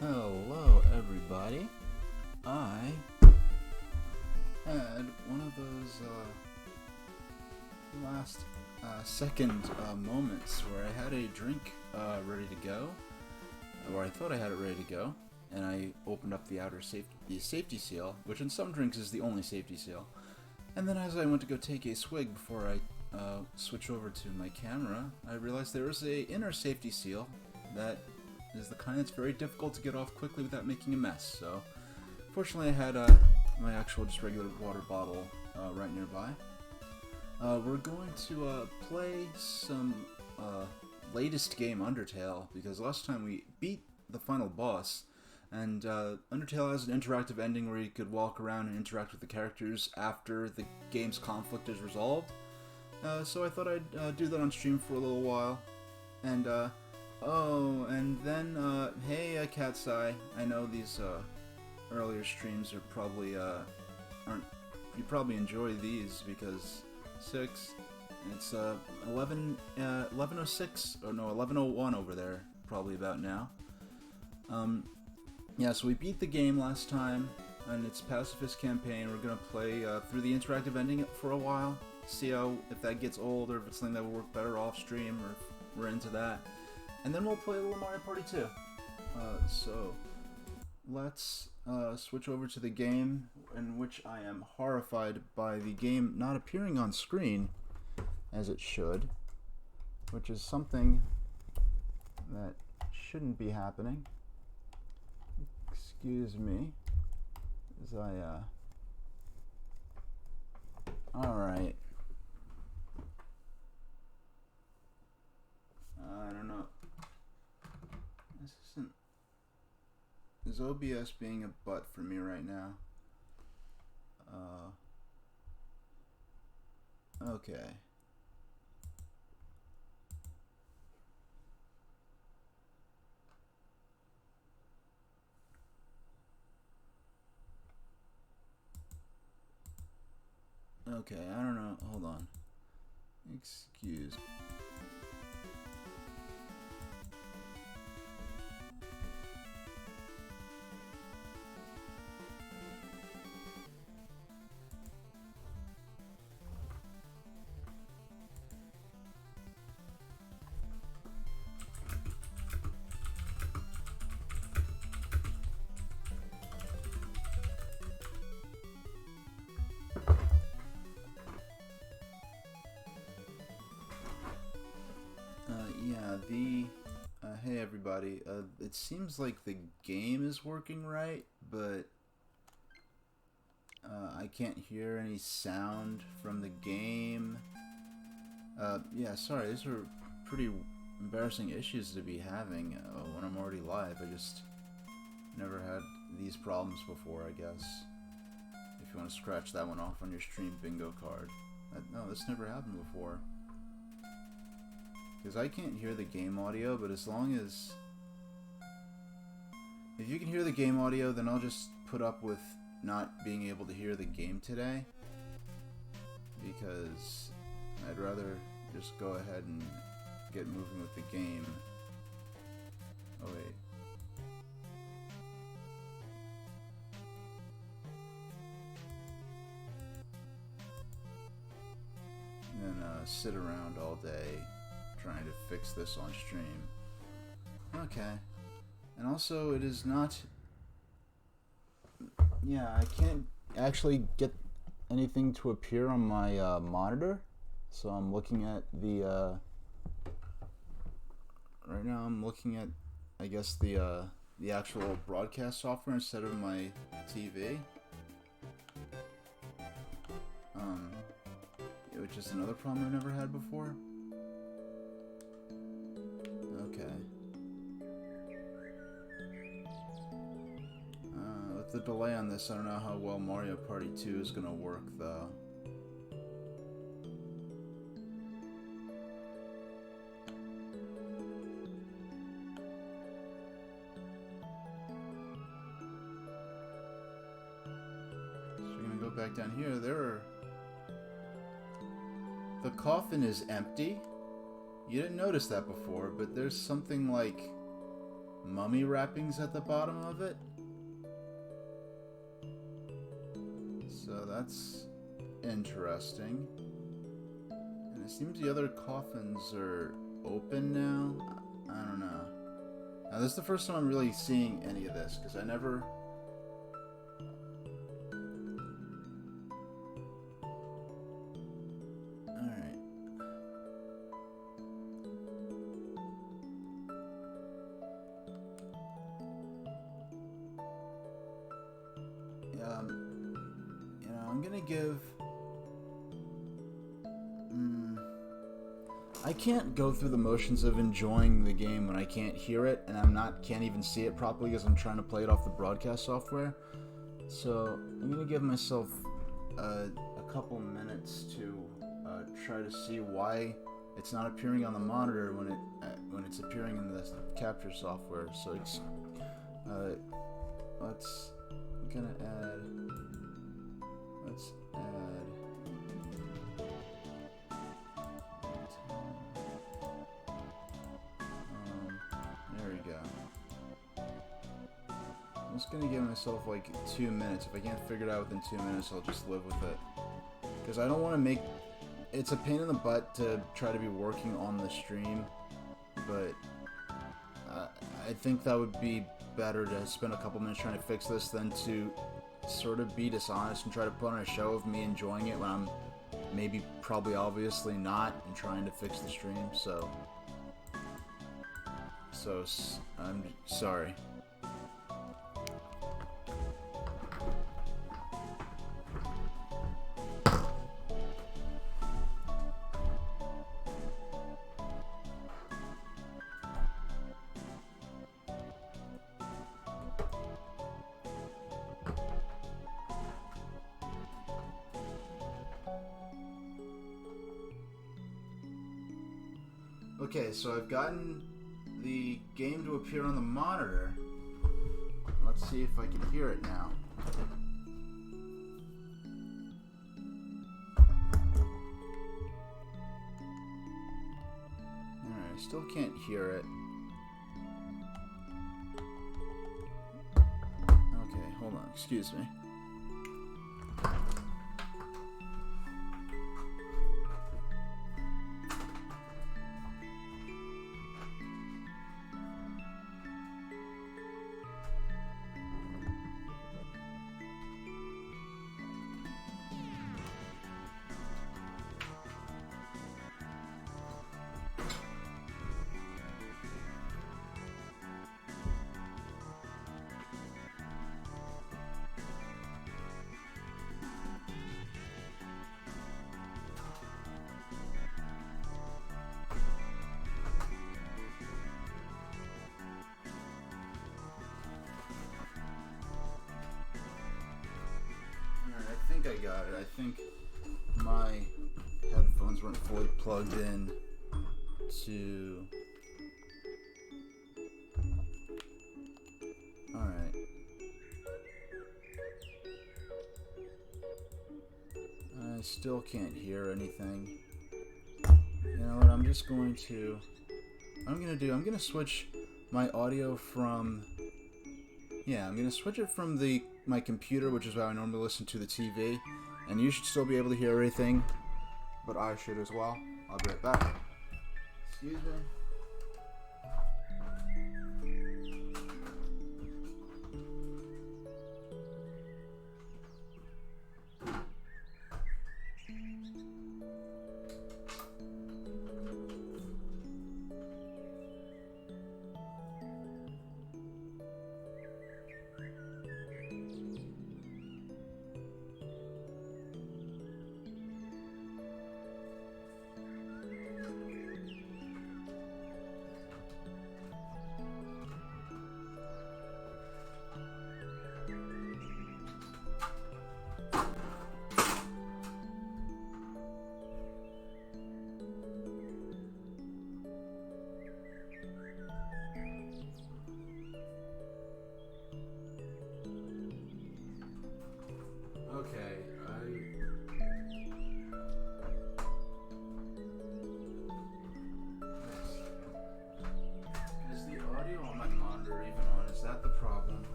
Hello, everybody. I had one of those last second moments where I had a drink ready to go, or I thought I had it ready to go, and I opened up the safety seal, which in some drinks is the only safety seal. And then as I went to go take a swig before I switch over to my camera, I realized there was a inner safety seal that is the kind that's very difficult to get off quickly without making a mess. So, fortunately, I had my actual just regular water bottle right nearby. We're going to play some latest game, Undertale, because last time we beat the final boss, and Undertale has an interactive ending where you could walk around and interact with the characters after the game's conflict is resolved. So I thought I'd do that on stream for a little while, and oh, and then, hey, Cat's Eye. I know these, earlier streams are probably, you probably enjoy these because 6, it's, 11:06, or no, 11:01 over there, probably about now. Yeah, so we beat the game last time, and it's Pacifist Campaign. We're gonna play, through the interactive ending for a while, see if that gets old, or if it's something that will work better off stream, or if we're into that. And then we'll play a little Mario Party 2. So, let's switch over to the game, in which I am horrified by the game not appearing on screen, as it should, which is something that shouldn't be happening. Excuse me, as I, alright. I don't know. This isn't... Is OBS being a butt for me right now? Okay. Okay, I don't know. Hold on. Excuse me. Hey everybody, it seems like the game is working right, but I can't hear any sound from the game. Yeah, sorry, these are pretty embarrassing issues to be having when I'm already live. I just never had these problems before, I guess. If you want to scratch that one off on your stream bingo card. No, this never happened before. Because I can't hear the game audio, but as long as... If you can hear the game audio, then I'll just put up with not being able to hear the game today. Because I'd rather just go ahead and get moving with the game. Oh wait. And then sit around all day trying to fix this on stream. Okay. And also, it is not... Yeah, I can't actually get anything to appear on my monitor. So I'm looking at the... Right now I'm looking at, I guess, the actual broadcast software instead of my TV. Which is another problem I've never had before. Okay. With the delay on this, I don't know how well Mario Party 2 is gonna work, though. So we're gonna go back down here. The coffin is empty. You didn't notice that before, but there's something like mummy wrappings at the bottom of it. So that's interesting. And it seems the other coffins are open now. I don't know. Now this is the first time I'm really seeing any of this, because I never... Alright. You know, I'm gonna give... I can't go through the motions of enjoying the game when I can't hear it, and can't even see it properly because I'm trying to play it off the broadcast software. So I'm gonna give myself a couple minutes to try to see why it's not appearing on the monitor when it's appearing in the capture software. So let's add. There we go. I'm just gonna give myself like 2 minutes. If I can't figure it out within 2 minutes, I'll just live with it. Because I don't want to make... It's a pain in the butt to try to be working on the stream, but I think that would be better to spend a couple minutes trying to fix this than to sort of be dishonest and try to put on a show of me enjoying it when I'm probably obviously not, and trying to fix the stream. So I'm sorry. Okay, so I've gotten the game to appear on the monitor. Let's see if I can hear it now. Alright, I still can't hear it. Okay, hold on, excuse me. I think I got it. I think my headphones weren't fully plugged in to... Alright. I still can't hear anything. You know what, I'm just going to... I'm gonna switch my audio from... Yeah, I'm gonna switch it from my computer, which is how I normally listen to the TV, and you should still be able to hear everything, but I should as well. I'll be right back. Excuse me.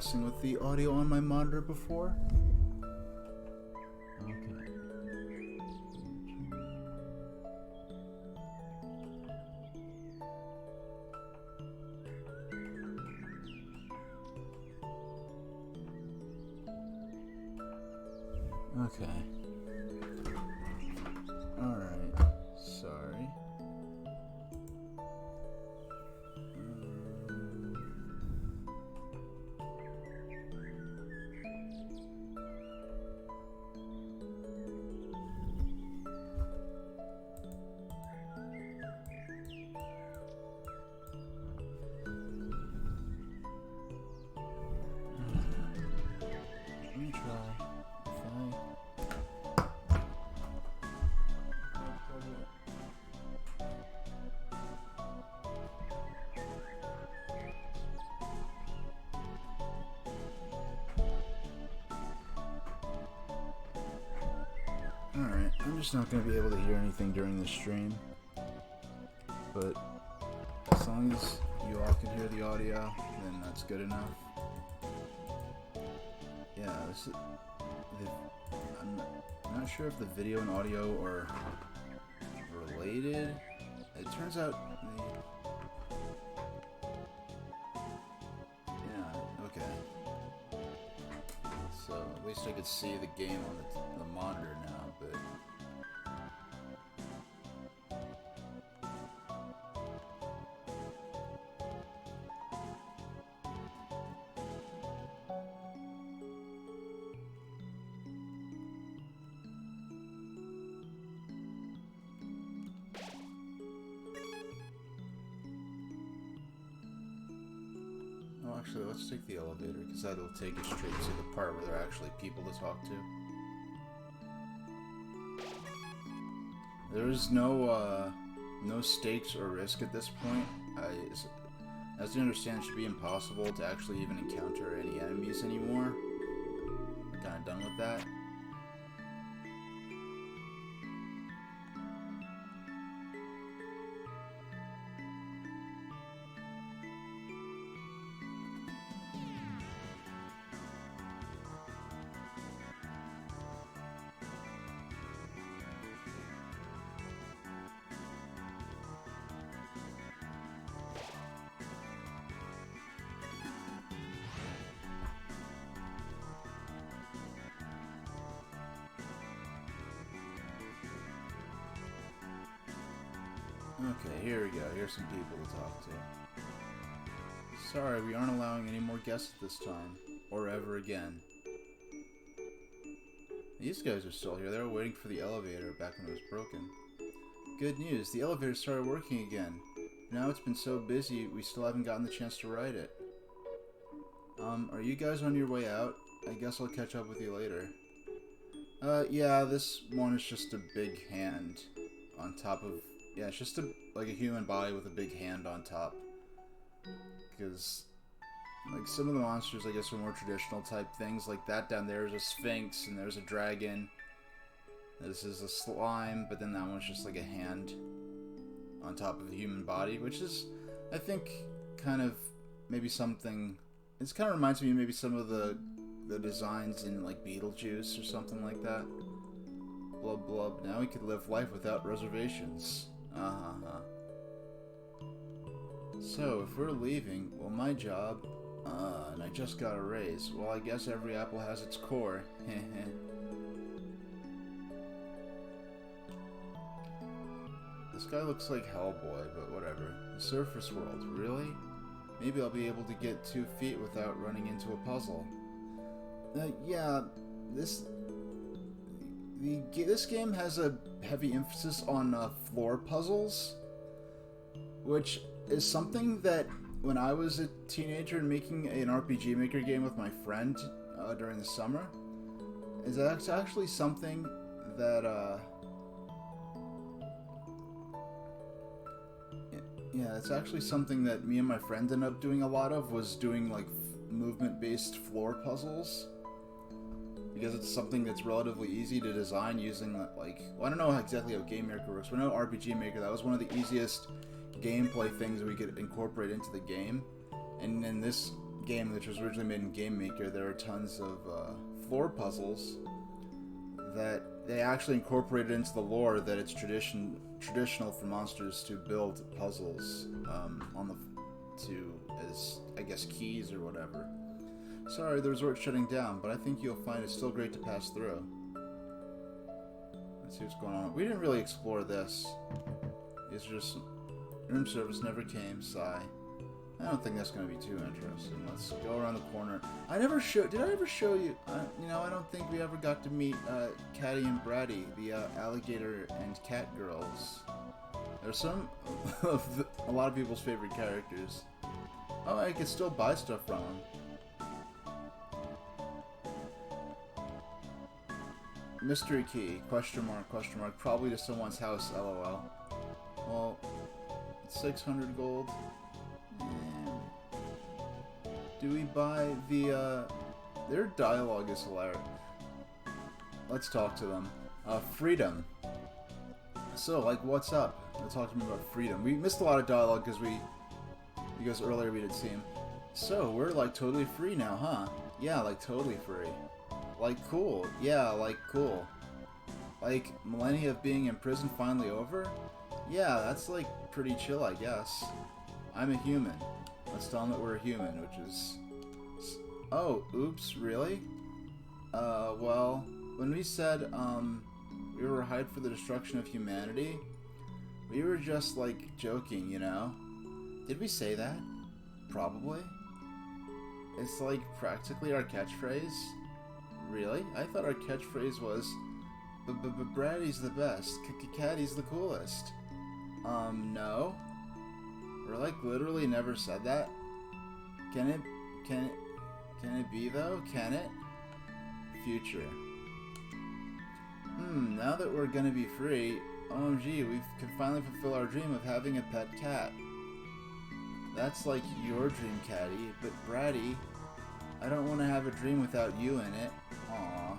messing with the audio on my monitor before. Okay. Okay. Alright. Sorry. Let me try. Alright, I'm just not going to be able to hear anything during the stream, but as long as you all can hear the audio, then that's good enough. Yeah, I'm not sure if the video and audio are related. It turns out yeah, okay. So at least I could see the game on the monitor now, but oh, actually, let's take the elevator, because that'll take us straight to the part where there are actually people to talk to. There is no stakes or risk at this point. As I understand, it should be impossible to actually even encounter any enemies anymore. We're kind of done with that. Okay, here we go. Here's some people to talk to. Sorry, we aren't allowing any more guests at this time. Or ever again. These guys are still here. They were waiting for the elevator back when it was broken. Good news, the elevator started working again. Now it's been so busy, we still haven't gotten the chance to ride it. Are you guys on your way out? I guess I'll catch up with you later. Yeah, this one is just a big hand on top of... Yeah, it's just like a human body with a big hand on top. Because, like, some of the monsters, I guess, are more traditional type things. Like that down there is a sphinx, and there's a dragon. This is a slime, but then that one's just like a hand on top of a human body, which is, I think, kind of maybe something... It kind of reminds me of maybe some of the designs in, like, Beetlejuice or something like that. Blub blub. Now we could live life without reservations. So, if we're leaving, well, my job, and I just got a raise. Well, I guess every apple has its core. Heh. This guy looks like Hellboy, but whatever. The surface world, really? Maybe I'll be able to get 2 feet without running into a puzzle. Yeah, this game has a heavy emphasis on floor puzzles, which is something that when I was a teenager and making an RPG Maker game with my friend during the summer, is actually something that yeah, it's actually something that me and my friend ended up doing a lot of, was doing like movement-based floor puzzles. Because it's something that's relatively easy to design using, like, well, I don't know exactly how Game Maker works, but I know RPG Maker, that was one of the easiest gameplay things we could incorporate into the game. And in this game, which was originally made in Game Maker, there are tons of floor puzzles that they actually incorporated into the lore that it's traditional for monsters to build puzzles as I guess keys or whatever. Sorry, the resort's shutting down, but I think you'll find it's still great to pass through. Let's see what's going on. We didn't really explore this. It's just room service never came. Sigh. I don't think that's going to be too interesting. Let's go around the corner. Did I ever show you? You know, I don't think we ever got to meet Catty and Bratty, the alligator and cat girls. They're some of a lot of people's favorite characters. Oh, I could still buy stuff from them. Mystery key, question mark, probably to someone's house, lol. Well, it's 600 gold. Do we buy the, their dialogue is hilarious. Let's talk to them. Freedom. So, like, what's up? Let's talk to me about freedom. We missed a lot of dialogue because earlier we didn't see him. So, we're, like, totally free now, huh? Yeah, like, totally free. Like, cool. Yeah, like, cool. Like, millennia of being in prison finally over? Yeah, that's, like, pretty chill, I guess. I'm a human. Let's tell them that we're a human, which is... Oh, oops, really? Well, when we said, we were hyped for the destruction of humanity, we were just, like, joking, you know? Did we say that? Probably. It's, like, practically our catchphrase. Really? I thought our catchphrase was, Bratty's the best, Catty's the coolest. No? We're like literally never said that? Can it be though? Can it? Future. Now that we're gonna be free, OMG, we can finally fulfill our dream of having a pet cat. That's like your dream, Catty, but Bratty, I don't want to have a dream without you in it. Aww.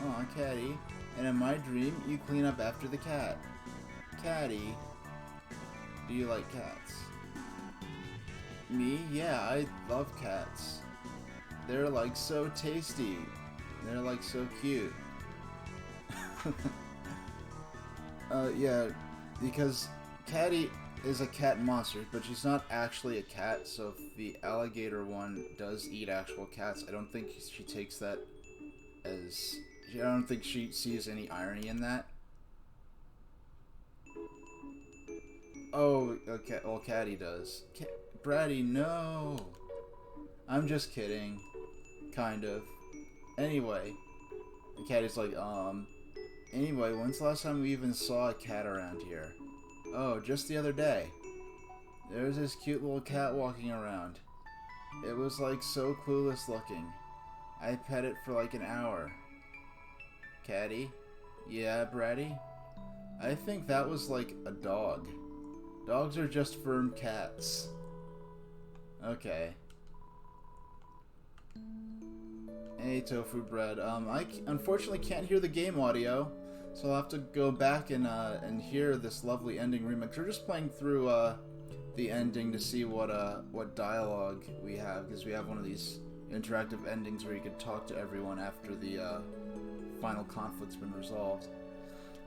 Aw, Catty. And in my dream, you clean up after the cat. Catty. Do you like cats? Me? Yeah, I love cats. They're like so tasty. They're like so cute. Yeah, because Catty is a cat monster, but she's not actually a cat, so if the alligator one does eat actual cats, I don't think she takes that as... I don't think she sees any irony in that. Oh, okay, well, Catty does. Bratty, no! I'm just kidding. Kind of. Anyway. Catty's like, Anyway, when's the last time we even saw a cat around here? Oh, just the other day. There's this cute little cat walking around. It was like so clueless looking. I pet it for like an hour. Catty? Yeah, Bratty? I think that was like a dog. Dogs are just firm cats. Okay. Hey, Tofu Bread. I unfortunately can't hear the game audio, so I'll have to go back and hear this lovely ending remix. We're just playing through the ending to see what dialogue we have, because we have one of these interactive endings where you could talk to everyone after the final conflict's been resolved.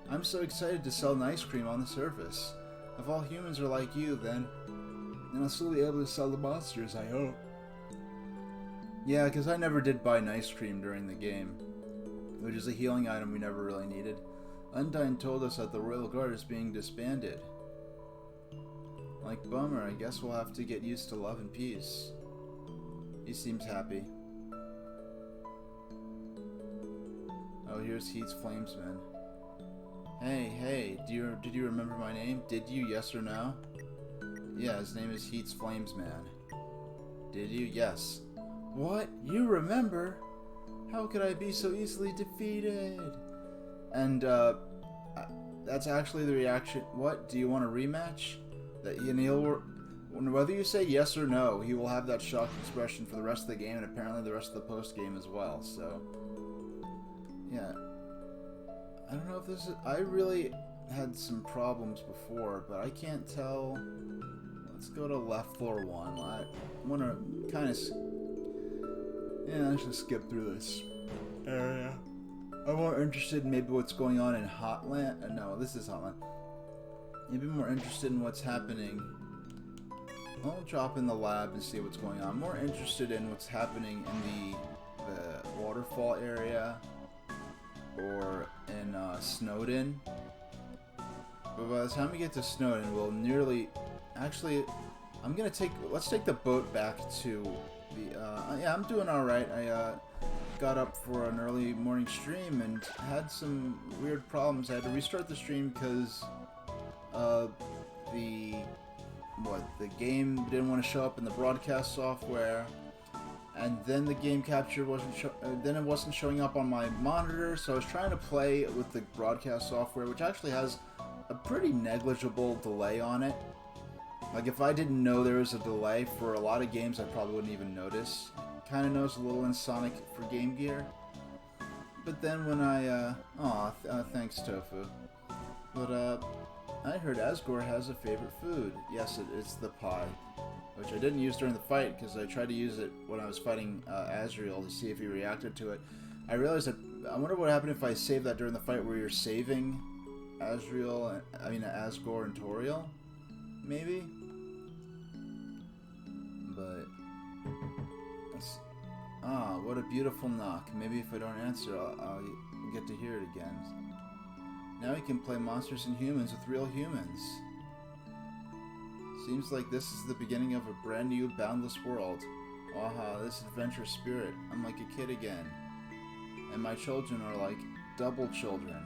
I'm so excited to sell an ice cream on the surface. If all humans are like you, then I'll still be able to sell the monsters, I hope. Yeah, because I never did buy an ice cream during the game, which is a healing item we never really needed. Undyne told us that the Royal Guard is being disbanded. Like, bummer, I guess we'll have to get used to love and peace. He seems happy. Oh, here's Heat's Flamesman. Hey, did you remember my name? Did you, yes or no? Yeah, his name is Heat's Flamesman. Did you? Yes. What? You remember? How could I be so easily defeated? And, that's actually the reaction. What? Do you want a rematch? Whether you say yes or no, he will have that shocked expression for the rest of the game, and apparently the rest of the post-game as well, so... Yeah. I don't know if this is... I really had some problems before, but I can't tell... let's go to left floor 1. I want to kind of... Yeah, let's just skip through this area. I'm more interested in maybe what's going on in Hotland. No, this is Hotland. Maybe more interested in what's happening. I'll drop in the lab and see what's going on. More interested in what's happening in the waterfall area or in Snowden. But by the time we get to Snowden, we'll nearly... Actually, let's take the boat back to the... yeah, I'm doing alright. I got up for an early morning stream and had some weird problems. I had to restart the stream because the game didn't want to show up in the broadcast software, and then the game capture wasn't showing up on my monitor, so I was trying to play with the broadcast software, which actually has a pretty negligible delay on it. Like, if I didn't know there was a delay for a lot of games, I probably wouldn't even notice. Kind of knows a little in Sonic for Game Gear. But then when I, thanks, Tofu. But, I heard Asgore has a favorite food. Yes, it's the pie. Which I didn't use during the fight, because I tried to use it when I was fighting Asriel to see if he reacted to it. I realized that, I wonder what happened if I saved that during the fight where you're saving Asgore and Toriel? Maybe? But... what a beautiful knock. Maybe if I don't answer, I'll get to hear it again. Now we can play monsters and humans with real humans. Seems like this is the beginning of a brand new, boundless world. Aha, this adventurous spirit. I'm like a kid again. And my children are like double children.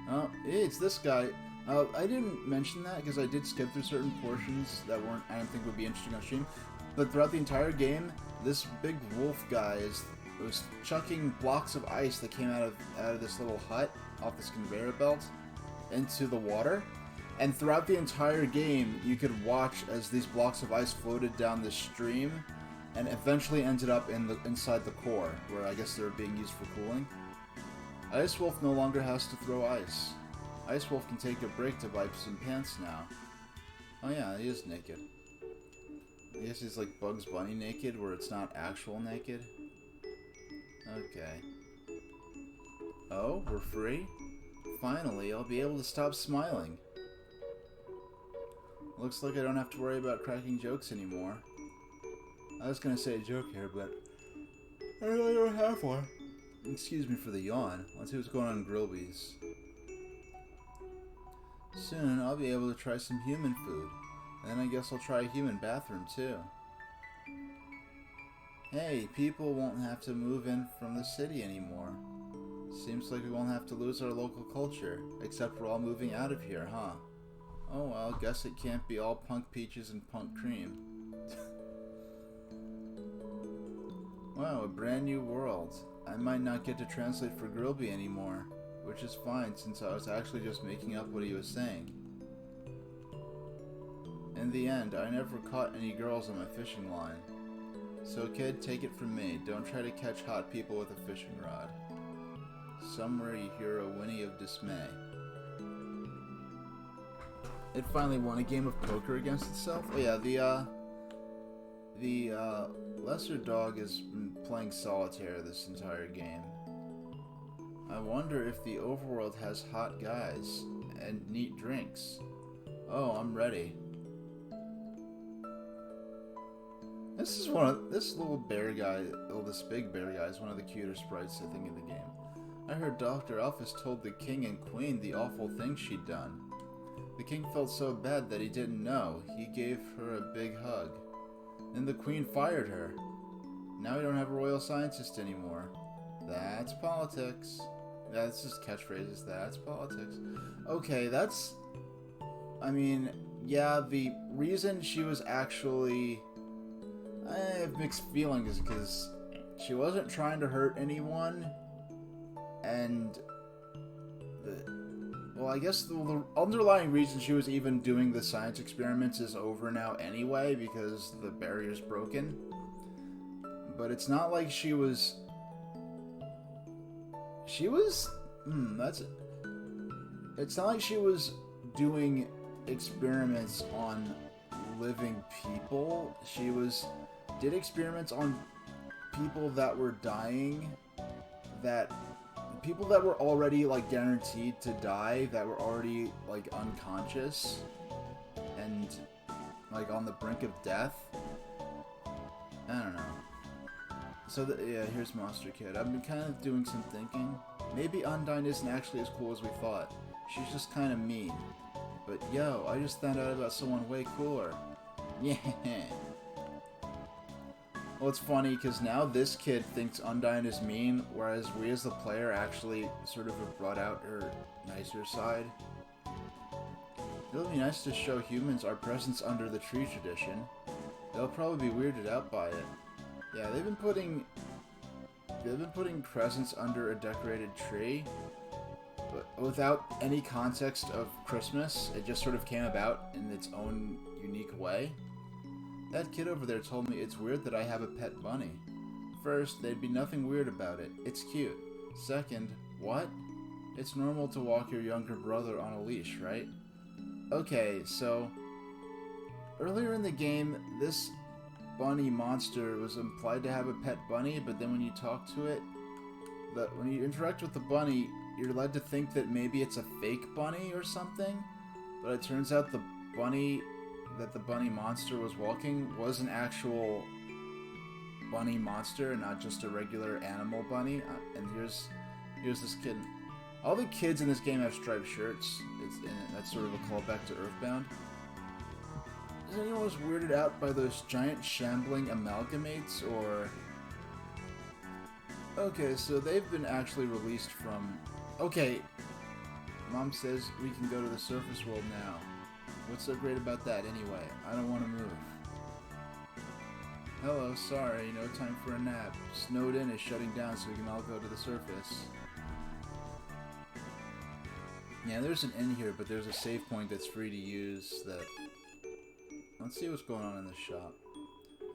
Oh, hey, it's this guy. I didn't mention that because I did skip through certain portions that I didn't think would be interesting on stream. But throughout the entire game, this big wolf guy was chucking blocks of ice that came out of this little hut off this conveyor belt into the water. And throughout the entire game, you could watch as these blocks of ice floated down the stream and eventually ended up inside the core, where I guess they were being used for cooling. Ice Wolf no longer has to throw ice. Ice Wolf can take a break to buy some pants now. Oh yeah, he is naked. I guess he's like Bugs Bunny naked, where it's not actual naked. Okay. Oh, we're free? Finally, I'll be able to stop smiling. Looks like I don't have to worry about cracking jokes anymore. I was gonna say a joke here, but I really don't have one. Excuse me for the yawn. Let's see what's going on in Grillby's. Soon, I'll be able to try some human food. Then I guess I'll try a human bathroom, too. Hey, people won't have to move in from the city anymore. Seems like we won't have to lose our local culture, except we're all moving out of here, huh? Oh well, guess it can't be all punk peaches and punk cream. Wow, a brand new world. I might not get to translate for Grillby anymore, which is fine since I was actually just making up what he was saying. In the end, I never caught any girls on my fishing line. So kid, take it from me, don't try to catch hot people with a fishing rod. Somewhere you hear a whinny of dismay. It finally won a game of poker against itself? Oh yeah, the lesser dog has been playing solitaire this entire game. I wonder if the overworld has hot guys and neat drinks. Oh, I'm ready. This little bear guy, this big bear guy is one of the cuter sprites, I think, in the game. I heard Dr. Alphys told the king and queen the awful thing she'd done. The king felt so bad that he didn't know. He gave her a big hug. Then the queen fired her. Now we don't have a royal scientist anymore. That's politics. That's just catchphrases. That's politics. Okay, that's... I mean, yeah, the reason she was actually... I have mixed feelings because she wasn't trying to hurt anyone, and well, I guess the underlying reason she was even doing the science experiments is over now anyway because the barrier's broken. But it's not like she was. It's not like she was doing experiments on living people. She did experiments on people that were dying, people that were already like guaranteed to die, that were already like unconscious and like on the brink of death. I don't know. So yeah, here's Monster Kid. I've been kind of doing some thinking. Maybe Undyne isn't actually as cool as we thought. She's just kind of mean. But yo, I just found out about someone way cooler. Yeah. Well, it's funny because now this kid thinks Undyne is mean, whereas we as the player actually sort of have brought out her nicer side. It'll be nice to show humans our presence under the tree tradition. They'll probably be weirded out by it. Yeah, they've been putting presents under a decorated tree, but without any context of Christmas. It just sort of came about in its own unique way. That kid over there told me it's weird that I have a pet bunny. First, there'd be nothing weird about it. It's cute. Second, what? It's normal to walk your younger brother on a leash, right? Okay, so earlier in the game, this bunny monster was implied to have a pet bunny, but then when you talk to it, when you interact with the bunny, you're led to think that maybe it's a fake bunny or something, but it turns out the bunny that the bunny monster was walking was an actual bunny monster and not just a regular animal bunny. And here's this kid. All the kids in this game have striped shirts. That's sort of a callback to Earthbound. Is anyone was weirded out by those giant shambling amalgamates, or... Okay, so they've been actually released from... Okay, Mom says we can go to the surface world now. What's so great about that anyway? I don't want to move. Hello, sorry, no time for a nap. Snowed in is shutting down so we can all go to the surface. Yeah, there's an inn here, but there's a save point that's free to use that... Let's see what's going on in this shop.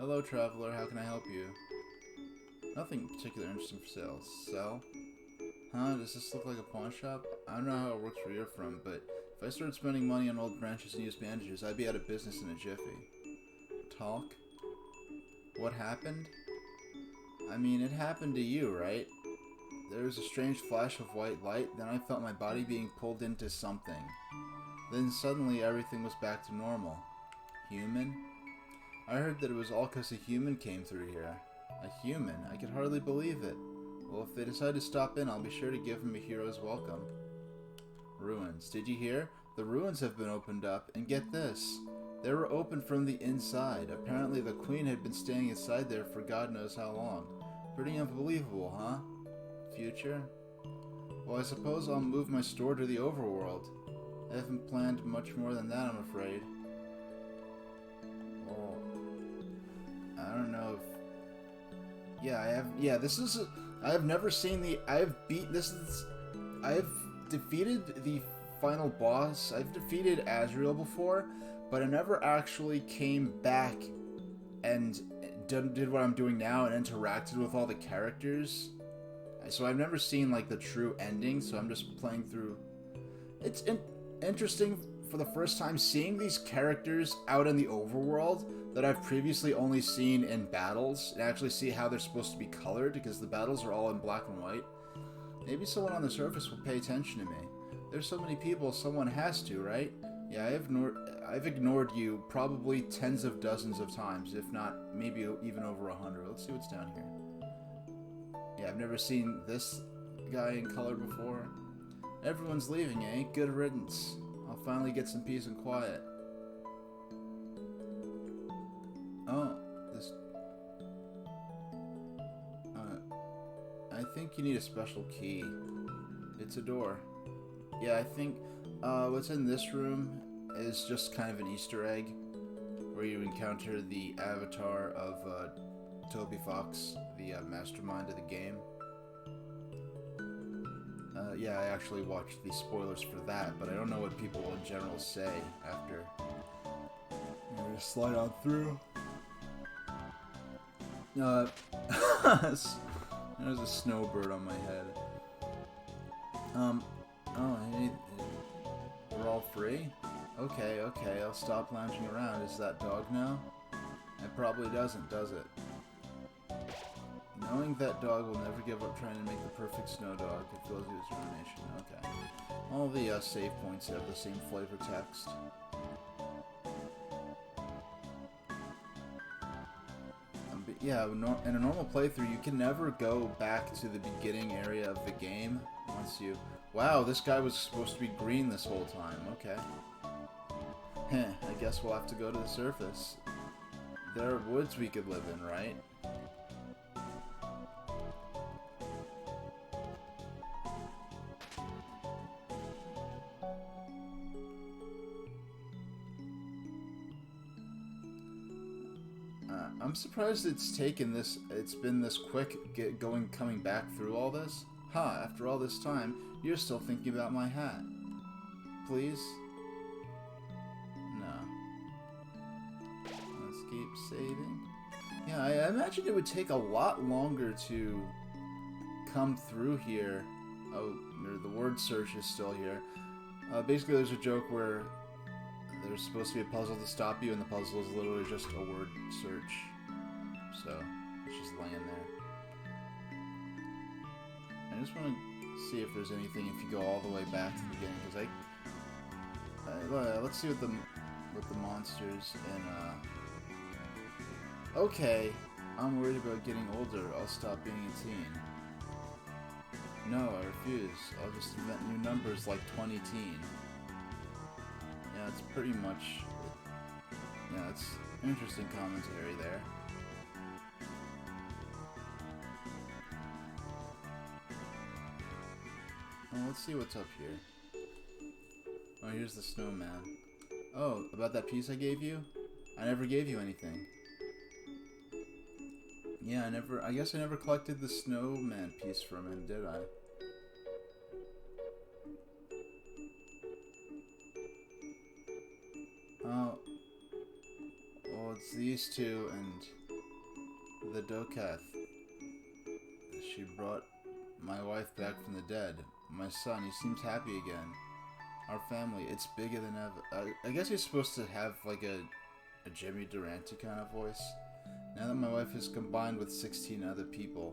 Hello, traveler, how can I help you? Nothing particularly interesting for sale. Sell? Huh, does this look like a pawn shop? I don't know how it works where you're from, but if I started spending money on old branches and used bandages, I'd be out of business in a jiffy. Talk? What happened? I mean, it happened to you, right? There was a strange flash of white light, then I felt my body being pulled into something. Then suddenly everything was back to normal. Human? I heard that it was all because a human came through here. A human? I could hardly believe it. Well, if they decide to stop in, I'll be sure to give them a hero's welcome. Ruins. Did you hear? The ruins have been opened up, and get this. They were opened from the inside. Apparently the queen had been staying inside there for God knows how long. Pretty unbelievable, huh? Future? Well, I suppose I'll move my store to the overworld. I haven't planned much more than that, I'm afraid. Well, I don't know if... Yeah, I have... Yeah, this is... I have never seen the... I have defeated the final boss. I've defeated Azrael before, but I never actually came back and did what I'm doing now and interacted with all the characters. So I've never seen like the true ending, so I'm just playing through. It's interesting for the first time seeing these characters out in the overworld that I've previously only seen in battles, and actually see how they're supposed to be colored, because the battles are all in black and white. Maybe someone on the surface will pay attention to me. There's so many people, someone has to, right? Yeah, I've ignored you probably tens of dozens of times, if not maybe even over 100. Let's see what's down here. Yeah, I've never seen this guy in color before. Everyone's leaving, eh? Good riddance. I'll finally get some peace and quiet. Oh, this... I think you need a special key. It's a door. Yeah, I think what's in this room is just kind of an Easter egg where you encounter the avatar of Toby Fox, the mastermind of the game. Yeah, I actually watched the spoilers for that, but I don't know what people in general say after. I'm gonna slide on through. There's a snowbird on my head. Oh, we're all free? Okay, okay, I'll stop lounging around. Is that dog now? It probably doesn't, does it? Knowing that dog will never give up trying to make the perfect snow dog, it fills you with determination. Okay. All the save points have the same flavor text. But yeah, in a normal playthrough, you can never go back to the beginning area of the game once you... Wow, this guy was supposed to be green this whole time. Okay. Heh, I guess we'll have to go to the surface. There are woods we could live in, right? I'm surprised it's been this quick coming back through all this. Ha, after all this time, you're still thinking about my hat. Please? No. Let's keep saving. Yeah, I imagine it would take a lot longer to come through here. Oh, the word search is still here. Basically, there's a joke where there's supposed to be a puzzle to stop you, and the puzzle is literally just a word search. So, it's just laying there. I just want to see if there's anything if you go all the way back to the beginning, because let's see what the monsters and okay, I'm worried about getting older. I'll stop being a teen. No, I refuse. I'll just invent new numbers like 20 teen. Yeah, it's pretty much... Yeah, it's interesting commentary there. Well, let's see what's up here. Oh, here's the snowman. Oh, about that piece I gave you? I never gave you anything. Yeah, I guess I never collected the snowman piece from him, did I? Oh. Well, it's these two and the Dokath. She brought my wife back from the dead. My son, he seems happy again. Our family, it's bigger than ever. I guess he's supposed to have like a Jimmy Durante kind of voice. Now that my wife is combined with 16 other people.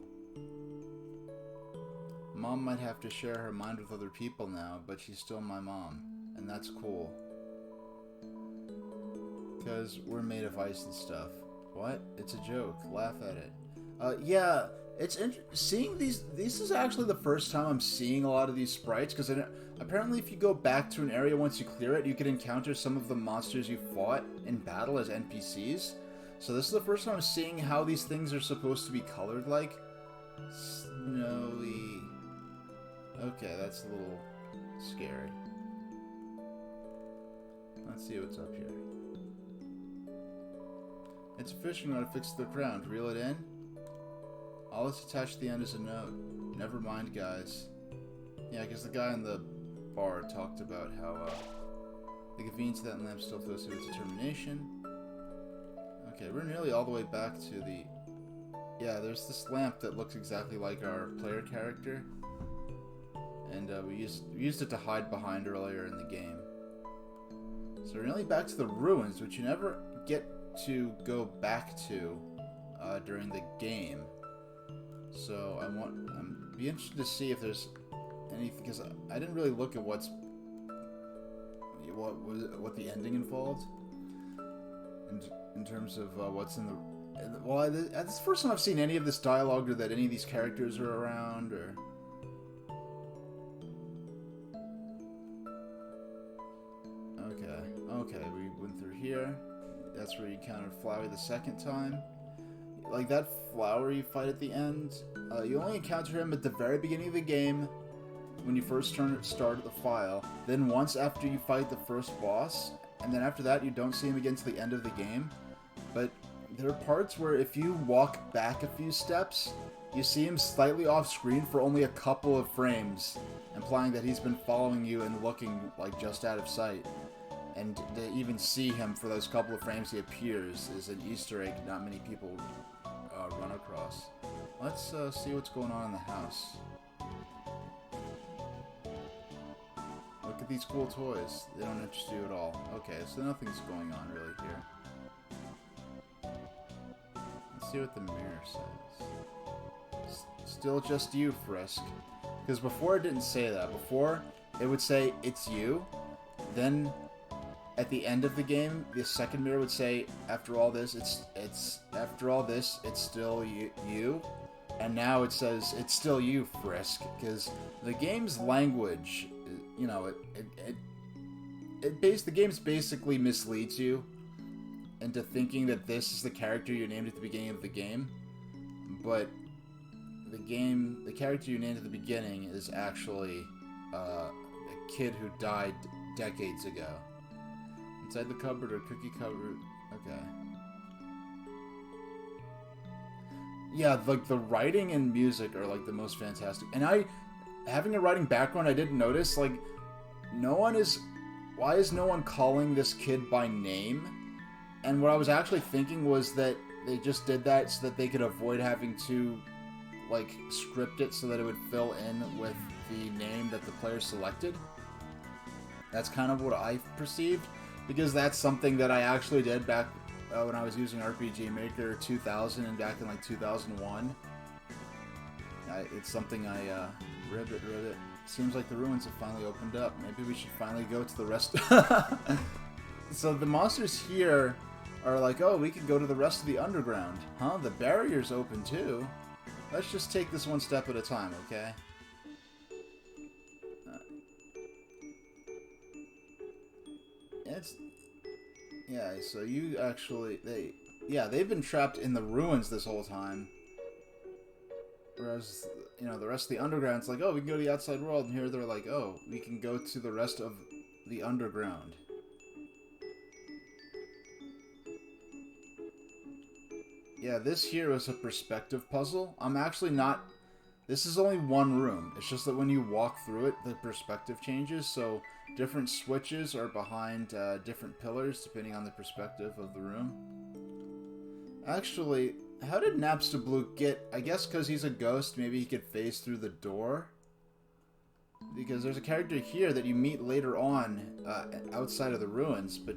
Mom might have to share her mind with other people now, but she's still my mom. And that's cool. Because we're made of ice and stuff. What? It's a joke. Laugh at it. Yeah, it's seeing these. This is actually the first time I'm seeing a lot of these sprites, because apparently if you go back to an area once you clear it, you can encounter some of the monsters you fought in battle as NPCs. So this is the first time I'm seeing how these things are supposed to be colored like. Snowy. Okay, that's a little scary. Let's see what's up here. It's a fishing rod fixed to the ground. Reel it in. All that's attached to the end is a note. Never mind, guys. Yeah, because the guy in the bar talked about how the convenience of that lamp still fills you with determination. Okay, we're nearly all the way back to the... Yeah, there's this lamp that looks exactly like our player character. And we used it to hide behind earlier in the game. So we're nearly back to the ruins, which you never get to go back to during the game. So I'm be interested to see if there's anything, because I didn't really look at what the ending involved, in terms of what's in the. Well, this is the first time I've seen any of this dialogue, or that any of these characters are around, or. Okay, we went through here. That's where you encountered Flowey the second time. Like that flower you fight at the end, you only encounter him at the very beginning of the game, when you first start the file. Then once after you fight the first boss, and then after that you don't see him again till the end of the game. But there are parts where if you walk back a few steps, you see him slightly off screen for only a couple of frames, implying that he's been following you and looking like just out of sight. And to even see him for those couple of frames he appears is an Easter egg not many people run across. Let's see what's going on in the house. Look at these cool toys. They don't interest you at all. Okay, so nothing's going on really here. Let's see what the mirror says. Still just you, Frisk. Because before it didn't say that. Before, it would say, it's you. Then, at the end of the game, the second mirror would say, after all this, it's still you. And now it says, it's still you, Frisk. Because the game's language, you know, the game's basically misleads you into thinking that this is the character you named at the beginning of the game. But the character you named at the beginning is actually a kid who died decades ago. Inside the cupboard or cookie cupboard. Okay. Yeah, like the writing and music are like the most fantastic. And having a writing background, I didn't notice, like, why is no one calling this kid by name? And what I was actually thinking was that they just did that so that they could avoid having to, like, script it so that it would fill in with the name that the player selected. That's kind of what I perceived, because that's something that I actually did back when I was using RPG Maker 2000 and back in like 2001. It's something ribbit. Seems like the ruins have finally opened up. Maybe we should finally go to the rest. So the monsters here are like, oh, we can go to the rest of the underground. Huh? The barrier's open too. Let's just take this one step at a time, okay? Yeah, so you actually, they've been trapped in the ruins this whole time. Whereas, you know, the rest of the underground's like, oh, we can go to the outside world, and here they're like, oh, we can go to the rest of the underground. Yeah, this here is a perspective puzzle. This is only one room. It's just that when you walk through it, the perspective changes, so different switches are behind different pillars depending on the perspective of the room. Actually, how did Napstablook get... I guess because he's a ghost, maybe he could phase through the door? Because there's a character here that you meet later on outside of the ruins, but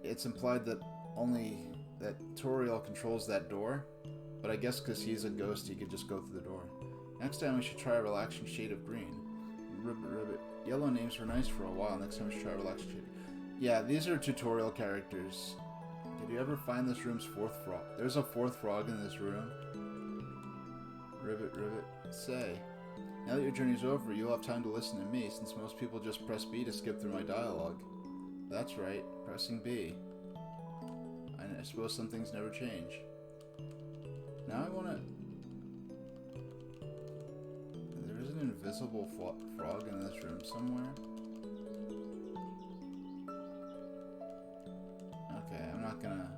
it's implied that only that Toriel controls that door. But I guess because he's a ghost, he could just go through the door. Next time we should try a relaxing shade of green. Ribbit. Yellow names were nice for a while. Next time we should try a relaxing shade. Yeah, these are tutorial characters. Did you ever find this room's fourth frog? There's a fourth frog in this room. Ribbit. Say. Now that your journey's over, you'll have time to listen to me, since most people just press B to skip through my dialogue. That's right, pressing B. I suppose some things never change. Now I wanna... There's an invisible frog in this room somewhere. Okay, I'm not gonna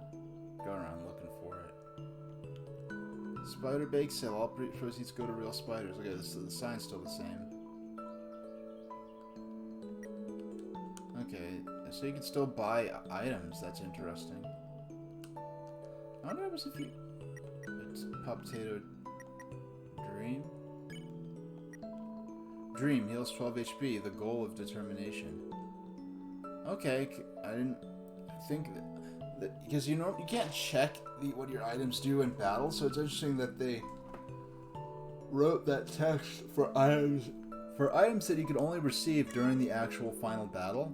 go around looking for it. Spider bake sale. All proceeds go to real spiders. Okay, the sign's still the same. Okay, so you can still buy items. That's interesting. I wonder what happens if you... It's Pop Potato Dream? Dream heals 12 HP, the goal of determination. Okay, I didn't think that because you can't check what your items do in battle, so it's interesting that they wrote that text for items that you could only receive during the actual final battle.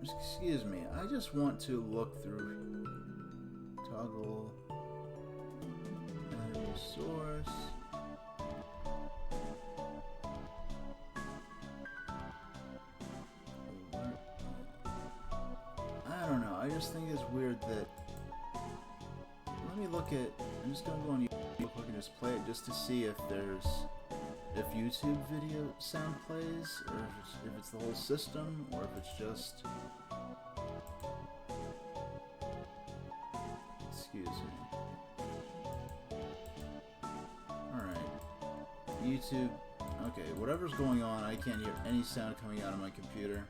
Excuse me, I just want to look through toggle enemy source. I don't know, I just think it's weird that... Let me look at... I'm just going to go on YouTube and just play it just to see if YouTube video sound plays, or if it's the whole system, or if it's just... Excuse me. Alright. YouTube... Okay, whatever's going on, I can't hear any sound coming out of my computer.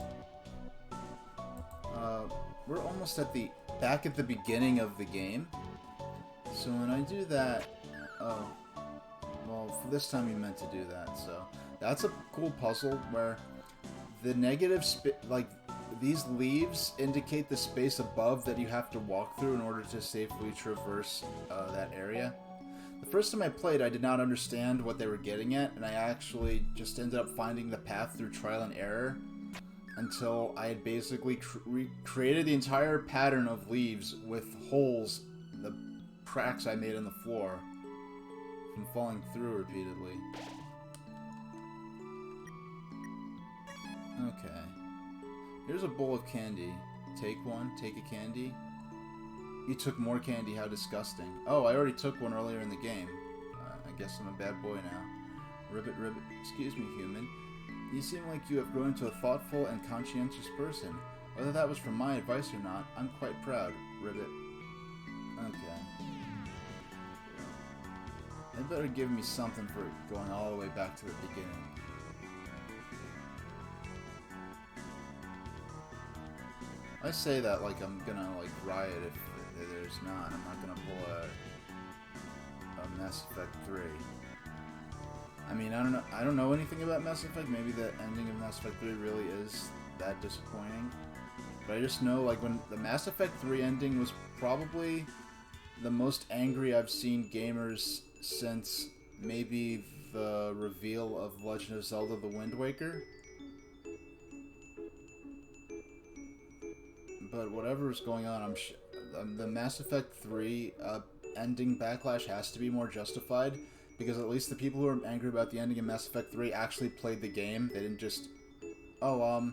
We're almost back at the beginning of the game. So when I do that... Oh. Well, for this time you meant to do that, so... That's a cool puzzle where the negative like, these leaves indicate the space above that you have to walk through in order to safely traverse that area. The first time I played, I did not understand what they were getting at, and I actually just ended up finding the path through trial and error until I had basically created the entire pattern of leaves with holes, the cracks I made in the floor from falling through repeatedly. Okay. Here's a bowl of candy. Take one, take a candy. You took more candy, how disgusting. Oh, I already took one earlier in the game. I guess I'm a bad boy now. Ribbit, ribbit. Excuse me, human. You seem like you have grown into a thoughtful and conscientious person. Whether that was from my advice or not, I'm quite proud. Ribbit. Okay. They better give me something for going all the way back to the beginning. I say that like I'm gonna like riot if there's not. I'm not gonna pull a Mass Effect 3. I mean, I don't know anything about Mass Effect. Maybe the ending of Mass Effect 3 really is that disappointing. But I just know, like, when the Mass Effect 3 ending was probably the most angry I've seen gamers since maybe the reveal of Legend of Zelda: The Wind Waker. But whatever's going on, the Mass Effect 3 ending backlash has to be more justified, because at least the people who are angry about the ending of Mass Effect 3 actually played the game. They didn't just, why?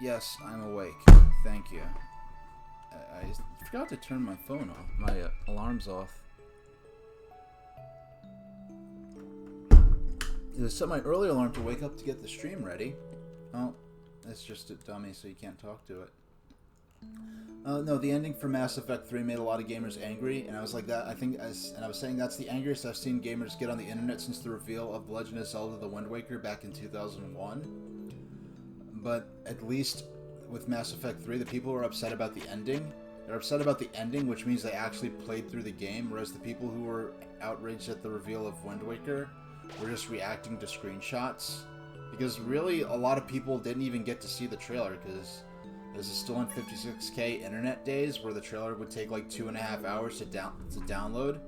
Yes, I'm awake. Thank you. I forgot to turn my phone off. My alarm's off. I set my early alarm to wake up to get the stream ready. Oh, that's just a dummy, so you can't talk to it. No, the ending for Mass Effect 3 made a lot of gamers angry, and I was like that. I was saying that's the angriest I've seen gamers get on the internet since the reveal of The Legend of Zelda: The Wind Waker back in 2001. But at least with Mass Effect 3, the people who are upset about the ending, they're upset about the ending, which means they actually played through the game, whereas the people who were outraged at the reveal of Wind Waker were just reacting to screenshots. Because really, a lot of people didn't even get to see the trailer, because this is still in 56K internet days, where the trailer would take like 2.5 hours to download.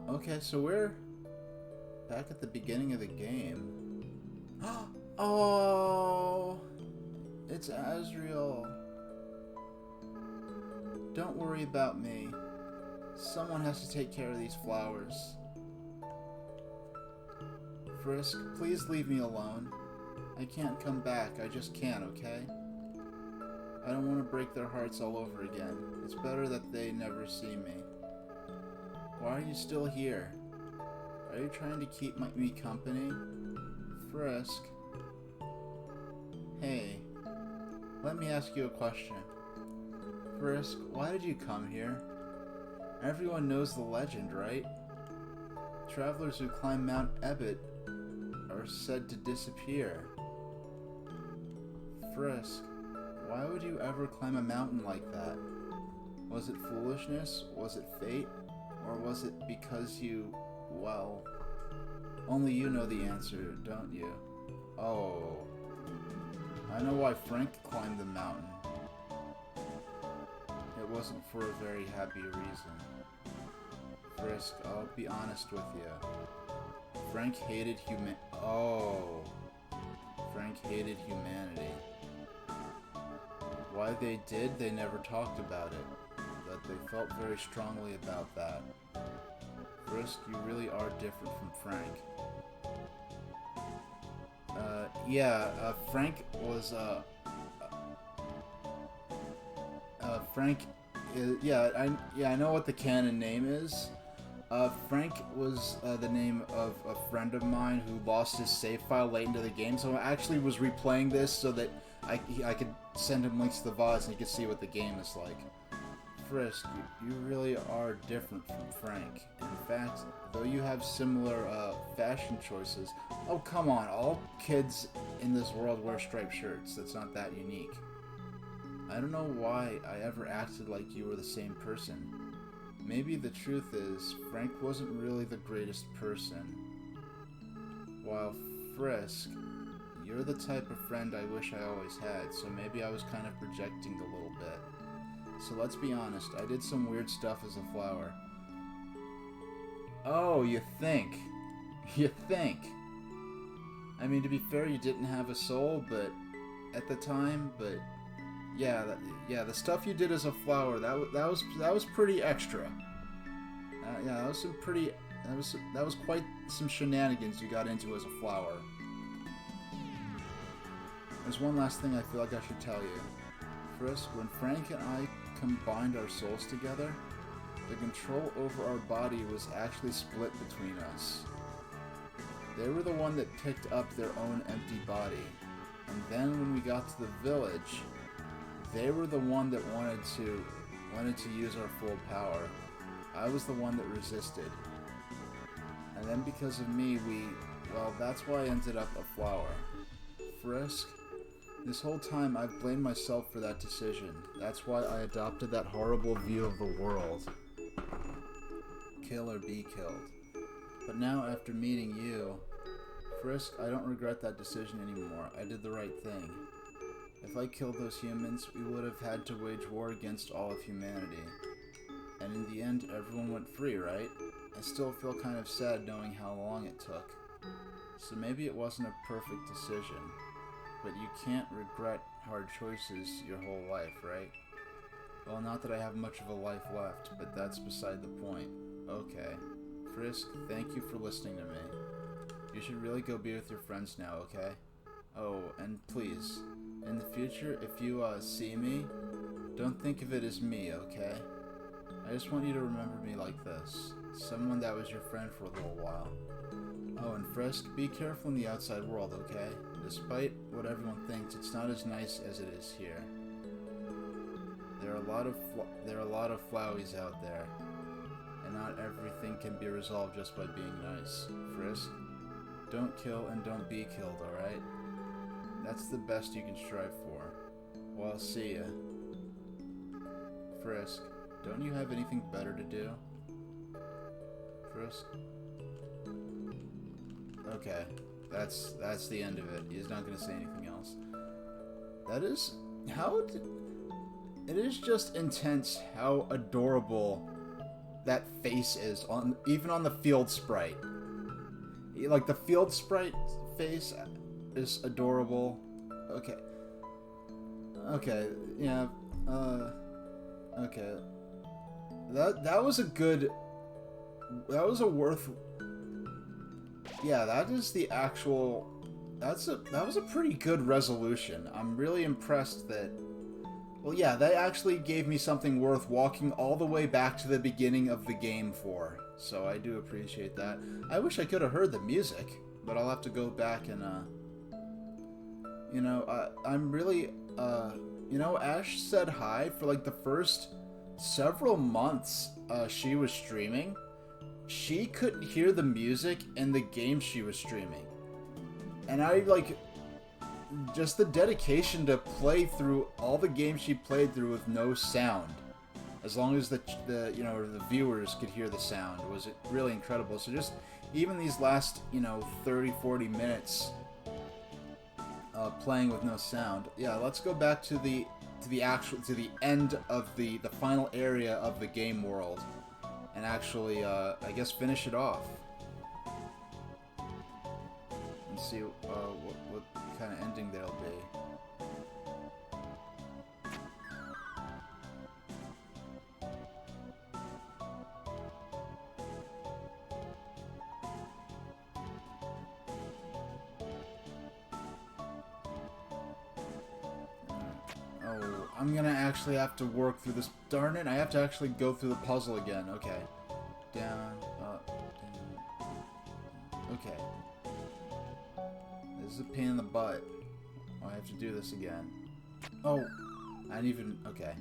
Okay, so we're back at the beginning of the game. Oh, it's Asriel. Don't worry about me. Someone has to take care of these flowers. Frisk, please leave me alone. I can't come back, I just can't, okay? I don't want to break their hearts all over again. It's better that they never see me. Why are you still here? Are you trying to keep me company? Frisk? Hey, let me ask you a question. Frisk, why did you come here? Everyone knows the legend, right? Travelers who climb Mount Ebott are said to disappear. Frisk, why would you ever climb a mountain like that? Was it foolishness? Was it fate? Or was it because you, well, only you know the answer, don't you? Oh, I know why Frank climbed the mountain. It wasn't for a very happy reason. Frisk, I'll be honest with you. Frank hated Frank hated humanity. Why they did, they never talked about it, but they felt very strongly about that. Frisk, you really are different from Frank. Frank was, Frank is, I know what the canon name is. Frank was the name of a friend of mine who lost his save file late into the game, so I actually was replaying this so that I could send him links to the VODs and he could see what the game is like. Frisk, you really are different from Frank. In fact, though you have similar fashion choices... Oh, come on, all kids in this world wear striped shirts. That's not that unique. I don't know why I ever acted like you were the same person. Maybe the truth is, Frank wasn't really the greatest person. While Frisk, you're the type of friend I wish I always had, so maybe I was kind of projecting a little bit. So let's be honest, I did some weird stuff as a flower. Oh, you think? You think? I mean, to be fair, you didn't have a soul, but at the time, but yeah, the stuff you did as a flower, that was pretty extra. Yeah, that was some pretty, that was quite some shenanigans you got into as a flower. There's one last thing I feel like I should tell you. Frisk, when Frank and I combined our souls together, the control over our body was actually split between us. They were the one that picked up their own empty body, and then when we got to the village, they were the one that wanted to use our full power. I was the one that resisted. And then because of me, well, that's why I ended up a flower. Frisk, this whole time I've blamed myself for that decision. That's why I adopted that horrible view of the world. Kill or be killed. But now, after meeting you, Frisk, I don't regret that decision anymore. I did the right thing. If I killed those humans, we would have had to wage war against all of humanity. And in the end, everyone went free, right? I still feel kind of sad knowing how long it took. So maybe it wasn't a perfect decision, but you can't regret hard choices your whole life, right? Well, not that I have much of a life left, but that's beside the point. Okay. Frisk, thank you for listening to me. You should really go be with your friends now, okay? Oh, and please, in the future, if you, see me, don't think of it as me, okay? I just want you to remember me like this. Someone that was your friend for a little while. Oh, and Frisk, be careful in the outside world, okay? Despite what everyone thinks, it's not as nice as it is here. There are a lot of flowies out there, and not everything can be resolved just by being nice. Frisk, don't kill and don't be killed, alright? That's the best you can strive for. Well, I'll see ya. Frisk, don't you have anything better to do? Frisk? Okay, that's the end of it. He's not gonna say anything else. That is... It is just intense how adorable that face is, even on the field sprite. Like, the field sprite face is adorable. Okay. Okay, yeah, okay. That was a good... That was a worth... Yeah, that is the actual... That was a pretty good resolution. I'm really impressed that... Well, yeah, that actually gave me something worth walking all the way back to the beginning of the game for. So I do appreciate that. I wish I could have heard the music, but I'll have to go back and, you know, I'm really, you know, Ash said hi for, like, the first several months she was streaming. She couldn't hear the music in the game she was streaming. And I, like... Just the dedication to play through all the games she played through with no sound, as long as the you know, the viewers could hear the sound, was really incredible. So just even these last, you know, 30-40 minutes playing with no sound. Yeah, let's go back to the end of the final area of the game world and actually I guess finish it off and see what kind of ending there'll be. Oh, I'm gonna actually have to work through this. Darn it, I have to actually go through the puzzle again. Okay. Down, up, down. Okay. This is a pain in the butt. Oh, I have to do this again. Oh, I didn't even... Okay.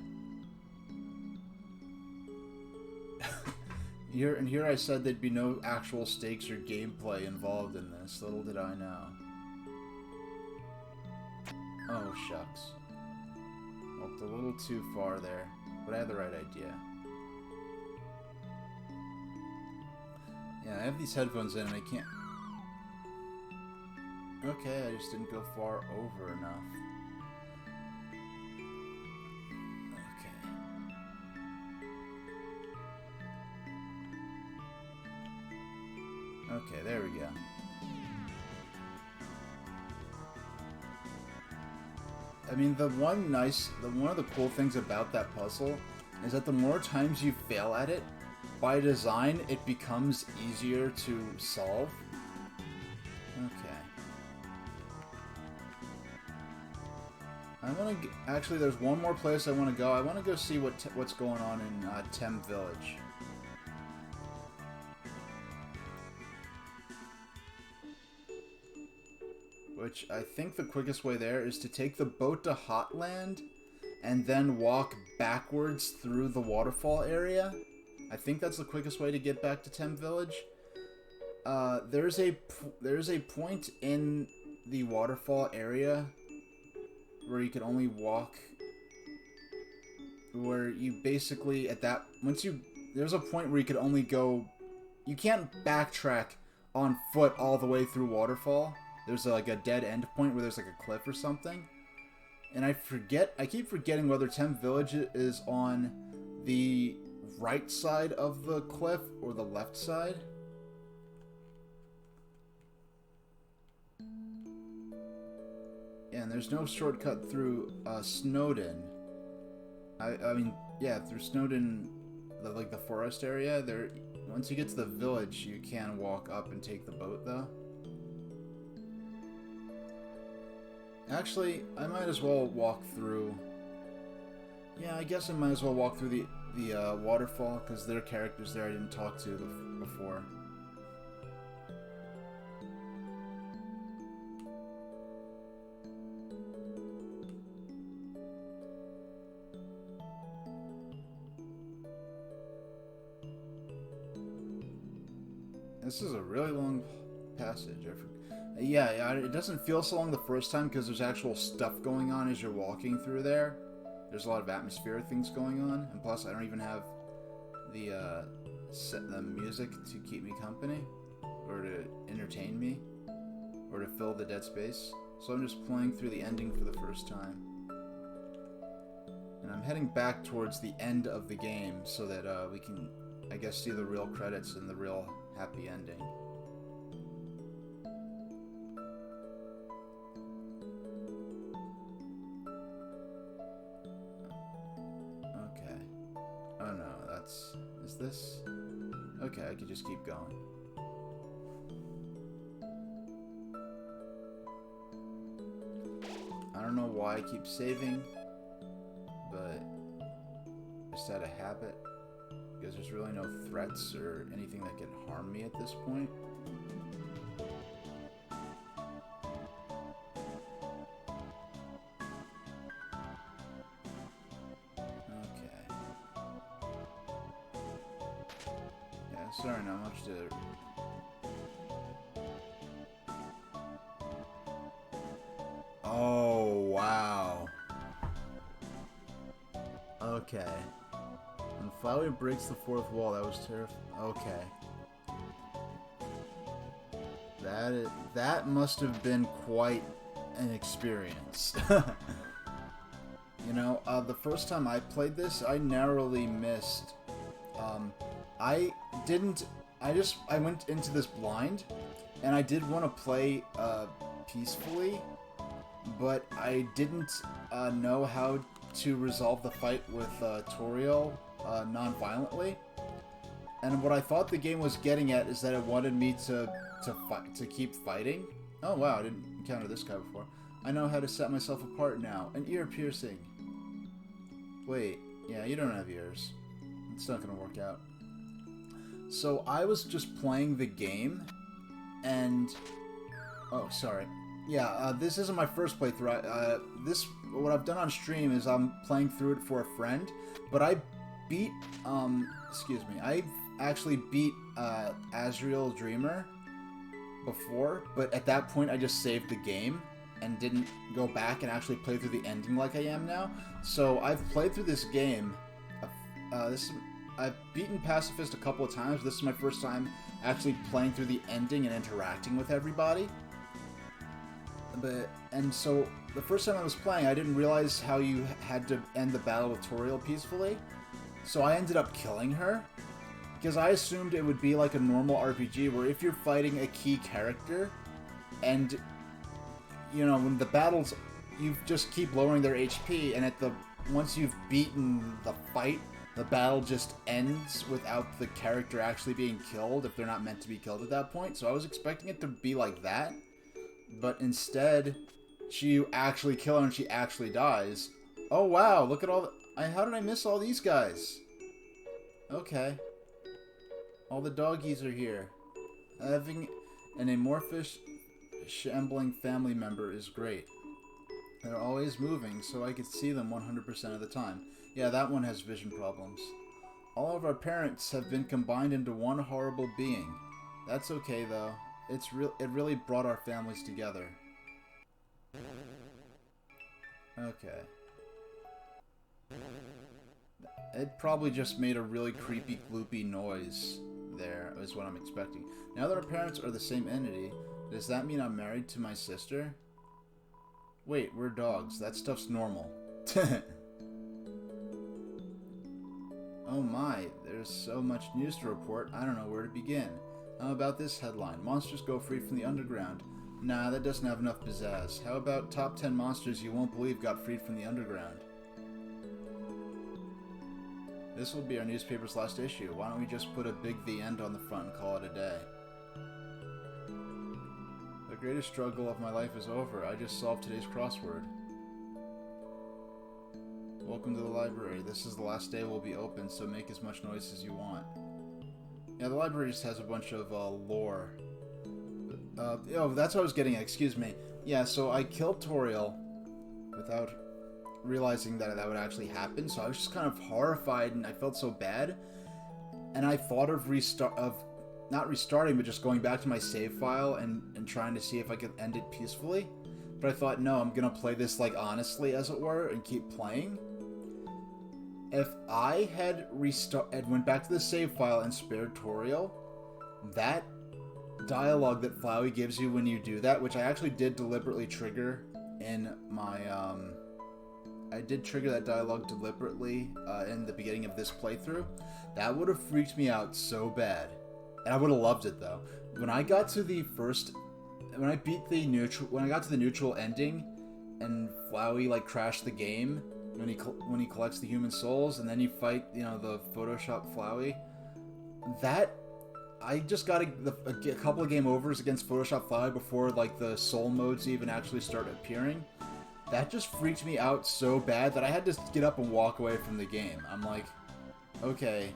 Here I said there'd be no actual stakes or gameplay involved in this. Little did I know. Oh, shucks. Well, It's a little too far there, but I had the right idea. Yeah, I have these headphones in and I can't... Okay, I just didn't go far over enough. Okay. Okay, there we go. I mean, one of the cool things about that puzzle is that the more times you fail at it, by design, it becomes easier to solve. Okay. I want to... Actually, there's one more place I want to go. I want to go see what's going on in Tem Village. Which I think the quickest way there is to take the boat to Hotland and then walk backwards through the waterfall area. I think that's the quickest way to get back to Tem Village. There's a point in the waterfall area where you can only walk, where you basically there's a point where you could only go, you can't backtrack on foot all the way through waterfall. There's like a dead end point where there's like a cliff or something. And I keep forgetting whether Tem Village is on the right side of the cliff or the left side. And there's no shortcut through Snowdon. I mean, yeah, through Snowdon, like the forest area. There, once you get to the village, you can walk up and take the boat, though. Actually, I might as well walk through... Yeah, I guess I might as well walk through the waterfall, because there are characters there I didn't talk to before. This is a really long passage. Yeah, it doesn't feel so long the first time because there's actual stuff going on as you're walking through there. There's a lot of atmospheric things going on, and plus I don't even have the music to keep me company, or to entertain me, or to fill the dead space. So I'm just playing through the ending for the first time. And I'm heading back towards the end of the game so that we can, I guess, see the real credits and the real happy ending. Is this? Okay, I could just keep going. I don't know why I keep saving, but just out of habit, because there's really no threats or anything that can harm me at this point. Sorry, not much to... Oh, wow. Okay. When Flowey breaks the fourth wall, that was terrifying. Okay. That must have been quite an experience. You know, the first time I played this, I narrowly missed... I went into this blind, and I did want to play peacefully, but I didn't know how to resolve the fight with Toriel non-violently. And what I thought the game was getting at is that it wanted me to keep fighting. Oh wow, I didn't encounter this guy before. I know how to set myself apart now. An ear piercing. Wait, yeah, you don't have ears. It's not gonna work out. So I was just playing the game, and... Oh, sorry. Yeah, this isn't my first playthrough. What I've done on stream is I'm playing through it for a friend, but I beat, I actually beat Azrael Dreamer before, but at that point I just saved the game, and didn't go back and actually play through the ending like I am now. So I've played through this game. I've beaten Pacifist a couple of times. This is my first time actually playing through the ending and interacting with everybody. And so the first time I was playing, I didn't realize how you had to end the battle with Toriel peacefully. So I ended up killing her, because I assumed it would be like a normal RPG where if you're fighting a key character, and you know, when the battles, you just keep lowering their HP, and once you've beaten the fight, the battle just ends without the character actually being killed if they're not meant to be killed at that point. So I was expecting it to be like that, but instead, you actually kill her and she actually dies. Oh wow, look at all how did I miss all these guys? Okay. All the doggies are here. Having an amorphous, shambling family member is great. They're always moving, so I could see them 100% of the time. Yeah, that one has vision problems. All of our parents have been combined into one horrible being. That's okay, though. It really brought our families together. Okay. It probably just made a really creepy, gloopy noise there, is what I'm expecting. Now that our parents are the same entity, does that mean I'm married to my sister? Wait, we're dogs. That stuff's normal. Oh my, there's so much news to report, I don't know where to begin. How about this headline? Monsters go free from the underground. Nah, that doesn't have enough pizzazz. How about top 10 monsters you won't believe got freed from the underground? This will be our newspaper's last issue. Why don't we just put a big The End on the front and call it a day? The greatest struggle of my life is over. I just solved today's crossword. Welcome to the library. This is the last day we'll be open, so make as much noise as you want. Yeah, the library just has a bunch of lore. Oh, that's what I was getting at. Excuse me. Yeah, so I killed Toriel without realizing that would actually happen, so I was just kind of horrified and I felt so bad. And I thought of not restarting, but just going back to my save file and trying to see if I could end it peacefully. But I thought, no, I'm gonna play this like honestly, as it were, and keep playing. If I had went back to the save file and spared Toriel, that dialogue that Flowey gives you when you do that, which I actually did deliberately trigger in my, I did trigger that dialogue deliberately in the beginning of this playthrough. That would have freaked me out so bad. And I would have loved it, though. When I got to the when I got to the neutral ending, and Flowey, like, crashed the game, when he collects the human souls, and then you fight, you know, the Photoshop Flowey, I just got a couple of game overs against Photoshop Flowey before, like, the soul modes even actually start appearing. That just freaked me out so bad that I had to get up and walk away from the game. I'm like, okay.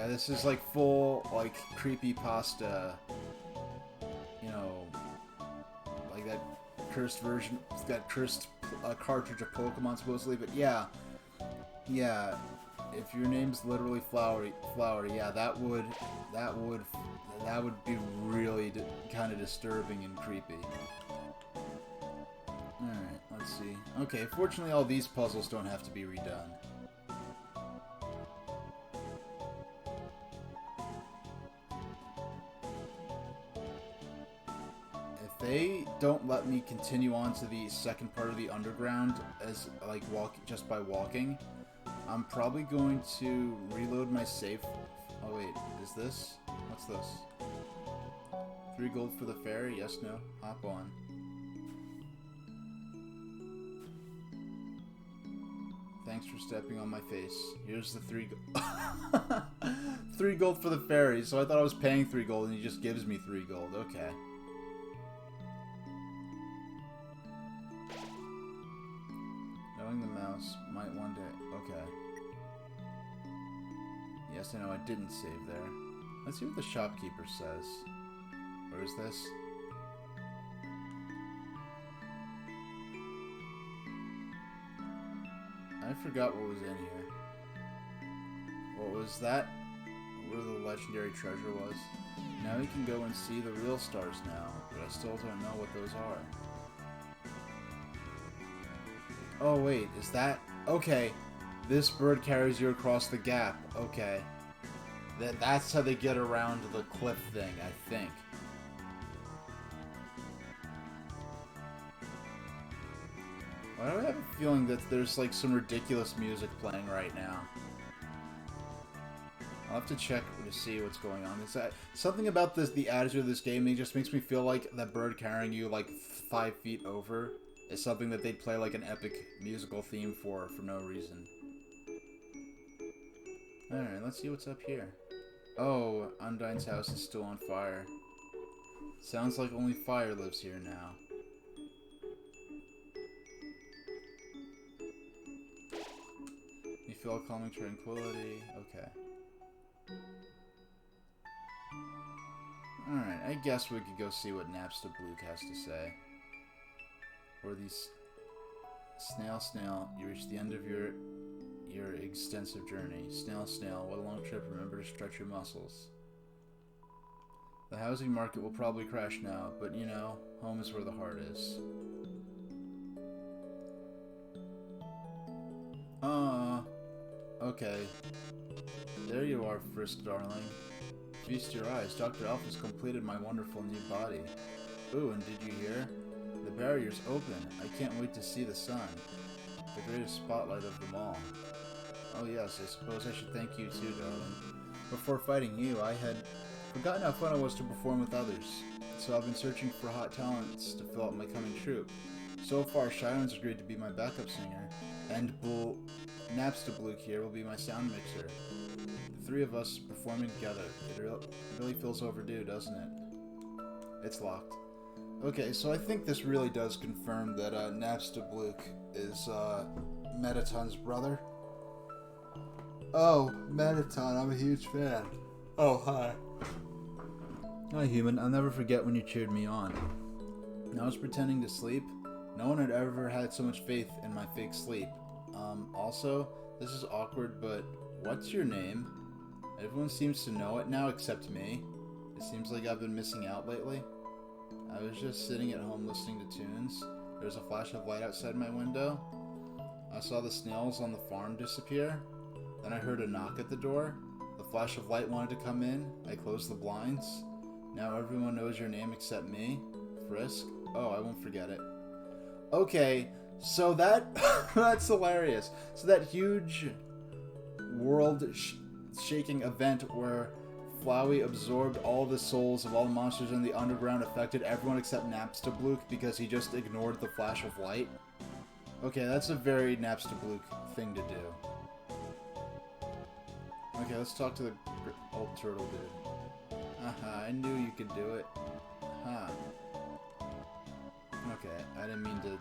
This is like full, like, creepypasta, you know, like that cursed version, that cursed cartridge of Pokemon supposedly, but yeah, if your name's literally Flowery, yeah, that would be really kind of disturbing and creepy. Alright, let's see. Okay, fortunately all these puzzles don't have to be redone. They don't let me continue on to the second part of the underground as like just by walking. I'm probably going to reload my save. Oh wait, is this? What's this? 3 gold for the ferry? Yes, no. Hop on. Thanks for stepping on my face. Here's the 3 gold. 3 gold for the ferry. So I thought I was paying 3 gold and he just gives me 3 gold. Okay. Knowing the mouse might one day. Okay. Yes, I know I didn't save there. Let's see what the shopkeeper says. Where is this? I forgot what was in here. What was that? where the legendary treasure was. Now we can go and see the real stars now, but I still don't know what those are. Oh wait, is that... Okay, this bird carries you across the gap. Okay. That's how they get around the cliff thing, I think. Why do I have a feeling that there's like some ridiculous music playing right now? I'll have to check to see what's going on. Is that something about this? The attitude of this game just makes me feel like that bird carrying you like 5 feet over is something that they'd play like an epic musical theme for no reason. Alright, let's see what's up here. Oh, Undyne's house is still on fire. Sounds like only fire lives here now. You feel calming tranquility. Okay. Alright, I guess we could go see what Napstablook has to say. Or these... Snail, you reach the end of your extensive journey. Snail, what a long trip. Remember to stretch your muscles. The housing market will probably crash now, but you know, home is where the heart is. Okay. There you are, Frisk darling. Feast your eyes. Dr. Alpha's completed my wonderful new body. Ooh, and did you hear? The barrier's open. I can't wait to see the sun. The greatest spotlight of them all. Oh yes, I suppose I should thank you too, darling. Before fighting you, I had forgotten how fun it was to perform with others. So I've been searching for hot talents to fill out my coming troupe. So far, Shion's agreed to be my backup singer, and Napstablook here will be my sound mixer. The three of us performing together. It really feels overdue, doesn't it? It's locked. Okay, so I think this really does confirm that Napstablook is Mettaton's brother. Oh, Mettaton, I'm a huge fan. Oh, hi. Hi, human. I'll never forget when you cheered me on. I was pretending to sleep. No one had ever had so much faith in my fake sleep. Also, this is awkward, but what's your name? Everyone seems to know it now except me. It seems like I've been missing out lately. I was just sitting at home listening to tunes. There was a flash of light outside my window. I saw the snails on the farm disappear. Then I heard a knock at the door. The flash of light wanted to come in. I closed the blinds. Now everyone knows your name except me. Frisk. Oh, I won't forget it. Okay, so that's hilarious. So that huge world-shaking event where Flowey absorbed all the souls of all the monsters in the underground affected everyone except Napstablook because he just ignored the flash of light. Okay, that's a very Napstablook thing to do. Okay, let's talk to the old turtle dude. Haha, I knew you could do it. Huh. Okay, I didn't mean to...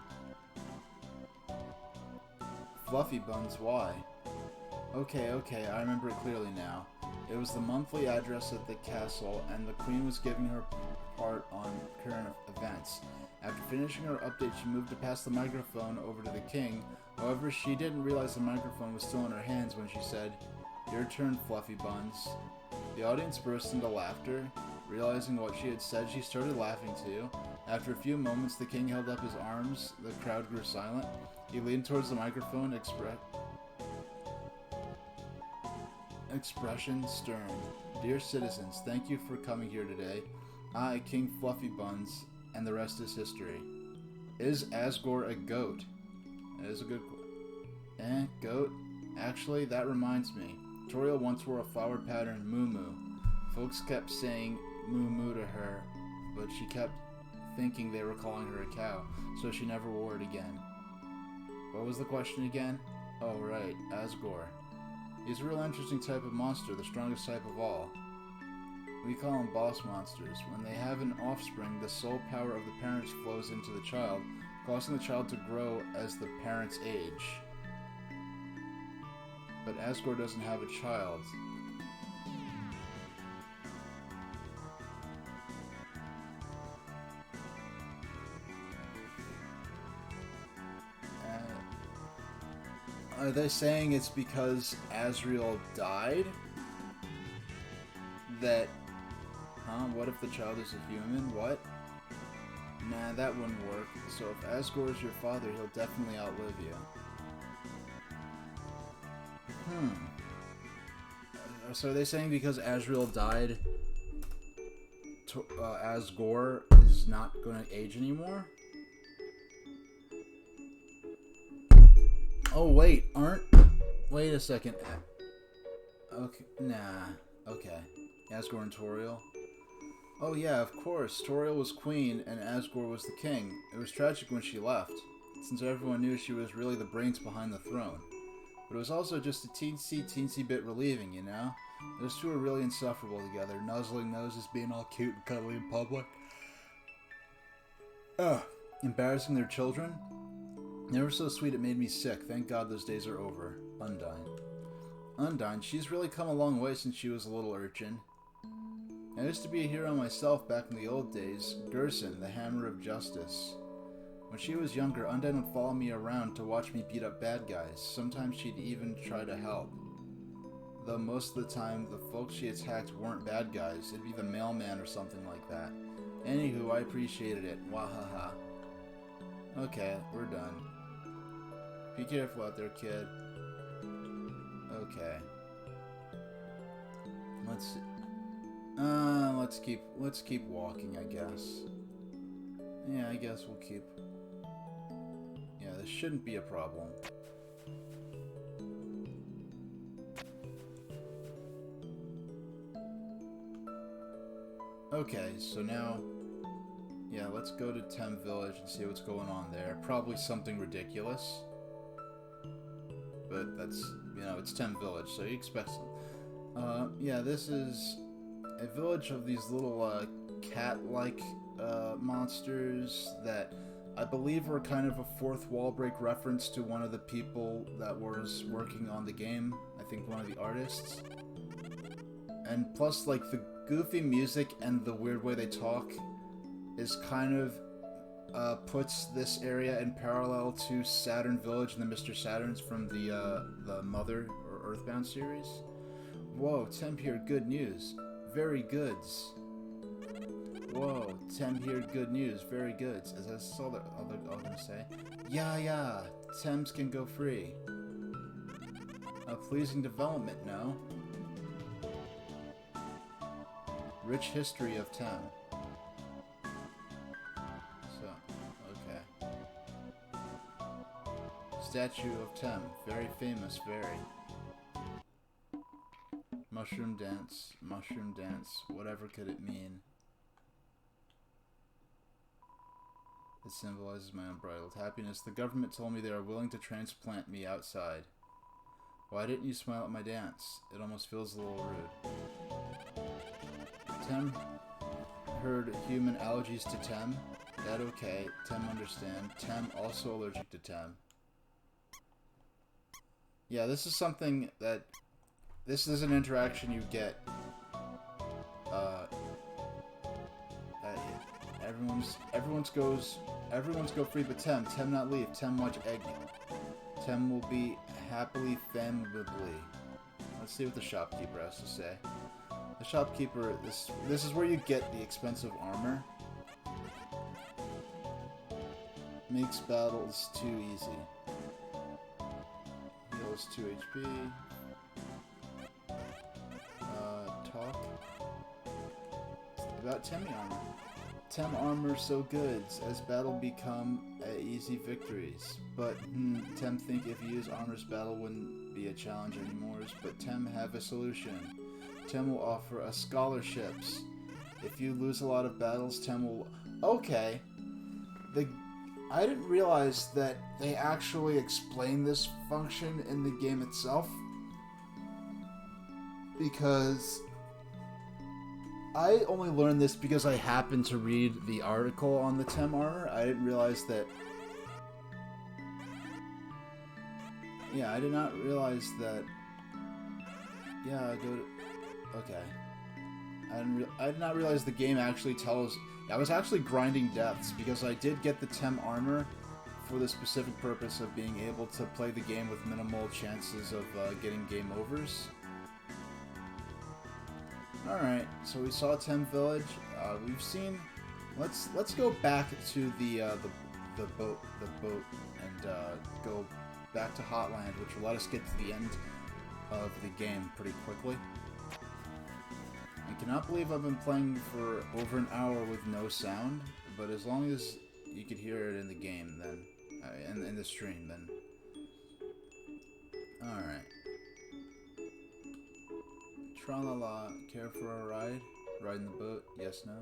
Fluffy Buns, why? Okay, I remember it clearly now. It was the monthly address at the castle, and the queen was giving her part on current events. After finishing her update, she moved to pass the microphone over to the king. However, she didn't realize the microphone was still in her hands when she said, "Your turn, Fluffy Buns." The audience burst into laughter. Realizing what she had said, she started laughing too. After a few moments, the king held up his arms. The crowd grew silent. He leaned towards the microphone, expression stern. Dear citizens, thank you for coming here today. I, King Fluffy Buns, and the rest is history. Is Asgore a goat? That is a good goat? Actually, that reminds me. Toriel once wore a flower pattern moo-moo. Folks kept saying moo-moo to her, but she kept thinking they were calling her a cow, so she never wore it again. What was the question again? Oh right, Asgore. He's a real interesting type of monster, the strongest type of all. We call them boss monsters. When they have an offspring, the soul power of the parents flows into the child, causing the child to grow as the parents age. But Asgore doesn't have a child. Are they saying it's because Asriel died? that... Huh? What if the child is a human? What? Nah, that wouldn't work. So if Asgore is your father, he'll definitely outlive you. So are they saying because Asriel died, Asgore is not going to age anymore? Oh wait, wait a second. Okay, nah. Okay. Asgore and Toriel. Oh yeah, of course. Toriel was queen and Asgore was the king. It was tragic when she left, since everyone knew she was really the brains behind the throne. But it was also just a teensy bit relieving, you know? Those two were really insufferable together, nuzzling noses, being all cute and cuddly in public. Ugh. Embarrassing their children? They were so sweet it made me sick. Thank God those days are over. Undyne. Undyne, she's really come a long way since she was a little urchin. I used to be a hero myself back in the old days. Gerson, the Hammer of Justice. When she was younger, Undyne would follow me around to watch me beat up bad guys. Sometimes she'd even try to help. Though most of the time, the folks she attacked weren't bad guys. It'd be the mailman or something like that. Anywho, I appreciated it. Wahaha. Okay, we're done. Be careful out there, kid. Okay. Let's keep walking, I guess. Yeah, I guess we'll keep... Yeah, this shouldn't be a problem. Okay, so now... Yeah, let's go to Tem Village and see what's going on there. Probably something ridiculous. But that's, you know, it's Tem Village, so you expect some. Yeah, this is a village of these little, cat-like, monsters that I believe were kind of a fourth wall break reference to one of the people that was working on the game. I think one of the artists. And plus, like, the goofy music and the weird way they talk is kind of puts this area in parallel to Saturn Village and the Mr. Saturns from the Mother or Earthbound series. Whoa, Tem here, good news. Very goods. Whoa, Tem here, good news. Very goods. As I saw the other I was gonna say. Yeah, Tems can go free. A pleasing development, no? Rich history of Tem. Statue of Tem. Very famous, very. Mushroom dance. Mushroom dance. Whatever could it mean? It symbolizes my unbridled happiness. The government told me they are willing to transplant me outside. Why didn't you smile at my dance? It almost feels a little rude. Tem heard human allergies to Tem. That okay. Tem understand. Tem also allergic to Tem. Yeah, this is something that... This is an interaction you get. Everyone's go free but Tem. Tem not leave. Tem watch egg. Tem will be happily famably. Let's see what the shopkeeper has to say. The shopkeeper, this is where you get the expensive armor. Makes battles too easy. Heals 2 HP. Talk. About Temi armor. Tem armor so good, as battle become easy victories. But Tem think if you use armor's battle wouldn't be a challenge anymore. But Tem have a solution. Tem will offer us scholarships. If you lose a lot of battles, Tem will... Okay. I didn't realize that they actually explain this function in the game itself. Because I only learned this because I happened to read the article on the Tem armor. I didn't realize that... Yeah, I did not realize that... Yeah, go to... Okay. I did not realize the game actually tells... I was actually grinding deaths because I did get the Tem armor for the specific purpose of being able to play the game with minimal chances of getting game overs. Alright, so we saw Tem Village. We've seen... Let's go back to the boat and go back to Hotland, which will let us get to the end of the game pretty quickly. I cannot believe I've been playing for over an hour with no sound, but as long as you could hear it in the game, then in the stream, then alright. Tra-la-la, care for a ride? Riding the boat? Yes, no?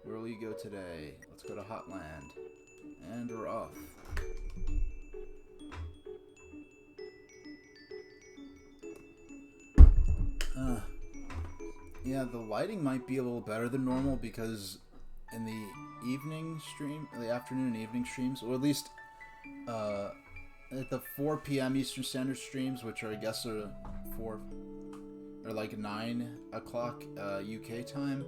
Where will you go today? Let's go to Hotland. And we're off. Yeah, the lighting might be a little better than normal because in the evening stream, the afternoon and evening streams, or at least at the 4 p.m. Eastern Standard streams, which are, I guess, are 9 o'clock UK time,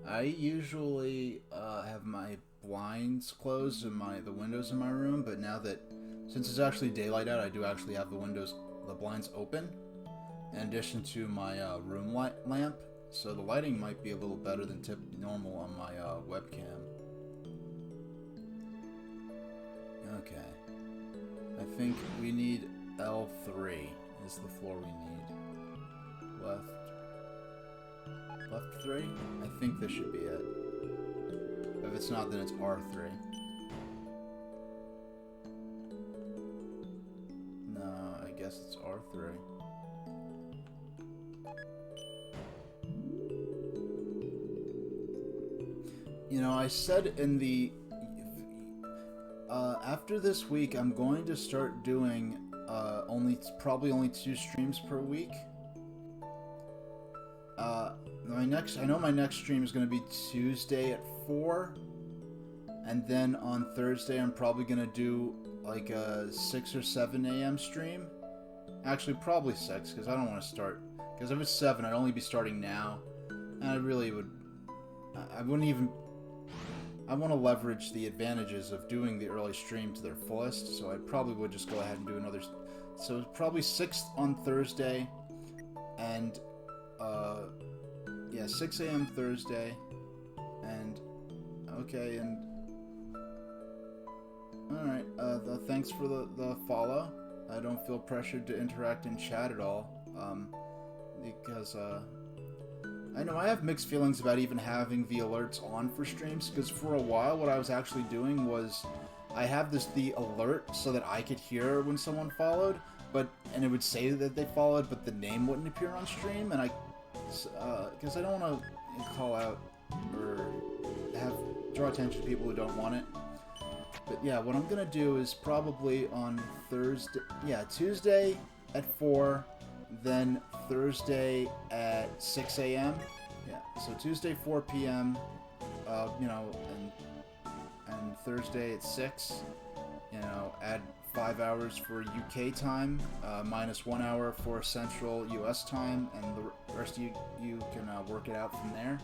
I usually have my blinds closed and the windows in my room, but now that, since it's actually daylight out, I do actually have the blinds open, in addition to my room lamp, so the lighting might be a little better than normal on my webcam. Okay. I think we need L3 is the floor we need. Left 3? I think this should be it. If it's not, then it's R3. No, I guess it's R3. You know, I said in the... after this week, I'm going to start doing probably only 2 streams per week. I know my next stream is going to be Tuesday at 4, and then on Thursday I'm probably going to do like a 6 or 7 a.m. stream. Actually, probably 6, because I don't want to start. Because if it's 7, I'd only be starting now, and I really would. I wouldn't even. I want to leverage the advantages of doing the early stream to their fullest, so I probably would just go ahead and do another. So probably 6 on Thursday, and yeah, 6 a.m. Thursday, and okay, and all right. Thanks for the follow. I don't feel pressured to interact in chat at all, because I know I have mixed feelings about even having the alerts on for streams, because for a while what I was actually doing was I have the alert so that I could hear when someone followed, and it would say that they followed, but the name wouldn't appear on stream, and because I don't want to call out or draw attention to people who don't want it. But yeah, what I'm gonna do is probably on Tuesday at 4, then Thursday at 6 a.m. Yeah, so Tuesday 4 p.m. You know, and Thursday at 6. You know, add 5 hours for UK time, minus 1 hour for Central US time, and the rest of you can work it out from there.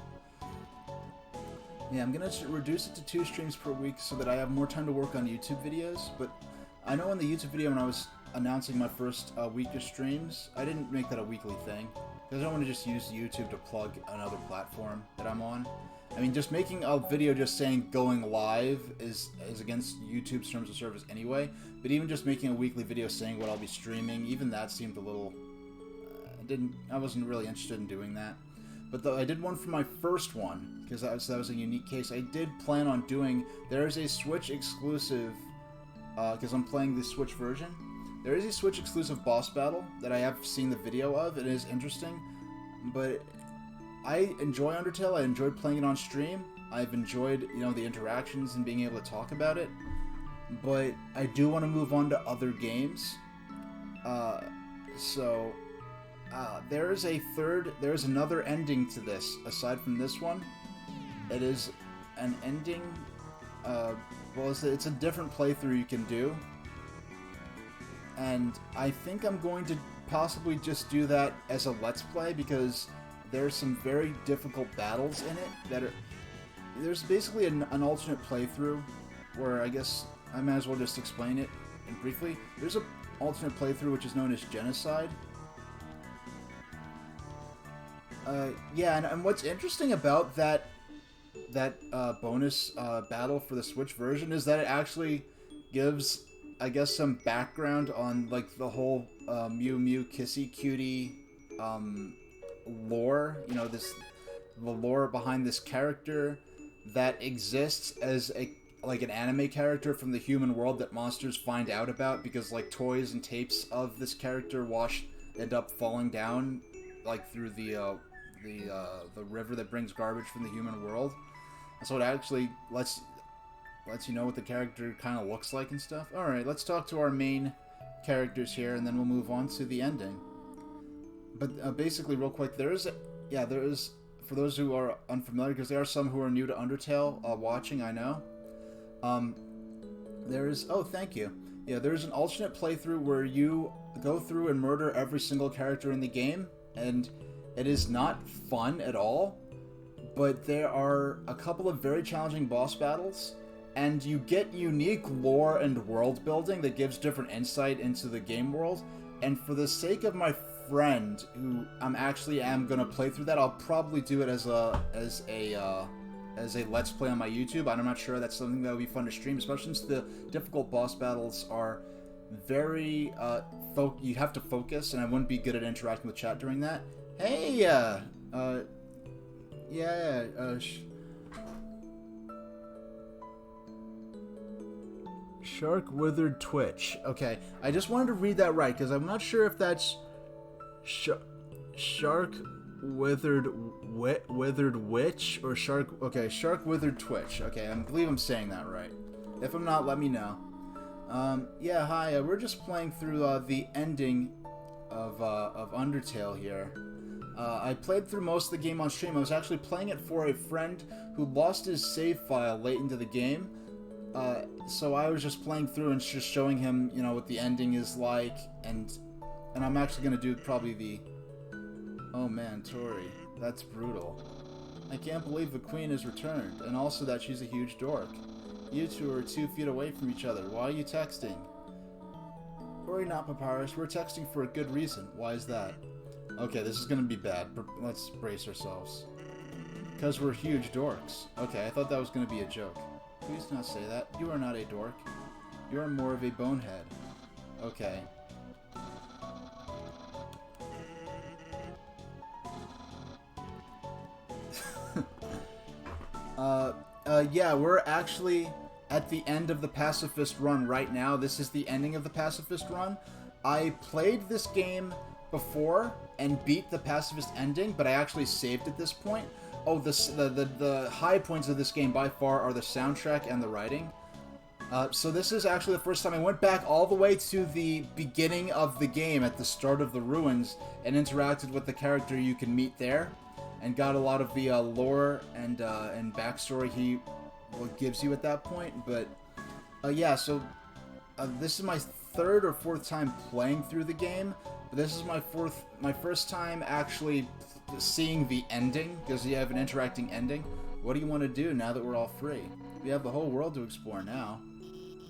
Yeah, I'm gonna reduce it to 2 streams per week so that I have more time to work on YouTube videos, but I know in the YouTube video when I was announcing my first week of streams, I didn't make that a weekly thing, because I don't want to just use YouTube to plug another platform that I'm on. I mean, just making a video just saying going live is against YouTube's terms of service anyway, but even just making a weekly video saying what I'll be streaming, even that seemed a little... I wasn't really interested in doing that. But I did one for my first one, because that was a unique case. I did plan on doing... There is a Switch exclusive, because I'm playing the Switch version. There is a Switch exclusive boss battle that I have seen the video of. It is interesting, but I enjoy Undertale. I enjoyed playing it on stream. I've enjoyed, you know, the interactions and being able to talk about it. But I do want to move on to other games. There is another ending to this, aside from this one. It is an ending, well, it's a different playthrough you can do. And I think I'm going to possibly just do that as a Let's Play, because there's some very difficult battles in it there's basically an alternate playthrough, where I guess I might as well just explain it briefly. There's an alternate playthrough which is known as Genocide. Yeah, and what's interesting about that bonus battle for the Switch version is that it actually gives, I guess, some background on like the whole Mew Mew Kissy Cutie lore. You know, the lore behind this character that exists as an anime character from the human world that monsters find out about because like toys and tapes of this character end up falling down like through the river that brings garbage from the human world. So it actually lets you know what the character kind of looks like and stuff. Alright, let's talk to our main characters here, and then we'll move on to the ending. But basically, real quick, there is, for those who are unfamiliar, because there are some who are new to Undertale watching, I know. Oh, thank you. Yeah, there's an alternate playthrough where you go through and murder every single character in the game, and it is not fun at all. But there are a couple of very challenging boss battles, and you get unique lore and world building that gives different insight into the game world. And for the sake of my friend, who am gonna play through that, I'll probably do it as a Let's Play on my YouTube. I'm not sure that's something that would be fun to stream, especially since the difficult boss battles are very you have to focus, and I wouldn't be good at interacting with chat during that. Hey, Shark Withered Twitch. Okay, I just wanted to read that right, because I'm not sure if that's Shark Withered Witch or Shark... Okay, Shark Withered Twitch. Okay, I believe I'm saying that right. If I'm not, let me know. Yeah, hi, we're just playing through the ending of Undertale here. I played through most of the game on stream. I was actually playing it for a friend who lost his save file late into the game. So I was just playing through and just showing him, you know, what the ending is like, and I'm actually gonna do probably the... Oh man, Tori, that's brutal. I can't believe the queen has returned, and also that she's a huge dork. You two are 2 feet away from each other. Why are you texting? Worry not, Papyrus. We're texting for a good reason. Why is that? Okay, this is gonna be bad. Let's brace ourselves. Because we're huge dorks. Okay, I thought that was gonna be a joke. Please do not say that. You are not a dork. You are more of a bonehead. Okay. Yeah, we're actually at the end of the pacifist run right now. This is the ending of the pacifist run. I played this game before and beat the pacifist ending, but I actually saved at this point. Oh, the high points of this game by far are the soundtrack and the writing. So this is actually the first time I went back all the way to the beginning of the game at the start of the ruins and interacted with the character you can meet there, and got a lot of the lore and backstory he gives you at that point. But yeah, so this is my third or fourth time playing through the game. But this is my first time actually seeing the ending, because you have an interacting ending. What do you want to do now that we're all free? We have the whole world to explore now.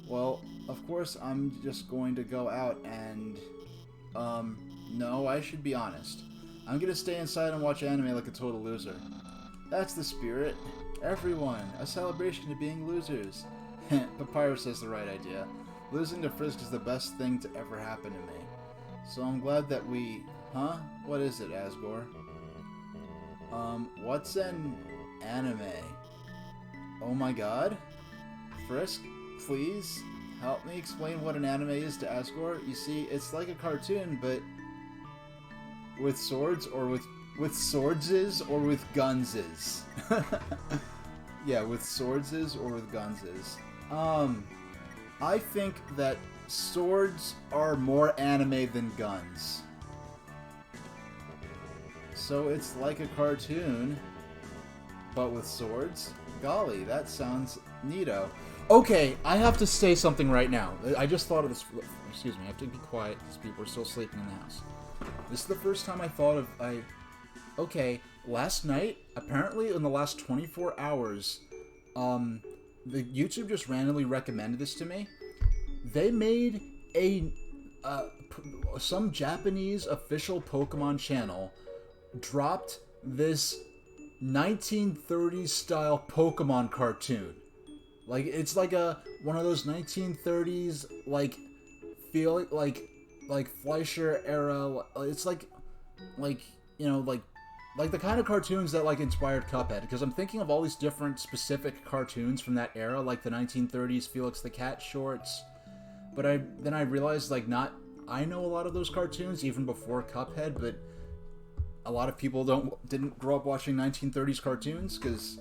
Well, of course I'm just going to go out and... no, I should be honest. I'm gonna stay inside and watch anime like a total loser. That's the spirit. Everyone, a celebration of being losers. Papyrus has the right idea. Losing to Frisk is the best thing to ever happen to me. So I'm glad that we... Huh? What is it, Asgore? What's an anime? Oh my god? Frisk, please help me explain what an anime is to Asgore. You see, it's like a cartoon, but with swords, or with swordses, or with gunses. Yeah, with swordses or with gunses. I think that swords are more anime than guns. So it's like a cartoon, but with swords? Golly, that sounds neato. Okay, I have to say something right now. I just thought of this. Excuse me, I have to be quiet because people are still sleeping in the house. This is the first time I thought of... Okay, last night, apparently in the last 24 hours, the YouTube just randomly recommended this to me. They made some Japanese official Pokemon channel dropped this 1930s style Pokemon cartoon. Like, it's like one of those 1930s feel like Fleischer era. It's like you know like the kind of cartoons that like inspired Cuphead, because I'm thinking of all these different specific cartoons from that era, like the 1930s Felix the Cat shorts. But then I realized I know a lot of those cartoons even before Cuphead, but a lot of people didn't grow up watching 1930s cartoons, because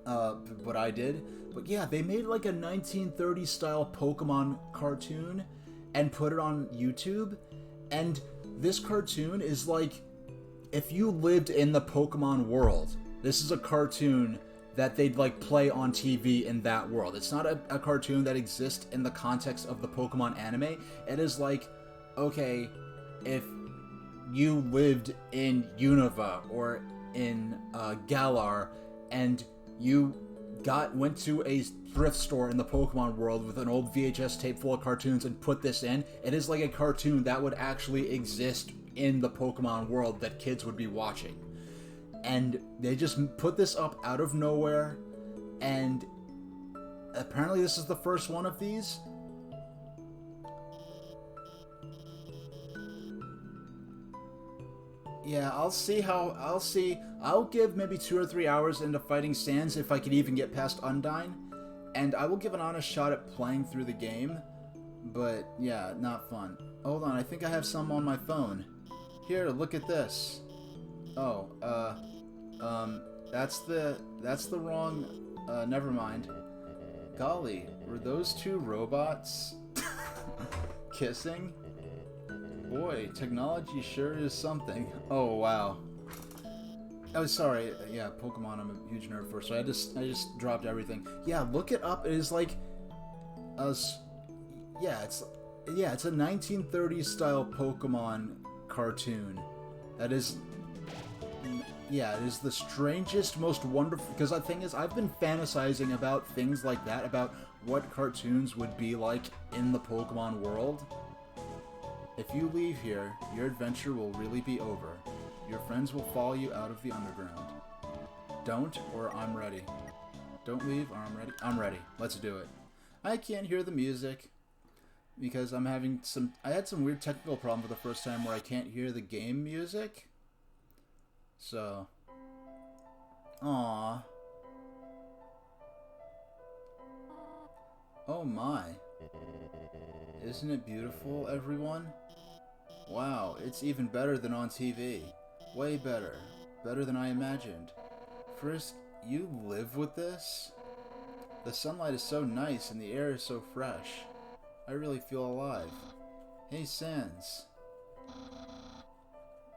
but I did. But yeah, they made like a 1930s style Pokemon cartoon and put it on YouTube, and this cartoon is like, if you lived in the Pokemon world, this is a cartoon that they'd like play on TV in that world. It's not a cartoon that exists in the context of the Pokemon anime. It is like, okay, if you lived in Unova or in Galar, and you went to a thrift store in the Pokemon world with an old VHS tape full of cartoons and put this in, it is like a cartoon that would actually exist in the Pokemon world that kids would be watching. And they just put this up out of nowhere, and apparently this is the first one of these. Yeah, I'll give maybe 2 or 3 hours into Fighting Sands if I could even get past Undyne, and I will give an honest shot at playing through the game, but yeah, not fun. Hold on, I think I have some on my phone. Here, look at this. Oh, that's the wrong, never mind. Golly, were those two robots kissing? Boy, technology sure is something. Oh, wow. Oh, sorry. Yeah, Pokemon, I'm a huge nerd for, so I just dropped everything. Yeah, look it up. It is like it's a 1930s style Pokemon cartoon. That is, yeah, it is the strangest, most wonderful, because the thing is, I've been fantasizing about things like that, about what cartoons would be like in the Pokemon world. If you leave here, your adventure will really be over. Your friends will follow you out of the underground. Don't, or I'm ready. Don't leave, or I'm ready. I'm ready. Let's do it. I can't hear the music because I had some weird technical problem for the first time where I can't hear the game music. So, aww. Oh my. Isn't it beautiful, everyone? Wow, it's even better than on TV. Way better. Better than I imagined. Frisk, you live with this? The sunlight is so nice and the air is so fresh. I really feel alive. Hey, Sans.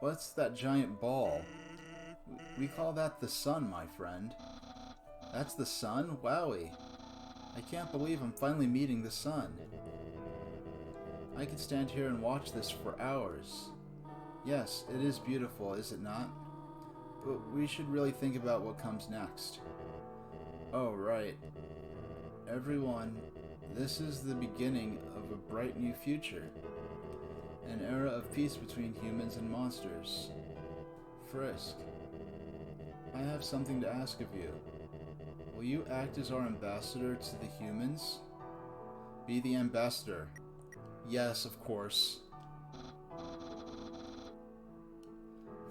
What's that giant ball? We call that the sun, my friend. That's the sun? Wowie. I can't believe I'm finally meeting the sun. I could stand here and watch this for hours. Yes, it is beautiful, is it not? But we should really think about what comes next. Oh, right. Everyone, this is the beginning of a bright new future. An era of peace between humans and monsters. Frisk, I have something to ask of you. Will you act as our ambassador to the humans? Be the ambassador. Yes, of course.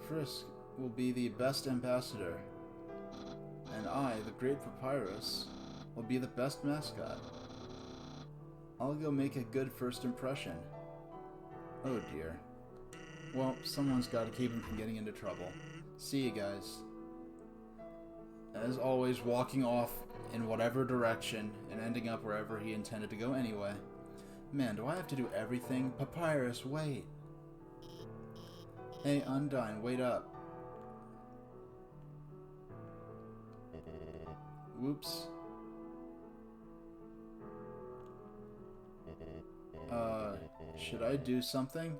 Frisk will be the best ambassador. And I, the great Papyrus, will be the best mascot. I'll go make a good first impression. Oh dear. Well, someone's got to keep him from getting into trouble. See you guys. As always, walking off in whatever direction and ending up wherever he intended to go anyway. Man, do I have to do everything? Papyrus, wait. Hey, Undyne, wait up. Whoops. Should I do something?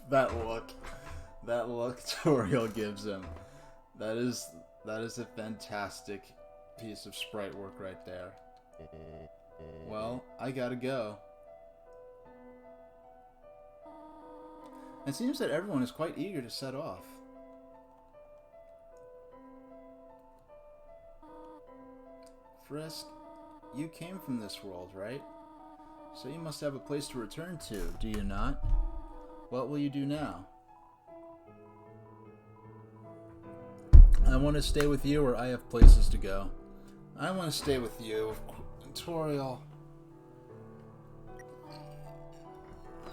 That look Toriel gives him. That is a fantastic piece of sprite work right there. Well, I gotta go. It seems that everyone is quite eager to set off. Frisk, you came from this world, right? So you must have a place to return to, do you not? What will you do now? I want to stay with you, or I have places to go. I want to stay with you, Toriel.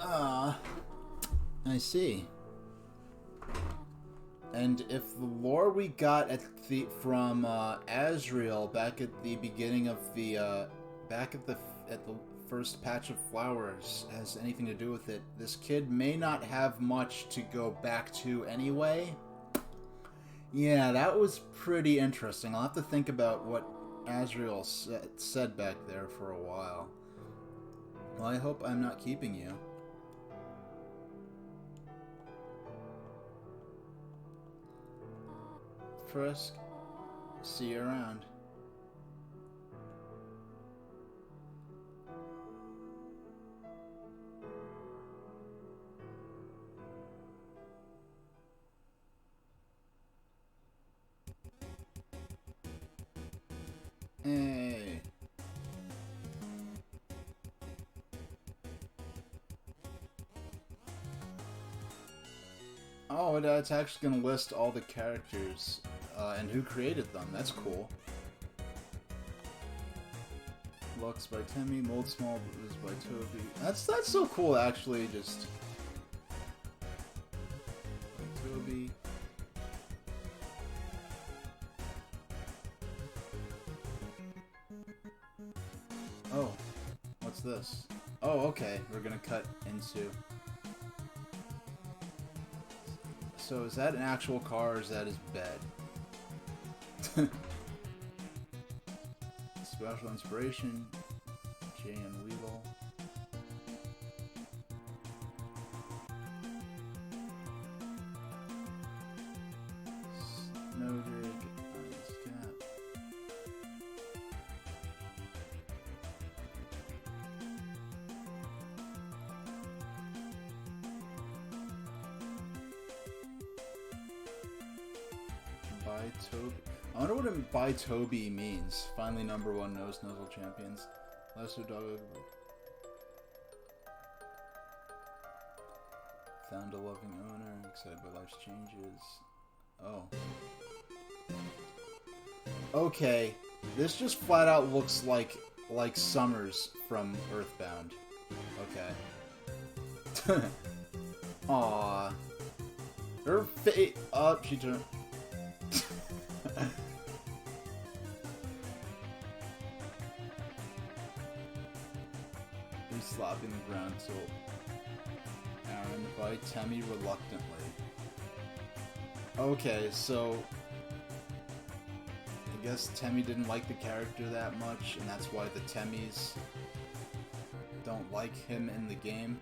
Ah, I see. And if the lore we got from Azrael back at the beginning of the at the first patch of flowers has anything to do with it, this kid may not have much to go back to anyway. Yeah, that was pretty interesting. I'll have to think about what Azrael said back there for a while. Well, I hope I'm not keeping you. Frisk, see you around. Hey. Oh, it's actually going to list all the characters and who created them. That's cool. Lux by Temmie, Mold Small is by Toby. That's so cool, actually. Just by Toby. Oh, what's this? Oh, okay. We're gonna cut into. So is that an actual car, or is that his bed? Special inspiration, J.M. Weevil. Snowdig, Ice Cap. By Toby. I wonder what by Toby means. Finally, #1 Nose Nuzzle Champions. Lesser Dog. Found a loving owner. Excited by life's changes. Oh. Okay. This just flat out looks like Summers from Earthbound. Okay. Aww. Her face. Oh, she turned. He's slapping the ground so Aaron by Temmie reluctantly. Okay, so I guess Temmie didn't like the character that much, and that's why the Temmies don't like him in the game.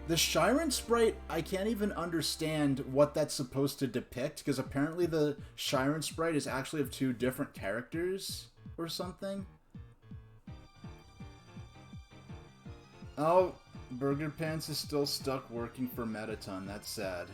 The Shiren sprite, I can't even understand what that's supposed to depict, because apparently the Shiren sprite is actually of two different characters or something. Oh, Burger Pants is still stuck working for Metaton. That's sad.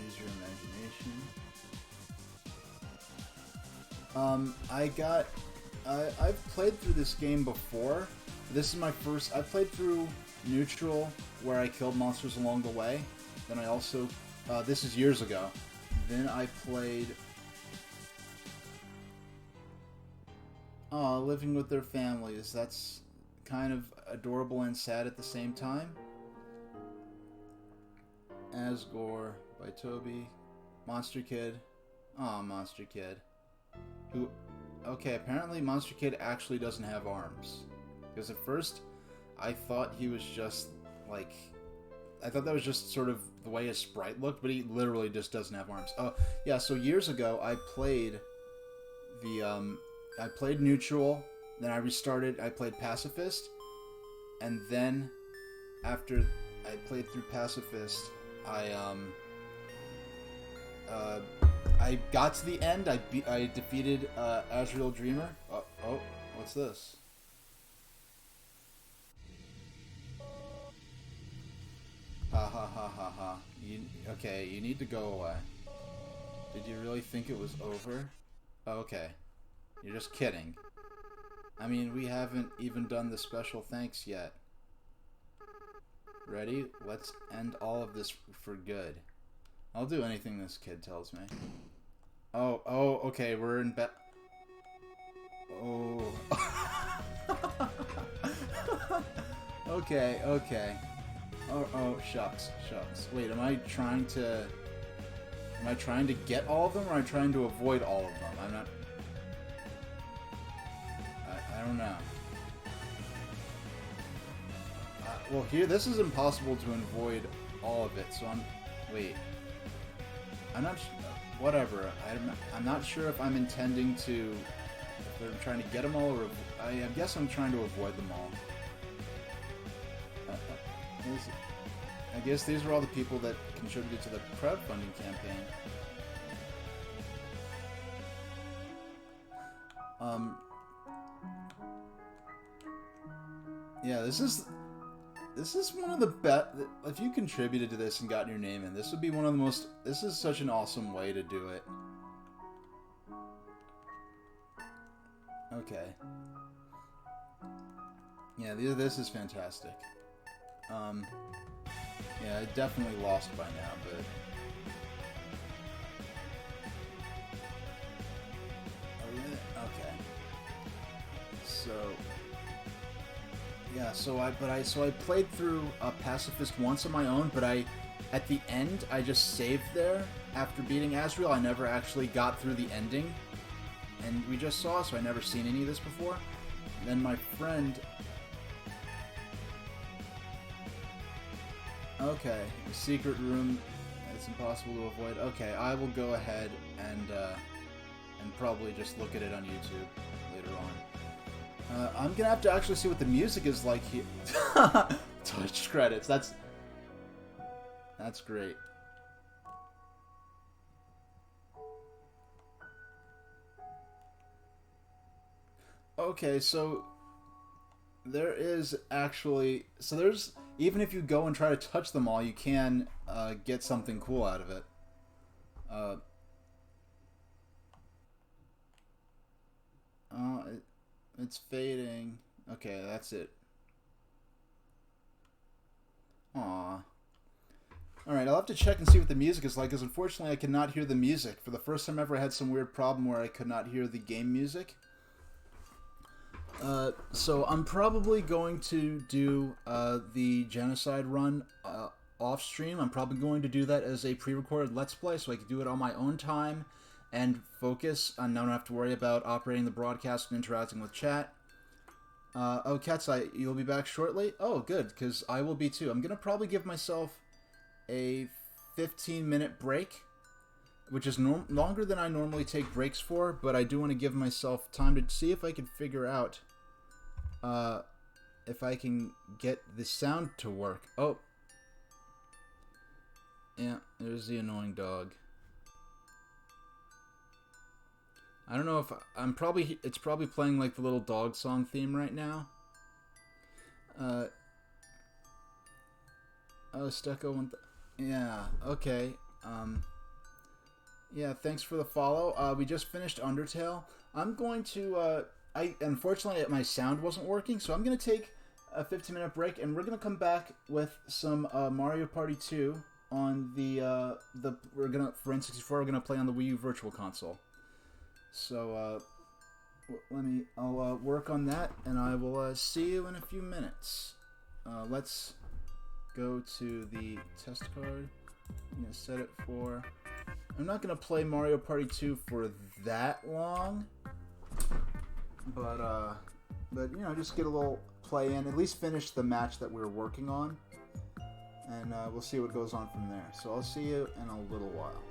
Use your imagination. I've played through this game before. This is my first. I played through Neutral, where I killed monsters along the way. Then I also, this is years ago. Then I played living with their families. That's kind of adorable and sad at the same time. Asgore by Toby. Monster Kid. Aw, Monster Kid. Who... Okay, apparently Monster Kid actually doesn't have arms. Because at first, I thought he was just, like... I thought that was just sort of the way his sprite looked, but he literally just doesn't have arms. Oh, yeah, so years ago, I played I played Neutral, then I restarted, I played Pacifist, and then, after I played through Pacifist, I got to the end, I defeated, Azrael Dreamer. Oh, what's this? Ha ha ha ha ha. Okay, you need to go away. Did you really think it was over? Oh, okay. You're just kidding. I mean, we haven't even done the special thanks yet. Ready? Let's end all of this for good. I'll do anything this kid tells me. Oh, okay, we're in bed. Oh. Okay. Oh, shucks. Wait, am I trying to get all of them, or am I trying to avoid all of them? I'm not... I don't know. Well, here, this is impossible to avoid all of it, so wait. I'm not... Whatever. I'm not sure if I'm intending to... If I'm trying to get them all, or... I guess I'm trying to avoid them all. I guess these are all the people that contributed to the crowdfunding campaign. Yeah, this is one of the best. If you contributed to this and gotten your name in, this would be one of the most. This is such an awesome way to do it. Okay. Yeah, this is fantastic. Yeah, I definitely lost by now, but... Okay. So... Yeah, so I played through Pacifist once on my own, but at the end, I just saved there after beating Azrael. I never actually got through the ending, and we just saw, so I never seen any of this before. And then my friend... Okay, secret room. It's impossible to avoid. Okay, I will go ahead and probably just look at it on YouTube later on. I'm gonna have to actually see what the music is like here. Touch credits. That's great. Okay, so there is actually... So there's... Even if you go and try to touch them all, you can get something cool out of it. It's fading. Okay, that's it. Aww. Alright, I'll have to check and see what the music is like, because unfortunately I cannot hear the music. For the first time ever, I had some weird problem where I could not hear the game music. So I'm probably going to do the Genocide run off stream. I'm probably going to do that as a pre-recorded Let's Play, so I can do it on my own time and focus and not have to worry about operating the broadcast and interacting with chat. Oh, Cats, you'll be back shortly? Oh, good, because I will be too. I'm going to probably give myself a 15-minute break, which is longer than I normally take breaks for, but I do want to give myself time to see if I can figure out if I can get the sound to work. Oh. Yeah, there's the annoying dog. I don't know if it's probably playing like the little dog song theme right now. Oh, Stecco yeah, okay. Yeah, thanks for the follow. We just finished Undertale. I'm going to, unfortunately my sound wasn't working, so I'm going to take a 15-minute break, and we're going to come back with some Mario Party 2 on for N64, we're going to play on the Wii U Virtual Console. So, I'll work on that, and I will see you in a few minutes. Let's go to the test card. I'm going to set it for... I'm not going to play Mario Party 2 for that long, but But, you know, just get a little play in. At least finish the match that we're working on. And we'll see what goes on from there. So I'll see you in a little while.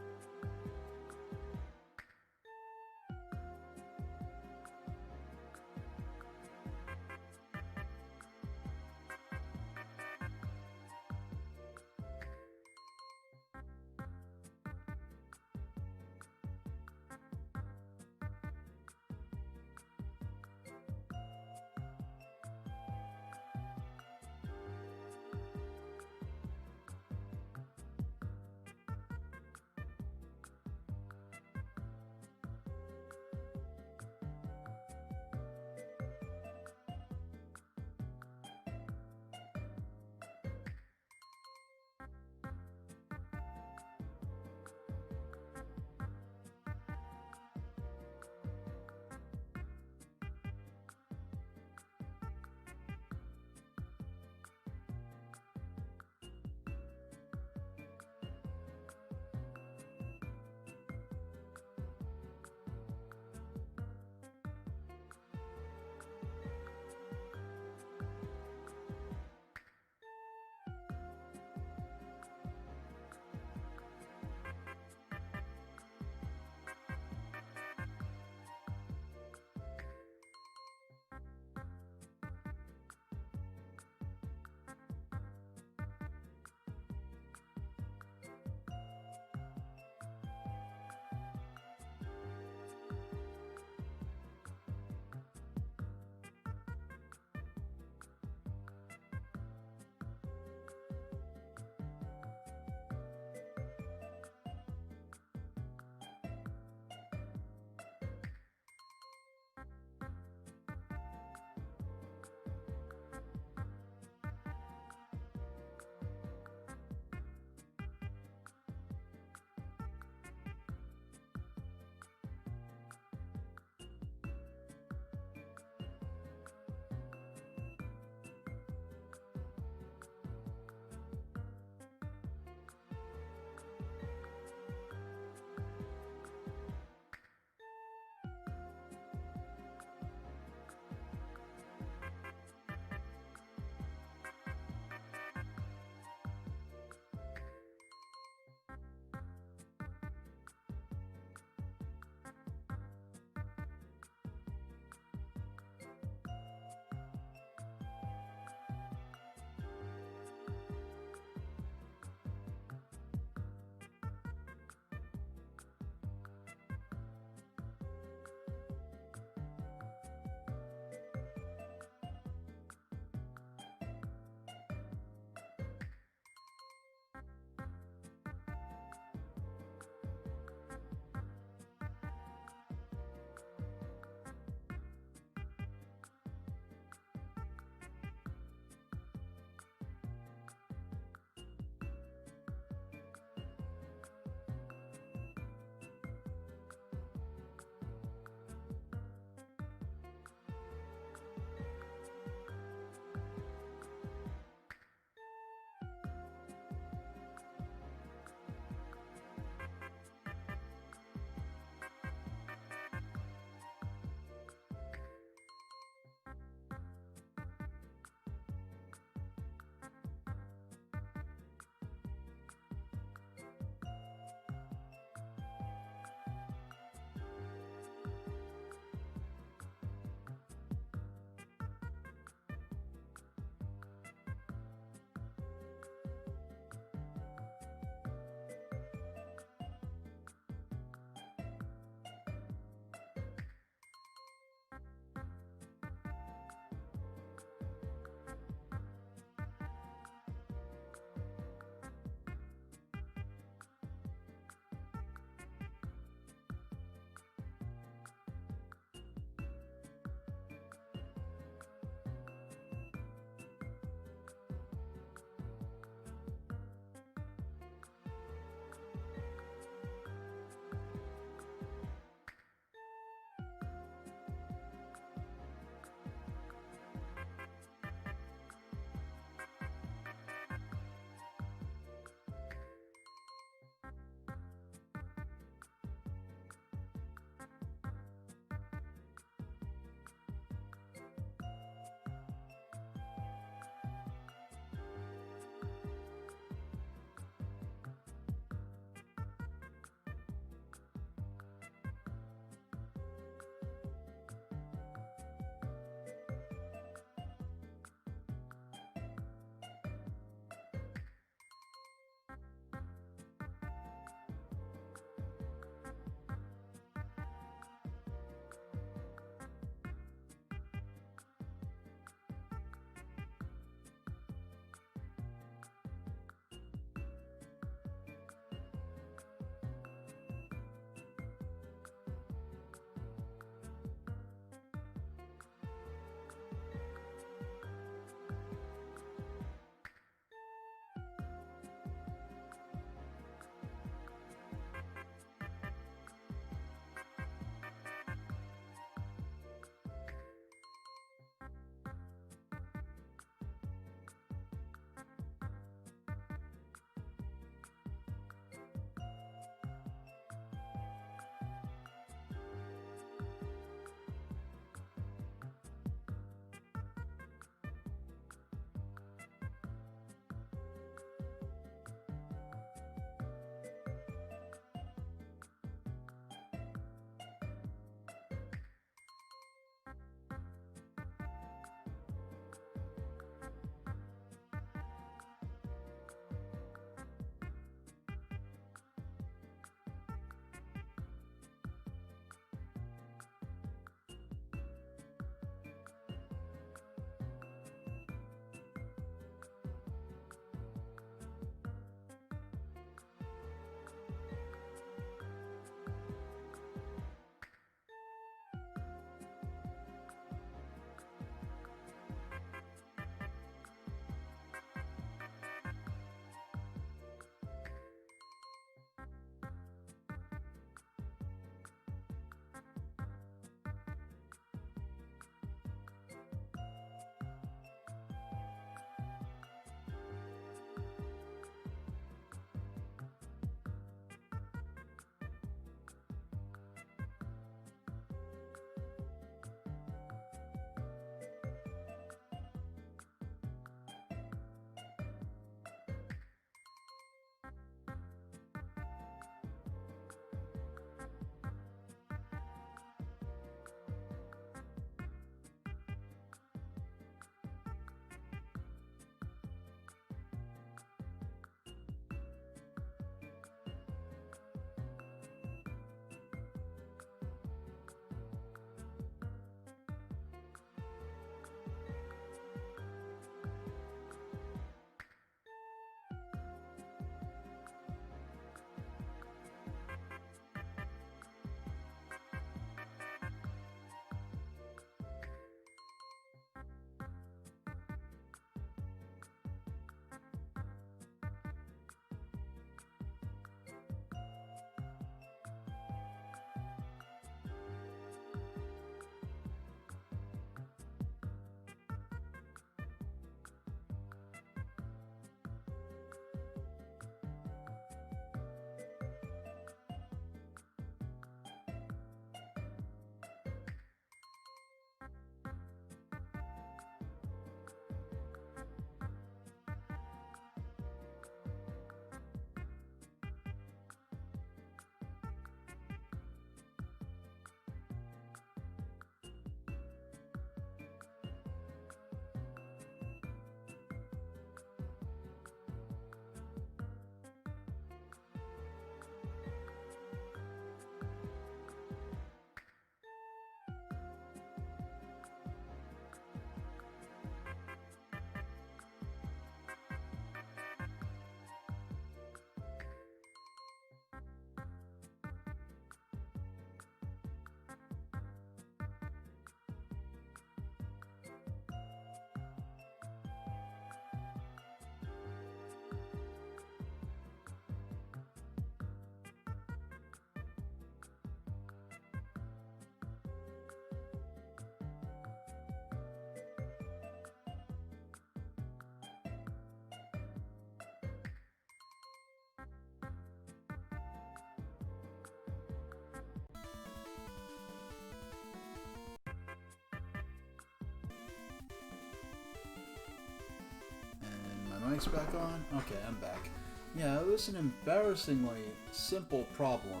mic's back on? Okay, I'm back. Yeah, it was an embarrassingly simple problem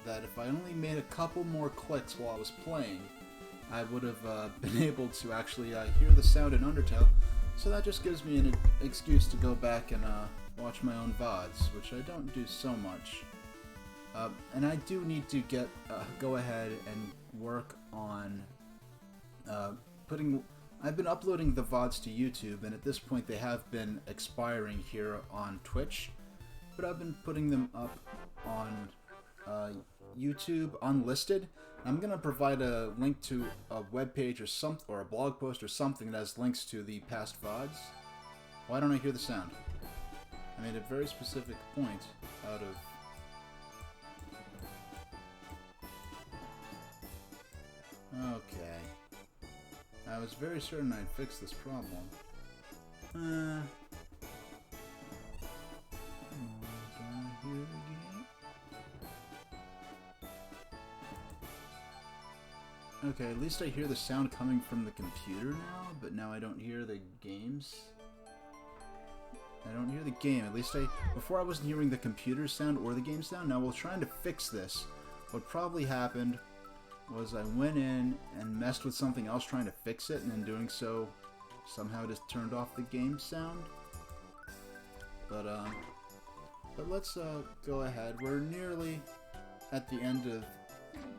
that if I only made a couple more clicks while I was playing, I would have been able to actually hear the sound in Undertale. So that just gives me an excuse to go back and watch my own VODs, which I don't do so much. And I do need to go ahead and work on I've been uploading the VODs to YouTube, and at this point they have been expiring here on Twitch, but I've been putting them up on YouTube unlisted. I'm going to provide a link to a webpage or a blog post or something that has links to the past VODs. Why don't I hear the sound? I made a very specific point out of... Okay. I was very certain I'd fix this problem. Okay, at least I hear the sound coming from the computer now, but now I don't hear the games. I don't hear the game. At least before I wasn't hearing the computer sound or the game sound. Now we're trying to fix this. What probably happened was I went in and messed with something else trying to fix it, and in doing so, somehow just turned off the game sound. But let's go ahead. We're nearly at the end of...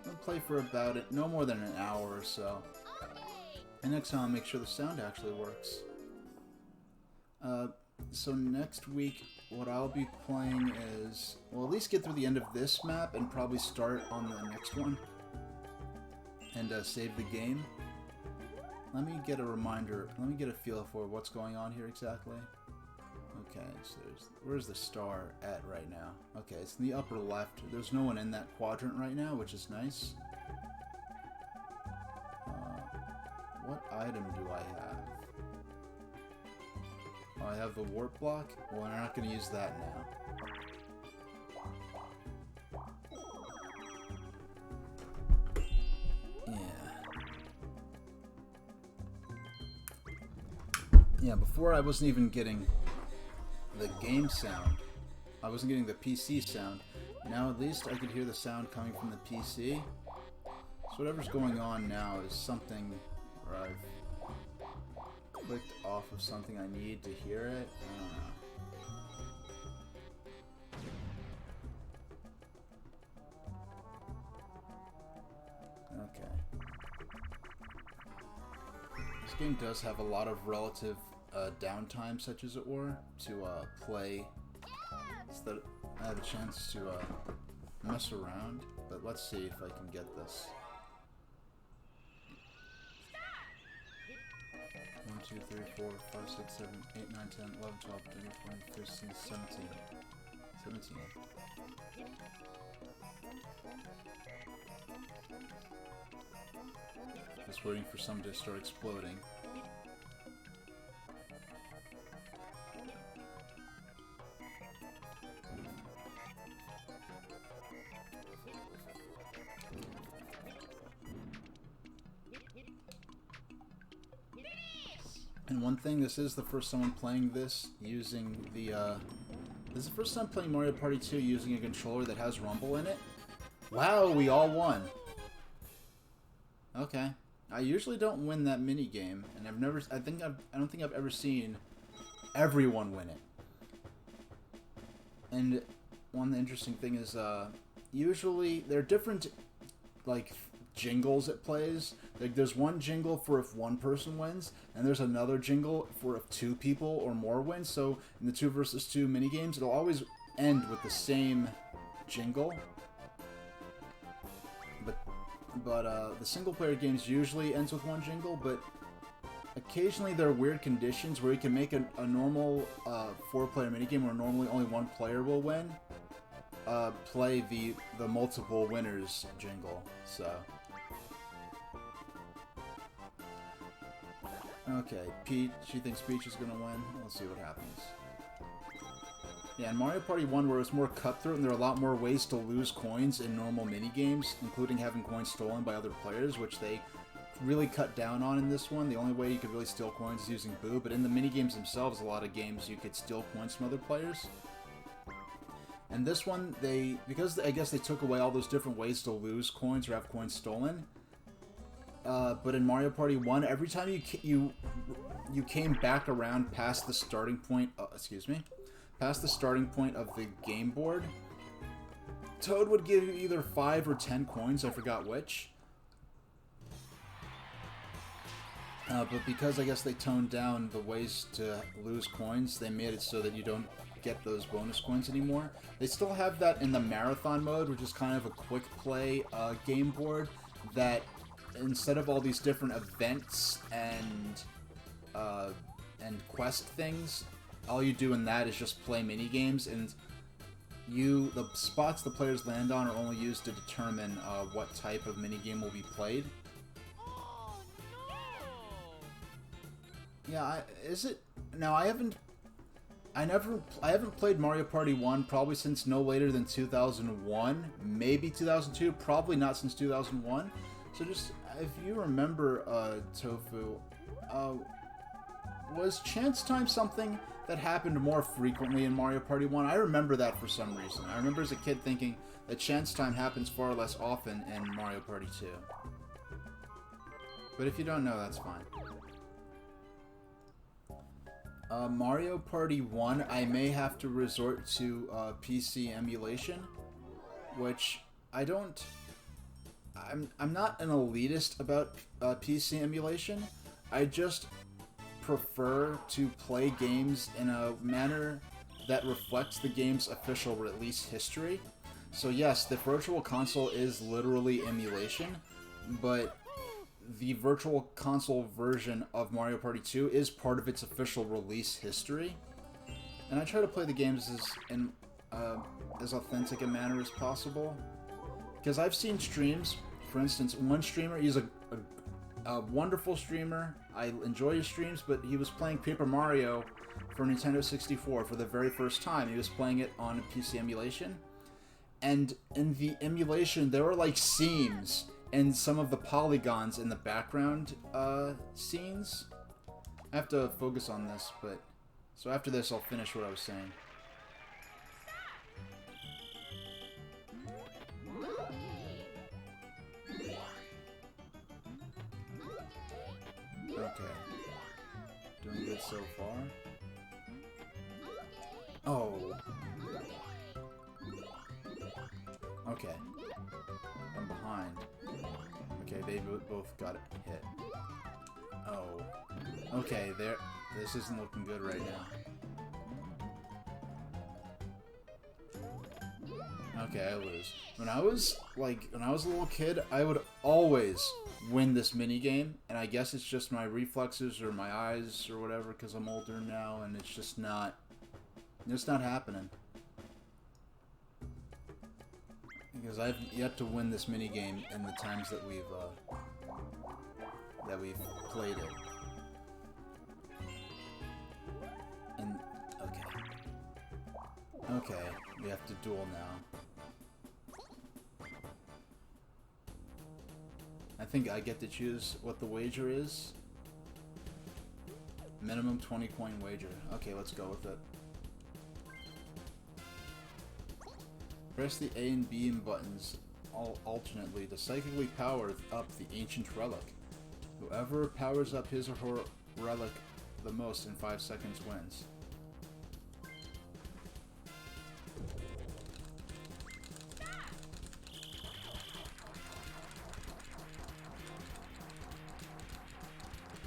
We'll play for about no more than an hour or so. And next time I'll make sure the sound actually works. So next week, what I'll be playing is... We'll at least get through the end of this map and probably start on the next one. And save the game. Let me get a reminder. Let me get a feel for what's going on here exactly. Okay, so where's the star at right now? Okay, it's in the upper left. There's no one in that quadrant right now, which is nice. What item do I have? Oh, I have the warp block? Well, I'm not going to use that now. Yeah, before I wasn't even getting the game sound. I wasn't getting the PC sound. Now at least I could hear the sound coming from the PC. So whatever's going on now is something where I've clicked off of something I need to hear it. I don't know. Okay. This game does have a lot of relative downtime, such as it were, to play, so that I have a chance to mess around. But let's see if I can get this. 1, 2, 3, 4, 5, 6, 7, 8, 9, 10, 11, 12, 13, 14, 15, 17. 17. Just waiting for some to start exploding. And one thing, this is the first time I'm playing this using the, this is the first time playing Mario Party 2 using a controller that has rumble in it. Wow, we all won. Okay. I usually don't win that mini game, and I don't think I've ever seen everyone win it. And one interesting thing is, usually there are different, like, jingles it plays. Like, there's one jingle for if one person wins, and there's another jingle for if 2 people or more win. So in the 2 versus 2 mini games, it'll always end with the same jingle. But the single player games usually ends with one jingle, but occasionally there are weird conditions where you can make a normal 4-player minigame where normally only one player will win. Play the multiple winners jingle. So okay, Peach. She thinks Peach is gonna win. Let's see what happens. Yeah, in Mario Party 1, where it's more cutthroat and there are a lot more ways to lose coins in normal minigames, including having coins stolen by other players, which they really cut down on in this one. The only way you could really steal coins is using Boo, but in the minigames themselves, a lot of games you could steal coins from other players. And this one, because I guess they took away all those different ways to lose coins or have coins stolen. But in Mario Party 1, every time you came back around past the starting point, past the starting point of the game board, Toad would give you either 5 or 10 coins, I forgot which. But because I guess they toned down the ways to lose coins, they made it so that you don't get those bonus coins anymore. They still have that in the marathon mode, which is kind of a quick play game board that instead of all these different events and quest things, all you do in that is just play mini games, and the spots the players land on are only used to determine what type of mini game will be played. Yeah, is it? No, I haven't played Mario Party 1 probably since no later than 2001, maybe 2002, probably not since 2001. So just, if you remember, Tofu, was chance time something that happened more frequently in Mario Party 1? I remember that for some reason. I remember as a kid thinking that chance time happens far less often in Mario Party 2. But if you don't know, that's fine. Mario Party 1, I may have to resort to PC emulation, which I don't... I'm not an elitist about PC emulation. I just prefer to play games in a manner that reflects the game's official release history. So yes, the Virtual Console is literally emulation, but the Virtual Console version of Mario Party 2 is part of its official release history. And I try to play the games as authentic a manner as possible. Because I've seen streams, for instance, one streamer, he's a wonderful streamer, I enjoy his streams, but he was playing Paper Mario for Nintendo 64 for the very first time. He was playing it on a PC emulation. And in the emulation, there were like seams and some of the polygons in the background scenes. I have to focus on this, but... So after this, I'll finish what I was saying. Okay. Doing good so far. Oh. Okay. I'm behind. Okay, they both got hit. Oh. Okay, this isn't looking good right now. Okay, I lose. When I was a little kid, I would always win this mini game, and I guess it's just my reflexes or my eyes or whatever, because I'm older now, and it's just not happening. Because I've yet to win this mini game in the times that we've played it. And okay, we have to duel now. I think I get to choose what the wager is. Minimum 20 coin wager. Okay, let's go with it. Press the A and B buttons alternately to psychically power up the ancient relic. Whoever powers up his or her relic the most in 5 seconds wins.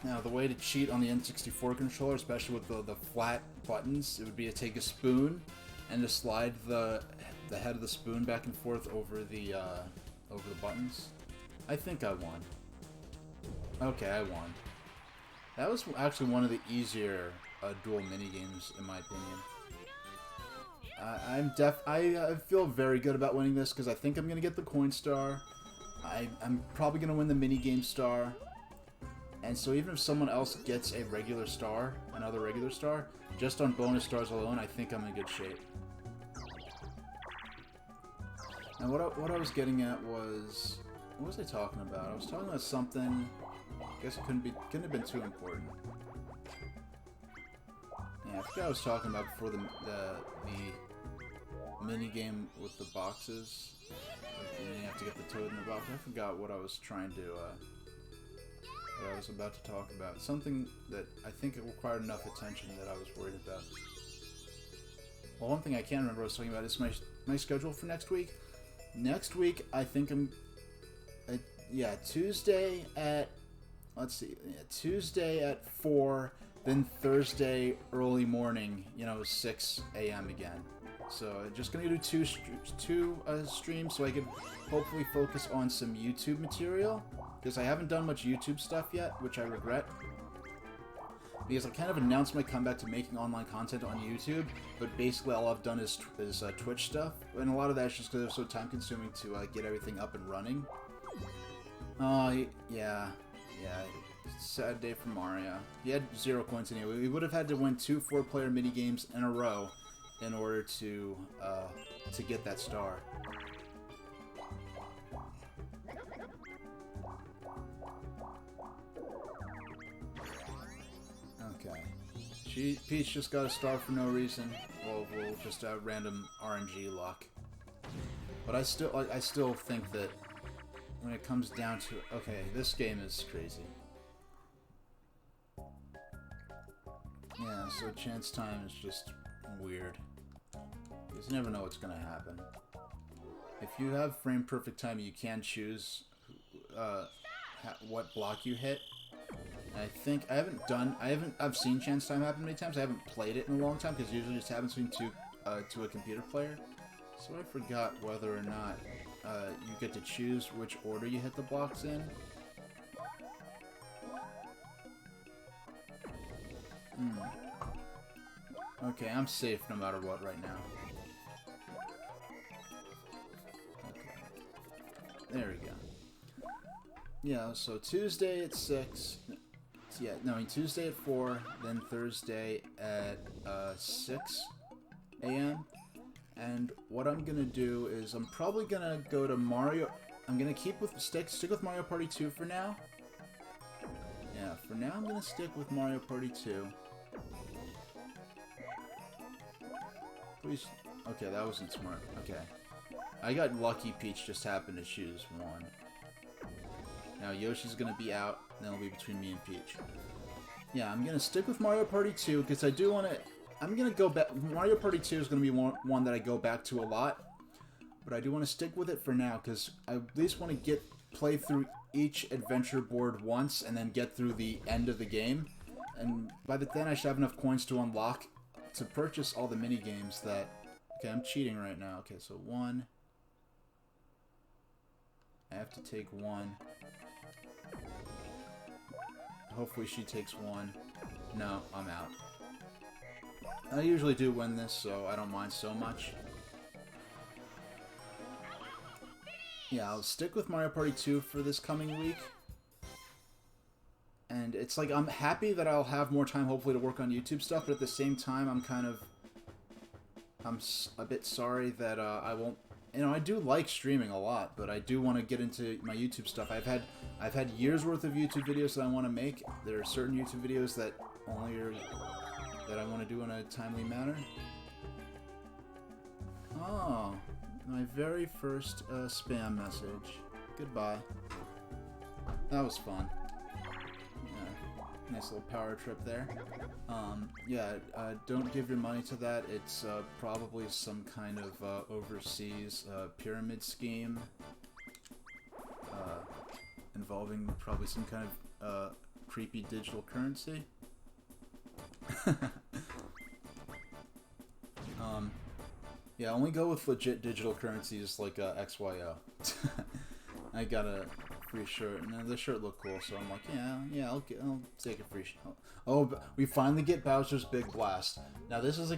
Now, the way to cheat on the N64 controller, especially with the flat buttons, it would be to take a spoon and to slide the head of the spoon back and forth over the buttons. I think I won. Okay, I won. That was actually one of the easier dual minigames, in my opinion. I feel very good about winning this because I think I'm gonna get the coin star. I'm probably gonna win the minigame star. And so even if someone else gets a regular star, another regular star, just on bonus stars alone, I think I'm in good shape. And what I was getting at was... What was I talking about? I was talking about something... Guess it couldn't have been too important. Yeah, I forgot I was talking about before the mini game with the boxes. And you have to get the toad in the box. I forgot what I was trying to, what I was about to talk about. Something that I think it required enough attention that I was worried about. Well, one thing I can't remember I was talking about is my schedule for next week. Next week, I think yeah, Tuesday at, let's see, yeah, Tuesday at 4, then Thursday early morning, you know, 6 a.m. again. So just gonna do two streams so I can hopefully focus on some YouTube material, because I haven't done much YouTube stuff yet, which I regret. Because I kind of announced my comeback to making online content on YouTube, but basically all I've done is Twitch stuff, and a lot of that's just because it's so time consuming to get everything up and running. Yeah. Sad day for Mario. He had 0 coins anyway. We would have had to win 2 4-player minigames in a row in order to get that star. Okay. Peach just got a star for no reason. Well, just random RNG luck. But I still think that when it comes down to, okay, this game is crazy. Yeah, so chance time is just weird. Because you never know what's gonna happen. If you have frame perfect timing, you can choose what block you hit. And I think I've seen chance time happen many times. I haven't played it in a long time because it usually just happens between to a computer player. So I forgot whether or not you get to choose which order you hit the blocks in. Okay, I'm safe no matter what right now. Okay. There we go. Yeah, so Tuesday at 6. Yeah, no, I mean Tuesday at 4, then Thursday at 6 a.m. And what I'm gonna do is I'm probably gonna go to Mario. I'm gonna stick with Mario Party 2 for now. Yeah, for now I'm gonna stick with Mario Party 2. Please. Okay, that wasn't smart. Okay. I got lucky Peach just happened to choose 1. Now Yoshi's gonna be out, and then it'll be between me and Peach. Yeah, I'm gonna stick with Mario Party 2, because I do want to... I'm gonna go back... Mario Party 2 is gonna be one that I go back to a lot. But I do want to stick with it for now, because I at least want to play through each adventure board once, and then get through the end of the game. And by then I should have enough coins to unlock to purchase all the mini games that... Okay, I'm cheating right now. Okay, so 1. I have to take 1. Hopefully she takes 1. No, I'm out. I usually do win this, so I don't mind so much. Yeah, I'll stick with Mario Party 2 for this coming week. And it's like, I'm happy that I'll have more time, hopefully, to work on YouTube stuff, but at the same time, I'm a bit sorry that I won't... You know, I do like streaming a lot, but I do want to get into my YouTube stuff. I've had years worth of YouTube videos that I want to make. There are certain YouTube videos that that I want to do in a timely manner. Oh, my very first spam message. Goodbye. That was fun. Yeah, nice little power trip there. Yeah, don't give your money to that. It's probably some kind of overseas pyramid scheme involving probably some kind of creepy digital currency. Yeah, only go with legit digital currencies like XYO. I got a free shirt, and the shirt looked cool, so I'm like, yeah, I'll take a free shirt. Oh, we finally get Bowser's Big Blast. Now this is a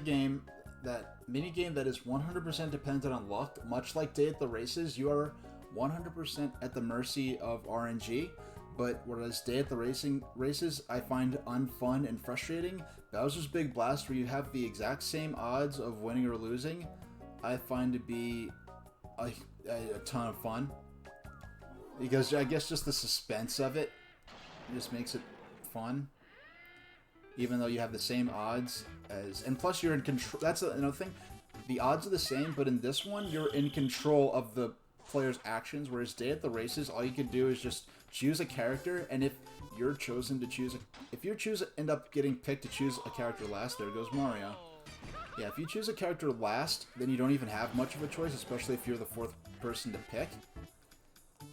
mini game that is 100% dependent on luck. Much like Day at the Races, you are 100% at the mercy of RNG. But whereas Day at the Races I find unfun and frustrating, Bowser's Big Blast, where you have the exact same odds of winning or losing, I find to be a ton of fun. Because I guess just the suspense of it It just makes it fun. Even though you have the same odds as... And plus you're in control... That's another thing. The odds are the same, but in this one, you're in control of the player's actions, whereas Day at the Races, all you can do is just choose a character, and if you're chosen to choose... If you end up getting picked to choose a character last, there goes Mario. Yeah, if you choose a character last, then you don't even have much of a choice, especially if you're the fourth person to pick.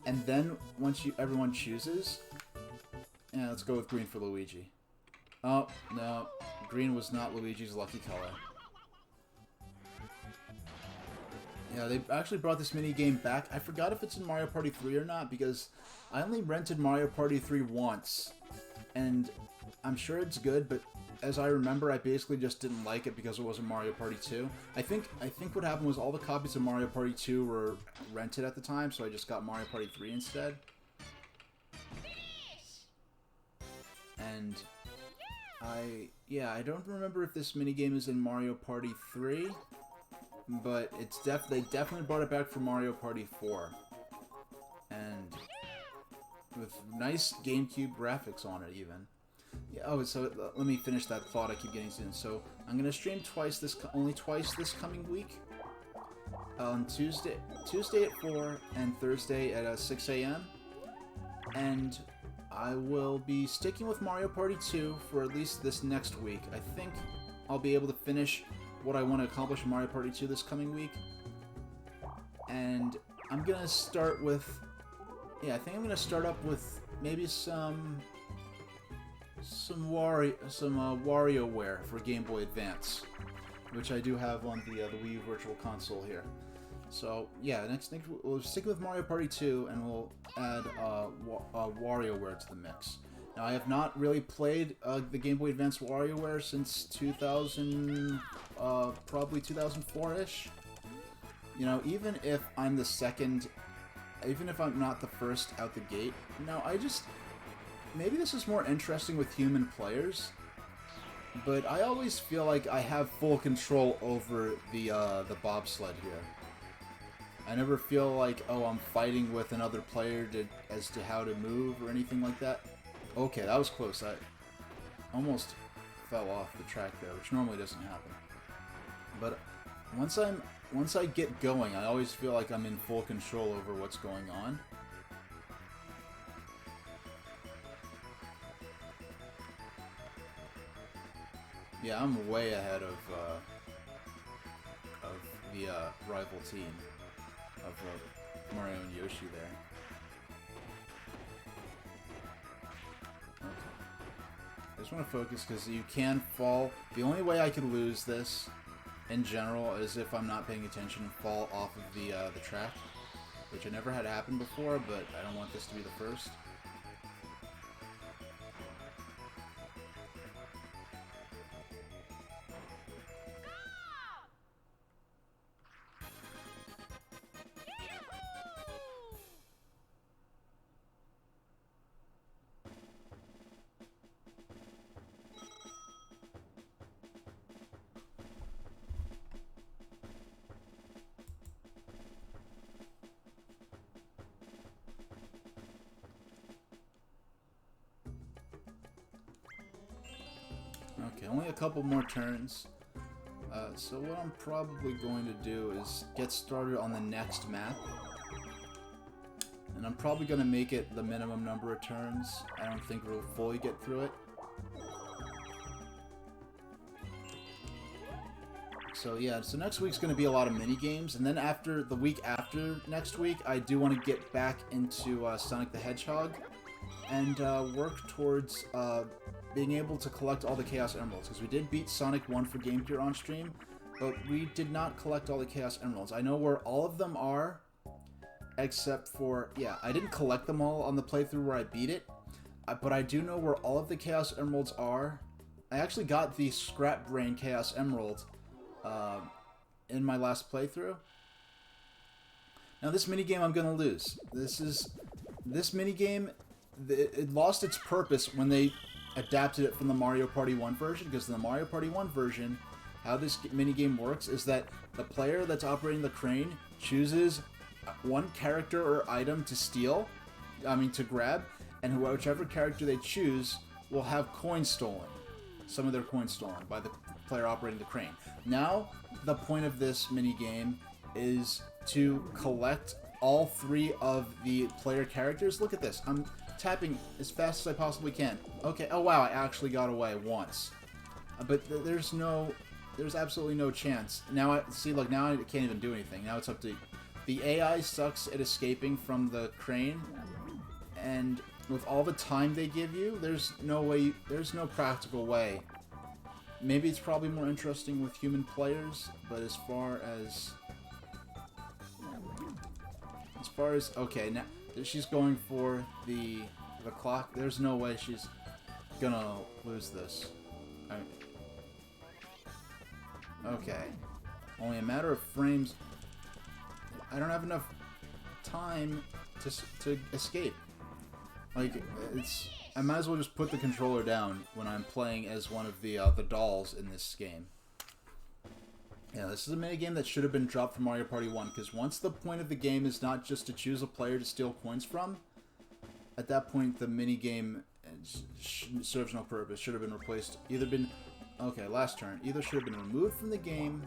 And then, once everyone chooses... Yeah, let's go with green for Luigi. Oh, no. Green was not Luigi's lucky color. Yeah, they actually brought this mini-game back. I forgot if it's in Mario Party 3 or not, because I only rented Mario Party 3 once. And I'm sure it's good, but as I remember, I basically just didn't like it because it wasn't Mario Party 2. I think what happened was all the copies of Mario Party 2 were rented at the time, so I just got Mario Party 3 instead. And I don't remember if this minigame is in Mario Party 3, but they definitely brought it back for Mario Party 4. And with nice GameCube graphics on it, even. Yeah, oh, so let me finish that thought I keep getting to. So I'm gonna stream only twice this coming week. On Tuesday at 4 and Thursday at 6 a.m. And I will be sticking with Mario Party 2 for at least this next week. I think I'll be able to finish what I want to accomplish in Mario Party 2 this coming week. And I'm gonna start with... Yeah, I think I'm gonna start up with maybe some WarioWare for Game Boy Advance, which I do have on the Wii U Virtual Console here. So yeah, next we'll stick with Mario Party 2, and we'll add WarioWare to the mix. Now I have not really played the Game Boy Advance WarioWare since 2000, probably 2004-ish. You know, even if I'm the second, even if I'm not the first out the gate, maybe this is more interesting with human players, but I always feel like I have full control over the bobsled here. I never feel like, oh, I'm fighting with another player as to how to move or anything like that. Okay, that was close. I almost fell off the track there, which normally doesn't happen. But once I get going, I always feel like I'm in full control over what's going on. Yeah, I'm way ahead of the rival team of Mario and Yoshi there. Okay. I just want to focus because you can fall. The only way I could lose this in general is if I'm not paying attention and fall off of the track, which I never had happen before, but I don't want this to be the first. Okay, only a couple more turns. So what I'm probably going to do is get started on the next map. And I'm probably going to make it the minimum number of turns. I don't think we'll fully get through it. So yeah, so next week's going to be a lot of mini-games. And then after the week after next week, I do want to get back into Sonic the Hedgehog. And work towards being able to collect all the Chaos Emeralds, because we did beat Sonic 1 for Game Gear on stream, but we did not collect all the Chaos Emeralds. I know where all of them are, except for, yeah, I didn't collect them all on the playthrough where I beat it, but I do know where all of the Chaos Emeralds are. I actually got the Scrap Brain Chaos Emerald in my last playthrough. Now this minigame I'm going to lose. This minigame, it lost its purpose when they adapted it from the Mario Party 1 version, because in the Mario Party 1 version, how this minigame works is that the player that's operating the crane chooses one character or item to steal, to grab, and whichever character they choose will have coins stolen. Some of their coins stolen by the player operating the crane. Now, the point of this mini game is to collect all 3 of the player characters. Look at this. I'm tapping as fast as I possibly can. Okay. Oh wow, I actually got away once. But there's absolutely no chance. Now look, now I can't even do anything. Now it's up to the AI sucks at escaping from the crane, and with all the time they give you, there's no practical way. Maybe it's probably more interesting with human players, but as far as okay, now she's going for the clock. There's no way she's gonna lose this. Okay, only a matter of frames. I don't have enough time to escape. Like, I might as well just put the controller down when I'm playing as one of the dolls in this game. Yeah, this is a minigame that should have been dropped from Mario Party 1, because once the point of the game is not just to choose a player to steal coins from, at that point the minigame serves no purpose. Should have been replaced, okay, last turn. Either should have been removed from the game,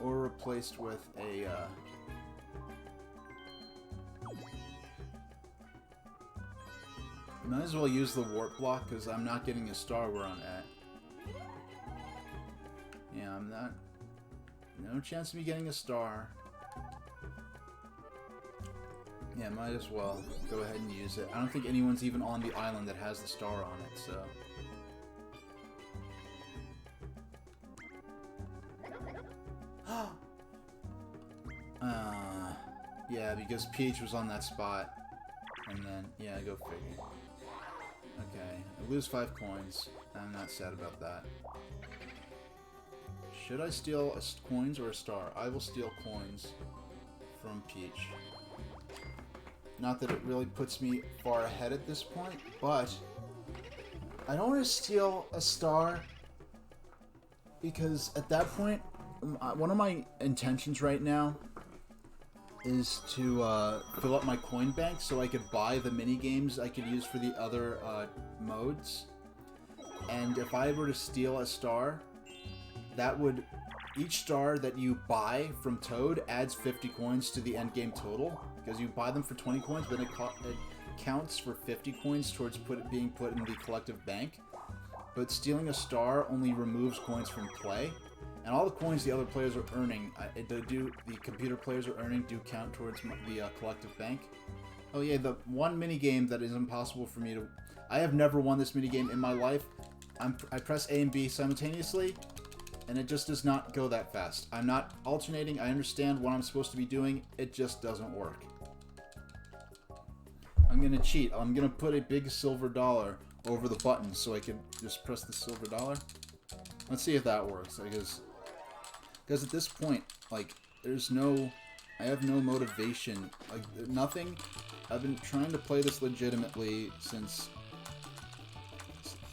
or replaced with a, might as well use the warp block, because I'm not getting a star where I'm at. Yeah, I'm not... No chance of me getting a star. Yeah, might as well go ahead and use it. I don't think anyone's even on the island that has the star on it, so... Yeah, because Peach was on that spot. And then, yeah, go figure. Okay, I lose 5 coins. I'm not sad about that. Should I steal coins or a star? I will steal coins from Peach. Not that it really puts me far ahead at this point, but I don't want to steal a star because at that point, one of my intentions right now is to fill up my coin bank so I could buy the mini games I could use for the other modes. And if I were to steal a star, that would, each star that you buy from Toad adds 50 coins to the end game total, because you buy them for 20 coins, but it counts for 50 coins towards being put in the collective bank. But stealing a star only removes coins from play, and all the coins the other players are earning, the computer players are earning, do count towards the collective bank. Oh yeah, the one mini game that is impossible for me to... I have never won this mini game in my life. I press A and B simultaneously, and it just does not go that fast. I'm not alternating. I understand what I'm supposed to be doing. It just doesn't work. I'm gonna cheat. I'm gonna put a big silver dollar over the button so I can just press the silver dollar. Let's see if that works. Because at this point, like, I have no motivation. Like, nothing. I've been trying to play this legitimately since...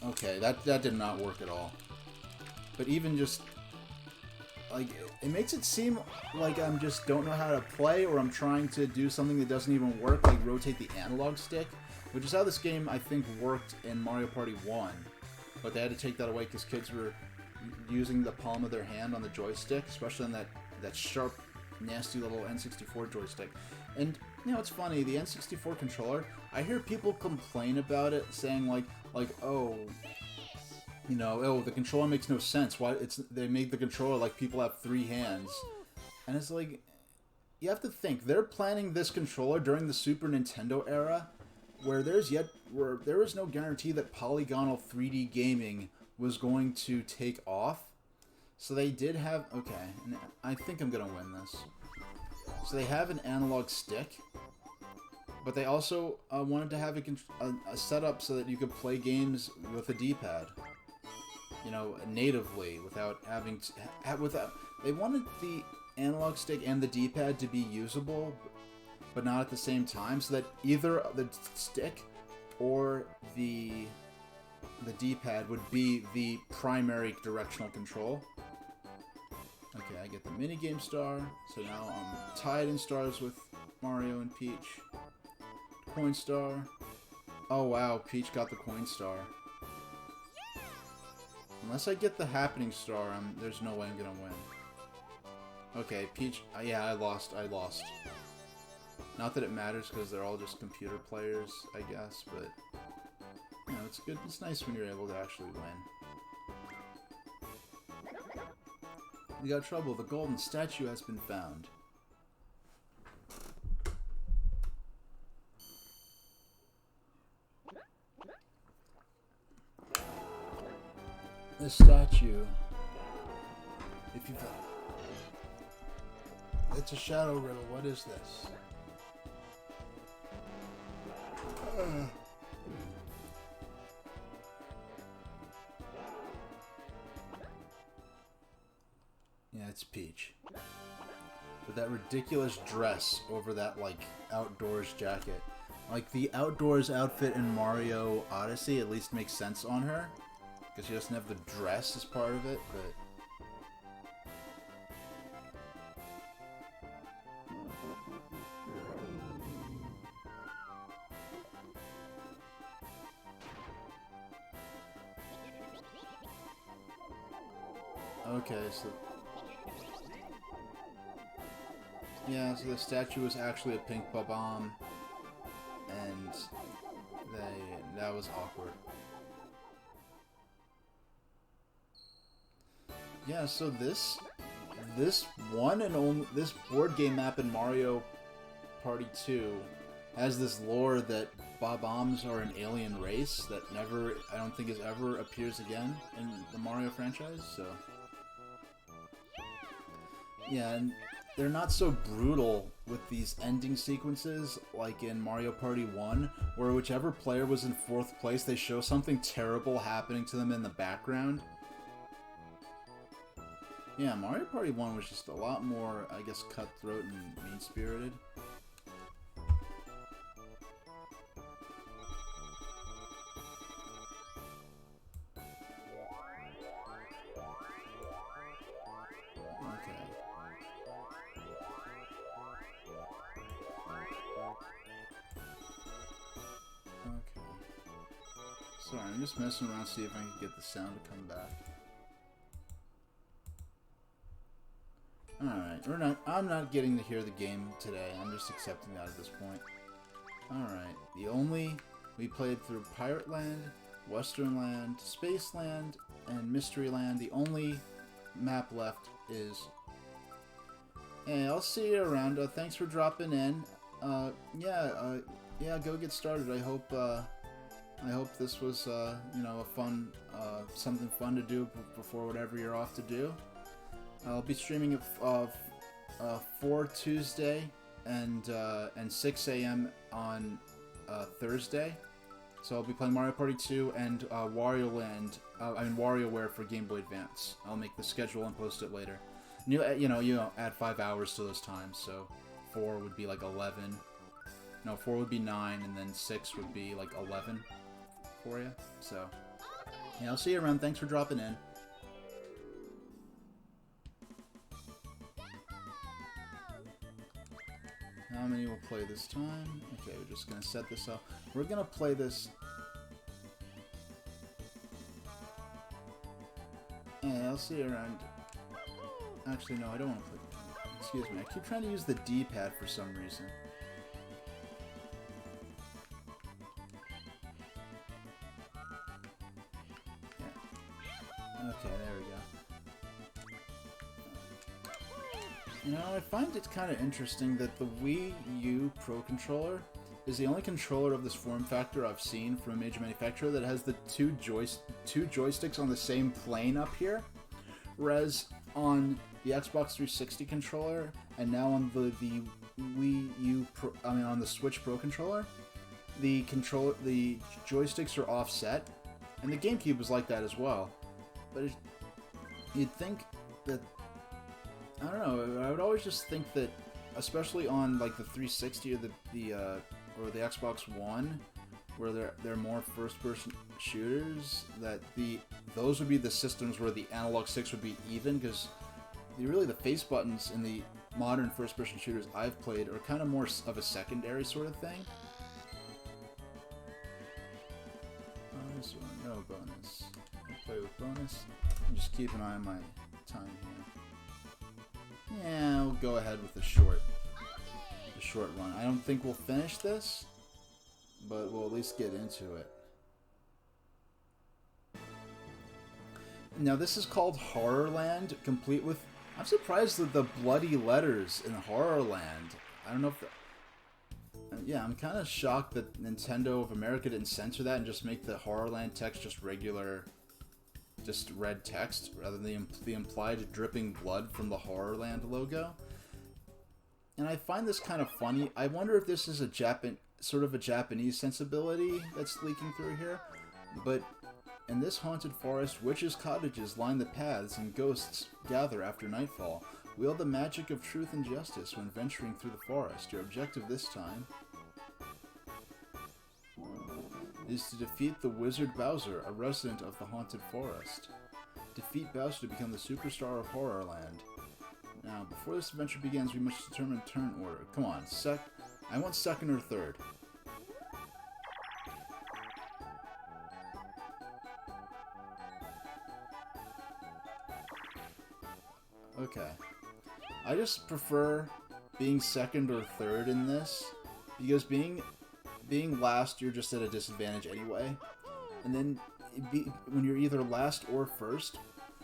Okay, that did not work at all. But even just, like, it makes it seem like I'm just don't know how to play, or I'm trying to do something that doesn't even work, like rotate the analog stick, which is how this game, I think, worked in Mario Party 1. But they had to take that away because kids were using the palm of their hand on the joystick, especially on that sharp, nasty little N64 joystick. And, you know, it's funny, the N64 controller, I hear people complain about it, saying, like, oh... You know, oh, the controller makes no sense. Why they made the controller like people have 3 hands. And it's like, you have to think, they're planning this controller during the Super Nintendo era, where there was no guarantee that polygonal 3D gaming was going to take off. So they did have, okay, I think I'm gonna win this. So they have an analog stick, but they also wanted to have a setup so that you could play games with a D-pad. You know, natively, without having to... They wanted the analog stick and the D-pad to be usable, but not at the same time, so that either the stick or the D-pad would be the primary directional control. Okay, I get the minigame star, so now I'm tied in stars with Mario and Peach. coin star. Oh wow, Peach got the coin star. Unless I get the happening star, there's no way I'm gonna win. Okay, Peach. Yeah, I lost. Not that it matters because they're all just computer players, I guess. But you know, it's good. It's nice when you're able to actually win. We got trouble. The golden statue has been found. The statue. If you found. It's a shadow riddle. What is this? Yeah, it's Peach. With that ridiculous dress over that, like, outdoors jacket. Like, the outdoors outfit in Mario Odyssey at least makes sense on her. Because she doesn't have the dress as part of it, but... Okay, so... Yeah, so the statue was actually a pink bomb, and that was awkward. Yeah, so this one and only this board game map in Mario Party 2 has this lore that Bob-ombs are an alien race that never, I don't think, ever appears again in the Mario franchise. So yeah, and they're not so brutal with these ending sequences like in Mario Party 1, where whichever player was in 4th place, they show something terrible happening to them in the background. Yeah, Mario Party 1 was just a lot more, I guess, cutthroat and mean-spirited. Sorry, I'm just messing around to see if I can get the sound to come back. Alright, I'm not getting to hear the game today. I'm just accepting that at this point. Alright, we played through Pirate Land, Western Land, Space Land, and Mystery Land. The only map left is... Hey, I'll see you around. Thanks for dropping in. Yeah, go get started. I hope this was, you know, a fun, something fun to do before whatever you're off to do. I'll be streaming at 4 Tuesday and 6 a.m. on Thursday. So I'll be playing Mario Party 2 and WarioWare for Game Boy Advance. I'll make the schedule and post it later. You know, add 5 hours to those times. So 4 would be like 11. No, 4 would be 9, and then 6 would be like 11 for you. So yeah, I'll see you around. Thanks for dropping in. How many will play this time? Okay, we're just going to set this up. We're going to play this... Yeah, I'll see you around. Actually, no, I don't want to play... Excuse me, I keep trying to use the D-pad for some reason. Yeah. Okay, there we go. You know, I find it kind of interesting that the Wii U Pro Controller is the only controller of this form factor I've seen from a major manufacturer that has the two joysticks on the same plane up here, whereas on the Xbox 360 controller and now on the Wii U Pro, on the Switch Pro controller, the joysticks are offset, and the GameCube was like that as well. But you'd think that, I don't know, I would always just think that, especially on like the 360 or the Xbox One, where they're more first-person shooters, that those would be the systems where the analog sticks would be even, because really the face buttons in the modern first-person shooters I've played are kind of more of a secondary sort of thing. bonus or no bonus? I'll play with bonus. And just keep an eye on my time here. Yeah, we'll go ahead with the short run. I don't think we'll finish this, but we'll at least get into it. Now this is called Horrorland, complete with... I'm surprised that the bloody letters in Horrorland. I don't know if... Yeah, I'm kind of shocked that Nintendo of America didn't censor that and just make the Horrorland text just regular, just red text, rather than the implied dripping blood from the Horrorland logo. And I find this kind of funny. I wonder if this is a sort of a Japanese sensibility that's leaking through here. But in this haunted forest, witches' cottages line the paths and ghosts gather after nightfall. Wield the magic of truth and justice when venturing through the forest. Your objective this time is to defeat the wizard Bowser, a resident of the haunted forest. Defeat Bowser to become the superstar of Horrorland. Now, before this adventure begins, we must determine turn order. Come on, I want second or third. Okay. I just prefer being second or third in this, because being last, you're just at a disadvantage anyway. And then, when you're either last or first,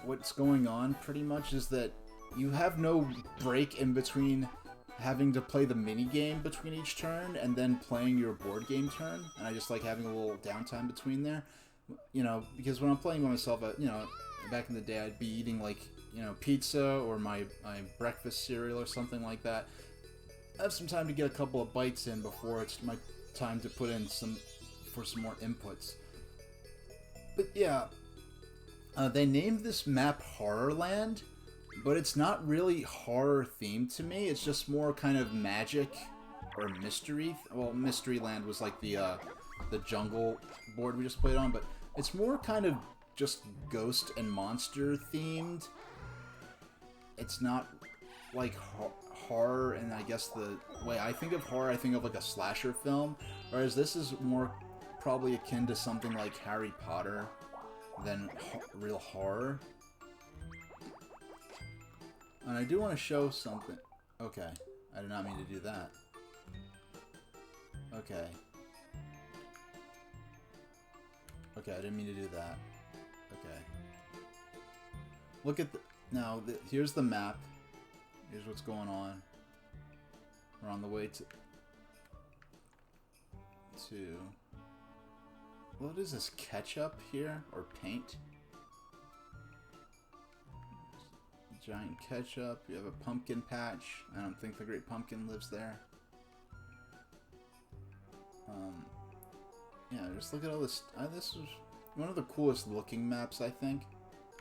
what's going on pretty much is that you have no break in between having to play the mini game between each turn and then playing your board game turn. And I just like having a little downtime between there. You know, because when I'm playing by myself, you know, back in the day, I'd be eating like, you know, pizza or my breakfast cereal or something like that. I have some time to get a couple of bites in before it's my time to put in some more inputs. But yeah, they named this map Horrorland, but it's not really horror themed to me. It's just more kind of magic or mystery. Well, Mysteryland was like the jungle board we just played on, but it's more kind of just ghost and monster themed. It's not like horror, and I guess the way I think of horror, I think of like a slasher film, whereas this is more probably akin to something like Harry Potter than real horror. And I do want to show something. Okay, I did not mean to do that. Okay. Okay, I didn't mean to do that. Okay. Look at the... Now, here's the map. Here's what's going on. We're on the way to... What is this? Ketchup here? Or paint? Giant ketchup. You have a pumpkin patch. I don't think the Great Pumpkin lives there. Yeah, just look at all this. This is one of the coolest looking maps, I think.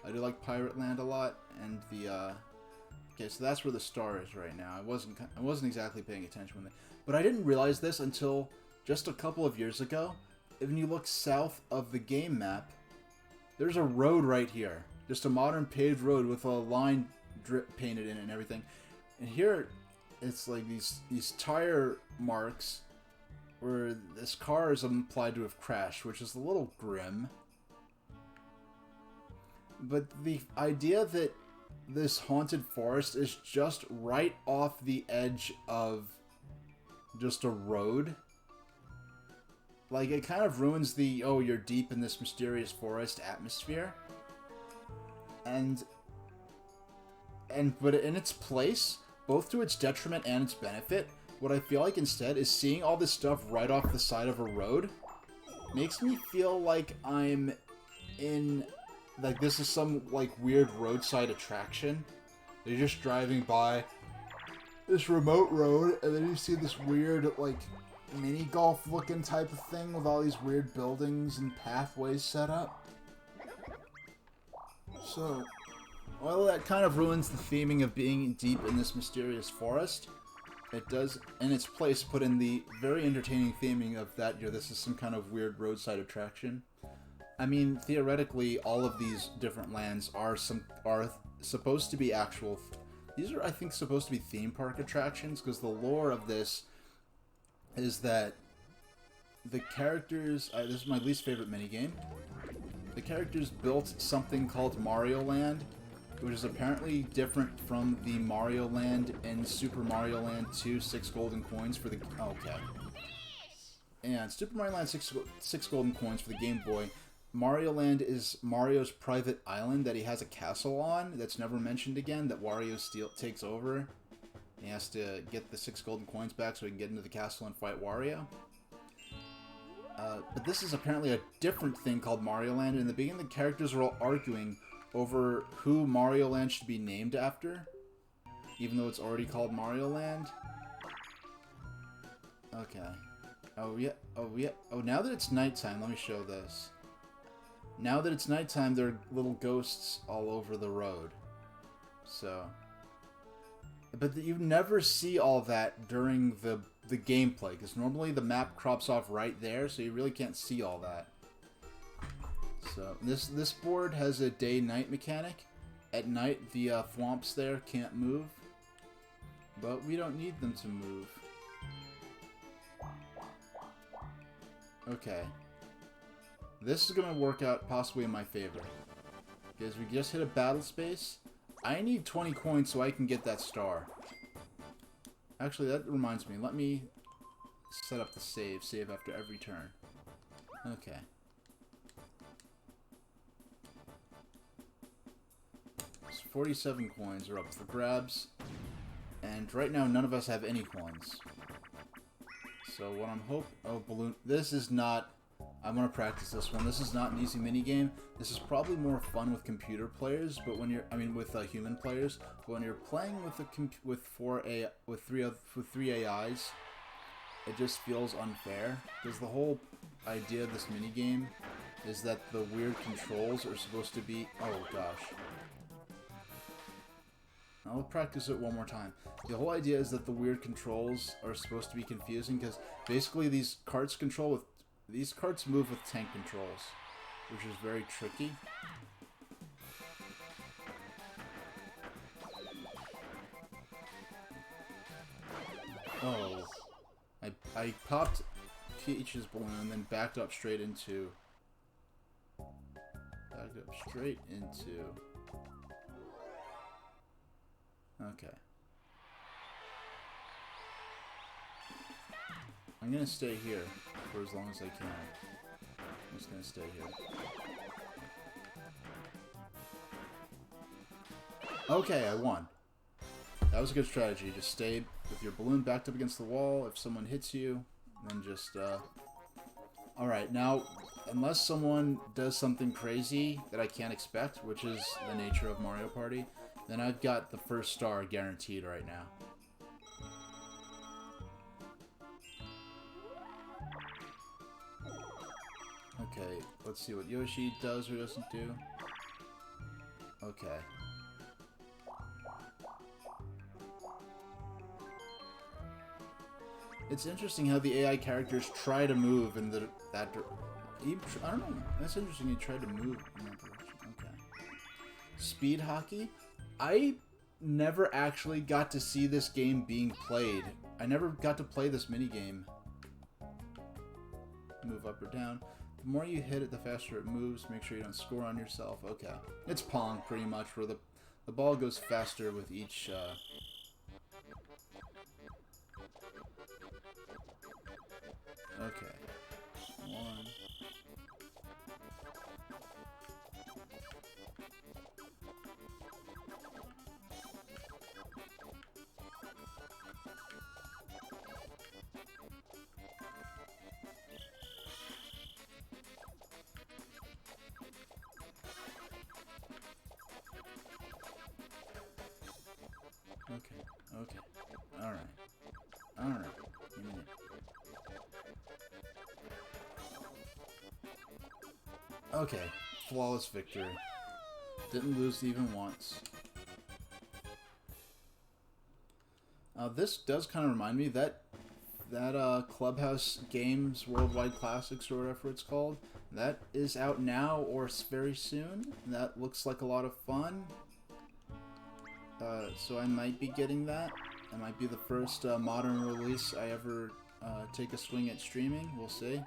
I do like Pirate Land a lot, and the okay, so that's where the star is right now. I wasn't exactly paying attention when but I didn't realize this until just a couple of years ago. When you look south of the game map, there's a road right here, just a modern paved road with a line drip painted in it and everything. And here, it's like these tire marks where this car is implied to have crashed, which is a little grim. But the idea that this haunted forest is just right off the edge of just a road, like, it kind of ruins the, oh, you're deep in this mysterious forest atmosphere. But in its place, both to its detriment and its benefit, what I feel like instead is seeing all this stuff right off the side of a road makes me feel like I'm in... Like, this is some, like, weird roadside attraction. You're just driving by this remote road, and then you see this weird, like, mini-golf looking type of thing with all these weird buildings and pathways set up. So, well, that kind of ruins the theming of being deep in this mysterious forest. It does, in its place, put in the very entertaining theming of that, you know, this is some kind of weird roadside attraction. I mean, theoretically, all of these different lands are supposed to be actual... These are, I think, supposed to be theme park attractions, because the lore of this is that the characters... this is my least favorite minigame. The characters built something called Mario Land, which is apparently different from the Mario Land in Super Mario Land 2 6 golden coins for the... Okay. And Super Mario Land 6 golden coins for the Game Boy. Mario Land is Mario's private island that he has a castle on that's never mentioned again, that Wario takes over. He has to get the 6 golden coins back so he can get into the castle and fight Wario. But this is apparently a different thing called Mario Land. In the beginning, the characters are all arguing over who Mario Land should be named after, even though it's already called Mario Land. Okay. Oh, yeah. Oh, yeah. Oh, now that it's nighttime, let me show this. Now that it's nighttime, there are little ghosts all over the road. So... But you never see all that during the gameplay, because normally the map crops off right there, so you really can't see all that. So this board has a day-night mechanic. At night, the thwomps there can't move, but we don't need them to move. Okay. This is going to work out possibly in my favor, because we just hit a battle space. I need 20 coins so I can get that star. Actually, that reminds me. Let me set up the save. Save after every turn. Okay. So 47 coins are up for grabs. And right now, none of us have any coins. So what I'm hoping... Oh, balloon... This is not... I'm going to practice this one. This is not an easy minigame. This is probably more fun with computer players, but when you're, with human players, but when you're playing with three AIs, it just feels unfair, because the whole idea of this minigame is that the weird controls are supposed to be... Oh gosh. I'll practice it one more time. The whole idea is that the weird controls are supposed to be confusing, because basically these carts move with tank controls, which is very tricky. Oh. I popped Peach's balloon and then backed up straight into... Okay. I'm gonna stay here for as long as I can. I'm just gonna stay here. Okay, I won. That was a good strategy. Just stay with your balloon backed up against the wall. If someone hits you, then just, Alright, now, unless someone does something crazy that I can't expect, which is the nature of Mario Party, then I've got the first star guaranteed right now. Okay, let's see what Yoshi does or doesn't do. Okay. It's interesting how the AI characters try to move in I don't know. That's interesting. He tried to move in that direction. Okay. Speed hockey. I never actually got to see this game being played. I never got to play this minigame. Move up or down. The more you hit it, the faster it moves. Make sure you don't score on yourself. Okay. It's Pong, pretty much, where the ball goes faster with each... Okay. One. Okay. Alright. Alright. Give me it. Okay. Flawless victory. Didn't lose even once. This does kind of remind me that Clubhouse Games Worldwide Classics, or whatever it's called, that is out now or very soon. That looks like a lot of fun. So I might be getting that. It might be the first modern release I ever take a swing at streaming. We'll see.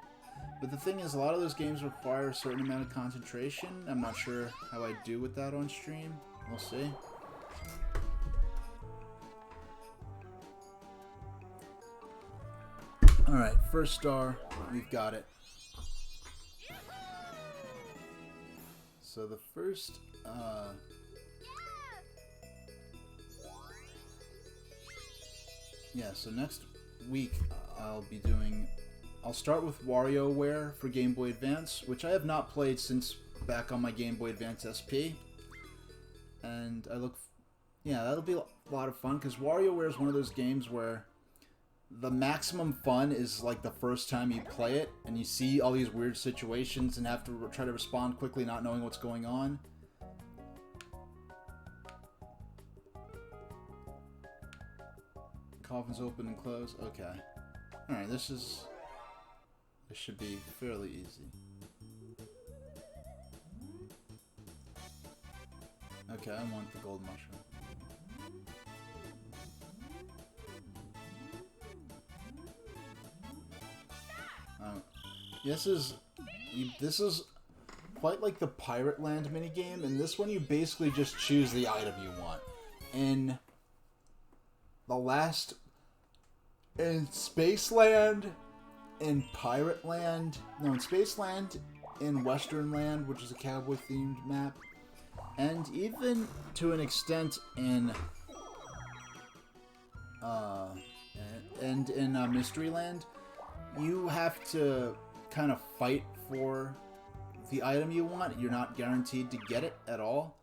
But the thing is, a lot of those games require a certain amount of concentration. I'm not sure how I do with that on stream. We'll see. Alright, first star. We've got it. So the first... yeah, so next week I'll be doing... I'll start with WarioWare for Game Boy Advance, which I have not played since back on my Game Boy Advance SP. And I look... yeah, that'll be a lot of fun, because WarioWare is one of those games where the maximum fun is like the first time you play it, and you see all these weird situations and have to try to respond quickly not knowing what's going on. Coffins open and close. Okay. Alright, this should be fairly easy. Okay, I want the gold mushroom. This is quite like the Pirate Land minigame. In this one, you basically just choose the item you want. In Spaceland, in Pirate Land, no, in Spaceland, in Western Land, which is a cowboy-themed map, and even to an extent in Mystery Land, you have to kind of fight for the item you want. You're not guaranteed to get it at all.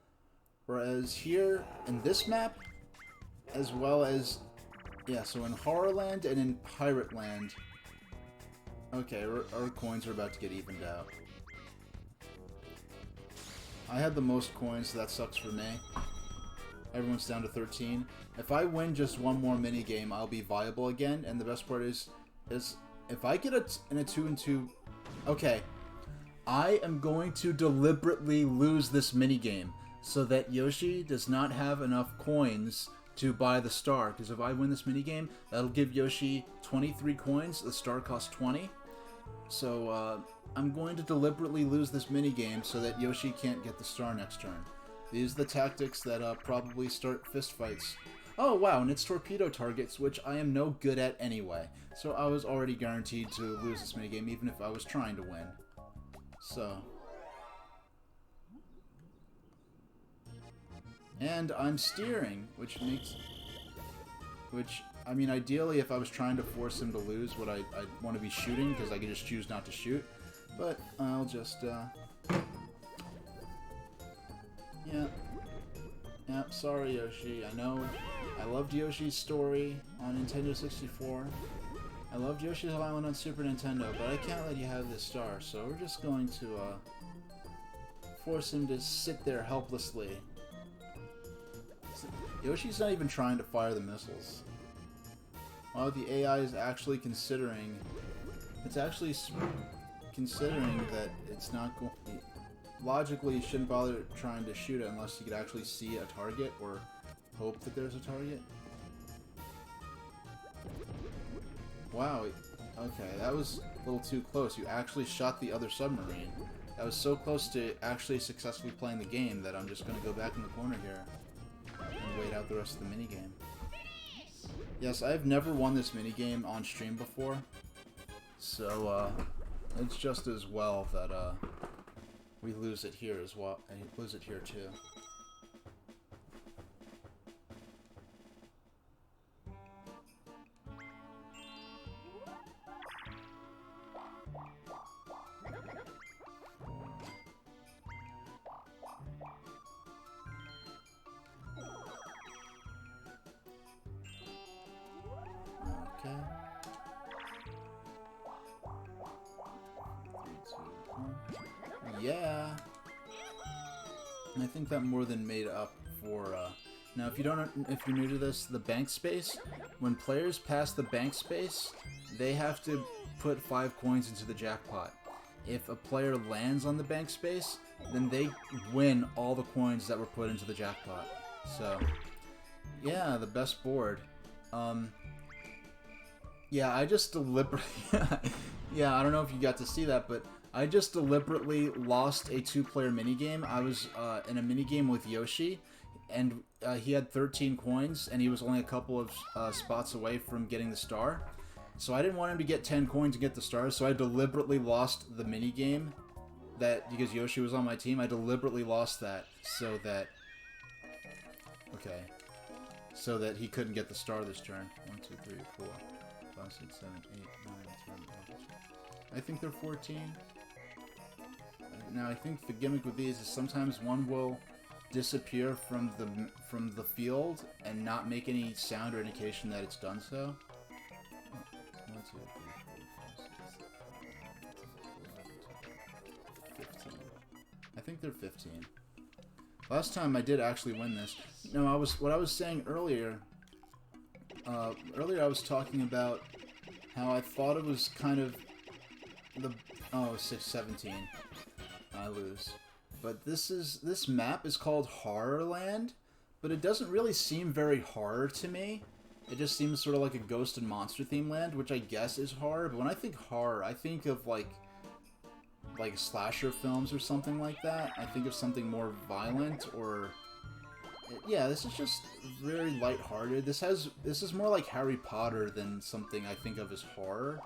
Whereas here, in this map, as well as... yeah, so in Horrorland and in Pirate Land... okay, our coins are about to get evened out. I had the most coins, so that sucks for me. Everyone's down to 13. If I win just one more minigame, I'll be viable again, and the best part is if I get in a 2-2... okay, I am going to deliberately lose this minigame so that Yoshi does not have enough coins to buy the star. Because if I win this minigame, that'll give Yoshi 23 coins. The star costs 20. So, I'm going to deliberately lose this minigame so that Yoshi can't get the star next turn. These are the tactics that probably start fistfights. Oh wow, and it's torpedo targets, which I am no good at anyway. So I was already guaranteed to lose this minigame, even if I was trying to win. So. And I'm steering, which makes... which, I mean, ideally, if I was trying to force him to lose, I'd want to be shooting, because I could just choose not to shoot. But I'll just, yeah. Yeah, sorry, Yoshi. I know I loved Yoshi's Story on Nintendo 64. I loved Yoshi's Island on Super Nintendo, but I can't let you have this star, so we're just going to, force him to sit there helplessly. Yoshi's not even trying to fire the missiles. While the AI is actually considering... it's actually considering that it's not going... logically, you shouldn't bother trying to shoot it unless you could actually see a target or hope that there's a target. Wow, okay, that was a little too close. You actually shot the other submarine. That was so close to actually successfully playing the game that I'm just going to go back in the corner here and wait out the rest of the minigame. Yes, I've never won this minigame on stream before, so it's just as well that we lose it here as well, and lose it here too. Okay. 3, 2, 1. Yeah. And I think that more than made up for, now if you're new to this, the bank space, when players pass the bank space, they have to put 5 coins into the jackpot. If a player lands on the bank space, then they win all the coins that were put into the jackpot. So, yeah, the best board. Yeah, I just deliberately... yeah, I don't know if you got to see that, but I just deliberately lost a 2-player minigame. I was in a minigame with Yoshi, and he had 13 coins, and he was only a couple of spots away from getting the star. So I didn't want him to get 10 coins and get the star, so I deliberately lost the minigame. That, because Yoshi was on my team, I deliberately lost that so that... Okay. So that he couldn't get the star this turn. 1, 2, 3, 4, 5, 6, 7, 8, 9, 10, 11. I think they're 14. Now I think the gimmick with these is sometimes one will disappear from the field and not make any sound or indication that it's done so. 1, 2, 3, 4, 5, 6, 7, 8, 9, 10, 11, 12, 15. I think they're 15. Last time I did actually win this. No, what I was saying earlier. Earlier I was talking about how I thought it was kind of the 6-17. I lose. But this map is called Horrorland, but it doesn't really seem very horror to me. It just seems sort of like a ghost and monster theme land, which I guess is horror. But when I think horror, I think of like slasher films or something like that. I think of something more violent or... Yeah, this is just very lighthearted. This is more like Harry Potter than something I think of as horror.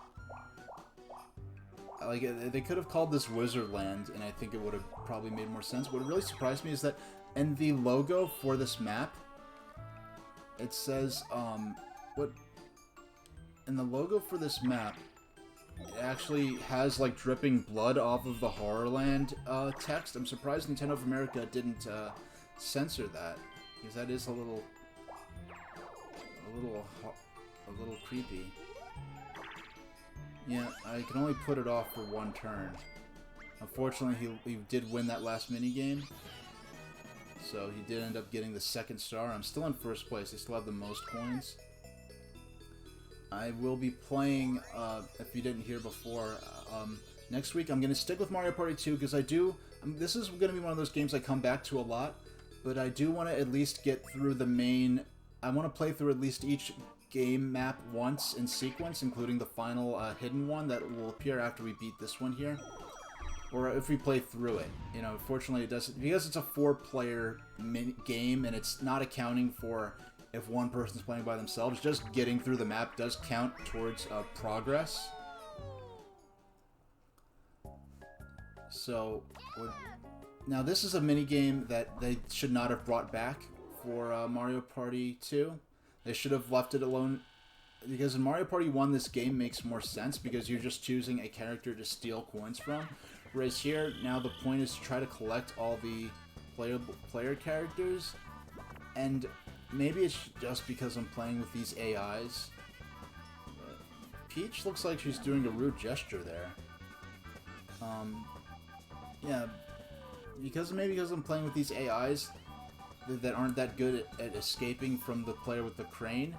Like, they could have called this Wizardland, and I think it would have probably made more sense. What really surprised me is that in the logo for this map, it says, in the logo for this map, it actually has, like, dripping blood off of the Horrorland text. I'm surprised Nintendo of America didn't censor that, because that is a little creepy. Yeah, I can only put it off for one turn. Unfortunately, he did win that last minigame, so he did end up getting the second star. I'm still in first place. I still have the most coins. I will be playing, if you didn't hear before, next week I'm going to stick with Mario Party 2 because this is going to be one of those games I come back to a lot, but I do want to at least get through the main... I want to play through at least each game map once in sequence, including the final hidden one that will appear after we beat this one here. Or if we play through it. You know, fortunately it doesn't... Because it's a 4-player game and it's not accounting for... if one person's playing by themselves, just getting through the map does count towards progress. So, now this is a minigame that they should not have brought back for Mario Party 2. They should have left it alone, because in Mario Party 1 this game makes more sense because you're just choosing a character to steal coins from. Whereas here, now the point is to try to collect all the player characters, and maybe it's just because I'm playing with these AIs. Peach looks like she's doing a rude gesture there. Yeah, maybe because I'm playing with these AIs that aren't that good at escaping from the player with the crane.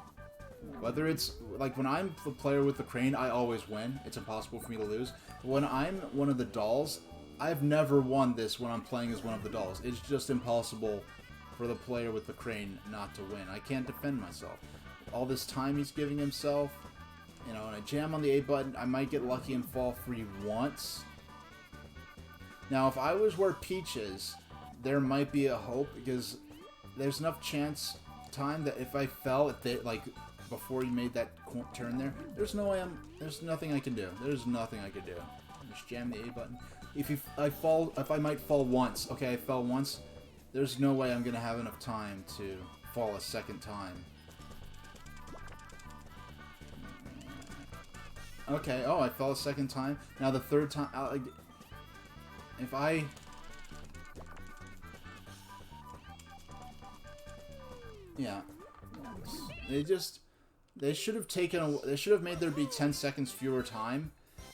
Whether it's, like, when I'm the player with the crane, I always win. It's impossible for me to lose. But when I'm one of the dolls, I've never won this when I'm playing as one of the dolls. It's just impossible for the player with the crane not to win. I can't defend myself. All this time he's giving himself, you know, and I jam on the A button, I might get lucky and fall free once. Now, if I was where Peach is, there might be a hope, because there's enough time that if I fell, before you made that turn there, there's nothing I can do. There's nothing I could do. Just jam the A button. If I might fall once, okay, I fell once, there's no way I'm gonna have enough time to fall a second time. Okay, oh, I fell a second time. Now the third time, if I... Yeah. They should have made there be 10 seconds fewer time,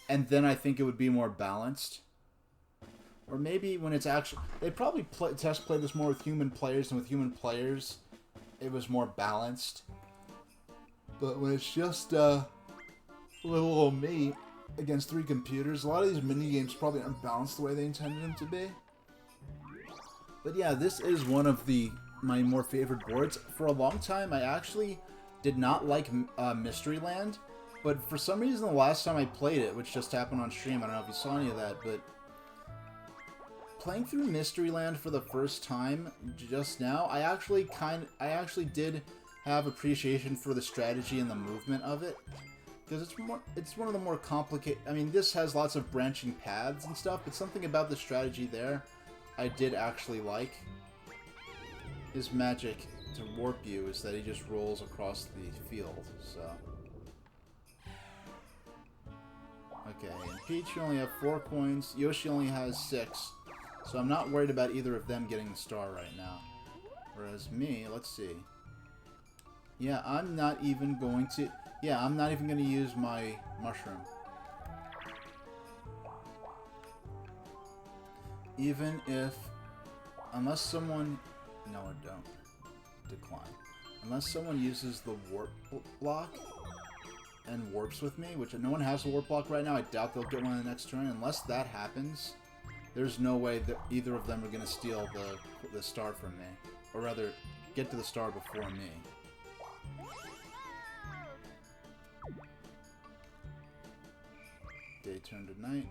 and then I think it would be more balanced. Or maybe when it's actually... They probably test play this more with human players, and with human players, it was more balanced. But when it's just little old me against 3 computers, a lot of these minigames probably aren't balanced the way they intended them to be. But yeah, this is one of my more favorite boards. For a long time, I actually did not like Mysteryland, But for some reason, the last time I played it, which just happened on stream, I don't know if you saw any of that, but playing through Mysteryland for the first time just now, I actually did have appreciation for the strategy and the movement of it, because it's one of the more complicated. I mean, this has lots of branching paths and stuff, but something about the strategy there I did actually like. His magic to warp you is that he just rolls across the field, so. Okay, and Peach, you only have 4 coins. Yoshi only has 6. So I'm not worried about either of them getting the star right now. Whereas me, let's see. Yeah, I'm not even going to use my mushroom. Even if, unless someone, no, I don't. Decline. Unless someone uses the warp block and warps with me, which no one has a warp block right now. I doubt they'll get one in the next turn. Unless that happens, there's no way that either of them are going to steal the star from me. Or rather, get to the star before me. Day turned to night.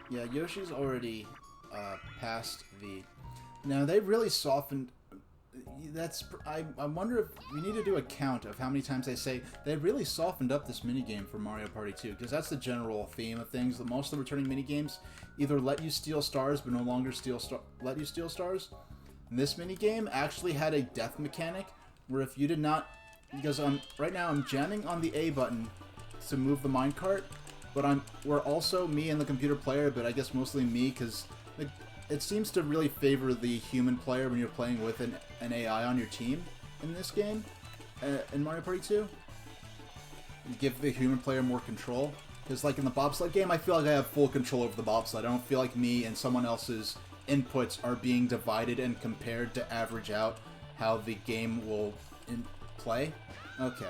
Yeah, Yoshi's already past the... Now, they really softened... I wonder if we need to do a count of how many times they say they really softened up this minigame for Mario Party 2, because that's the general theme of things. That most of the returning minigames either let you steal stars but no longer let you steal stars. And this minigame actually had a death mechanic where if you did not... Because right now I'm jamming on the A button to move the minecart, but we're also me and the computer player, but I guess mostly me, because it seems to really favor the human player when you're playing with an AI on your team in this game, in Mario Party 2. You give the human player more control. Because like in the bobsled game, I feel like I have full control over the bobsled. I don't feel like me and someone else's inputs are being divided and compared to average out how the game will play. Okay.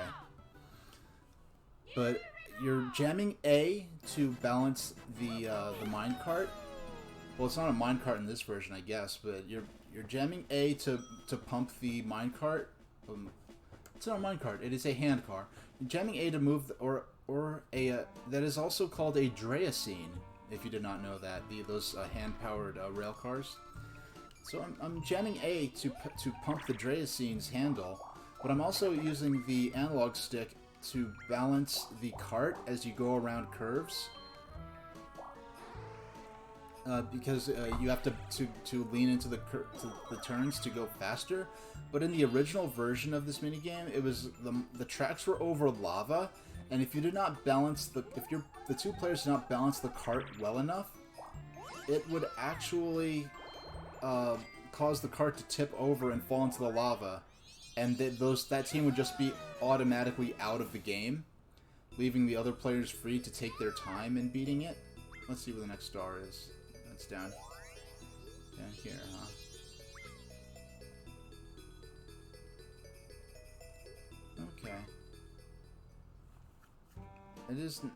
But you're jamming A to balance the minecart. Well, it's not a minecart in this version, I guess, but you're jamming A to pump the minecart. It's not a minecart; it is a hand car. You're jamming A to move that is also called a Dreacene. If you did not know that, those hand-powered rail cars. So I'm jamming A to pump the Dreacene's handle, but I'm also using the analog stick to balance the cart as you go around curves. Because you have to lean into the turns to go faster. But in the original version of this minigame, it was the tracks were over lava, and if you did not balance the two players did not balance the cart well enough, it would actually cause the cart to tip over and fall into the lava, and that team would just be automatically out of the game, leaving the other players free to take their time in beating it. Let's see where the next star is. It's down here, huh? Okay. It isn't...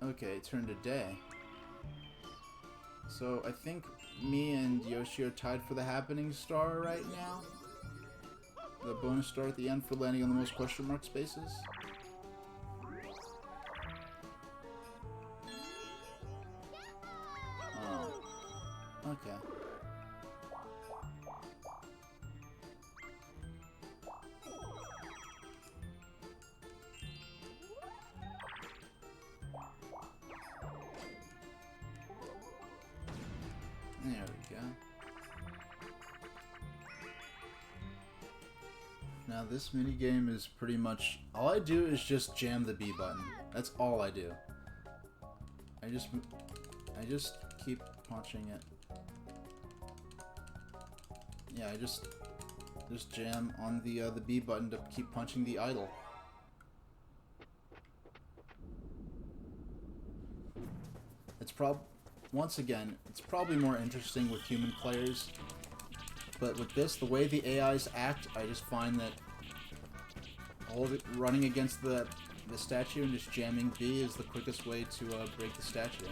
Okay, turn to day. So, I think me and Yoshi are tied for the happening star right now. The bonus star at the end for landing on the most question mark spaces. Okay. There we go. Now this minigame is pretty much... All I do is just jam the B button. That's all I do. I just keep punching it. Yeah, I just jam on the B button to keep punching the idle. It's once again, it's probably more interesting with human players, but with this, the way the AIs act, I just find that running against the statue and just jamming B is the quickest way to break the statue.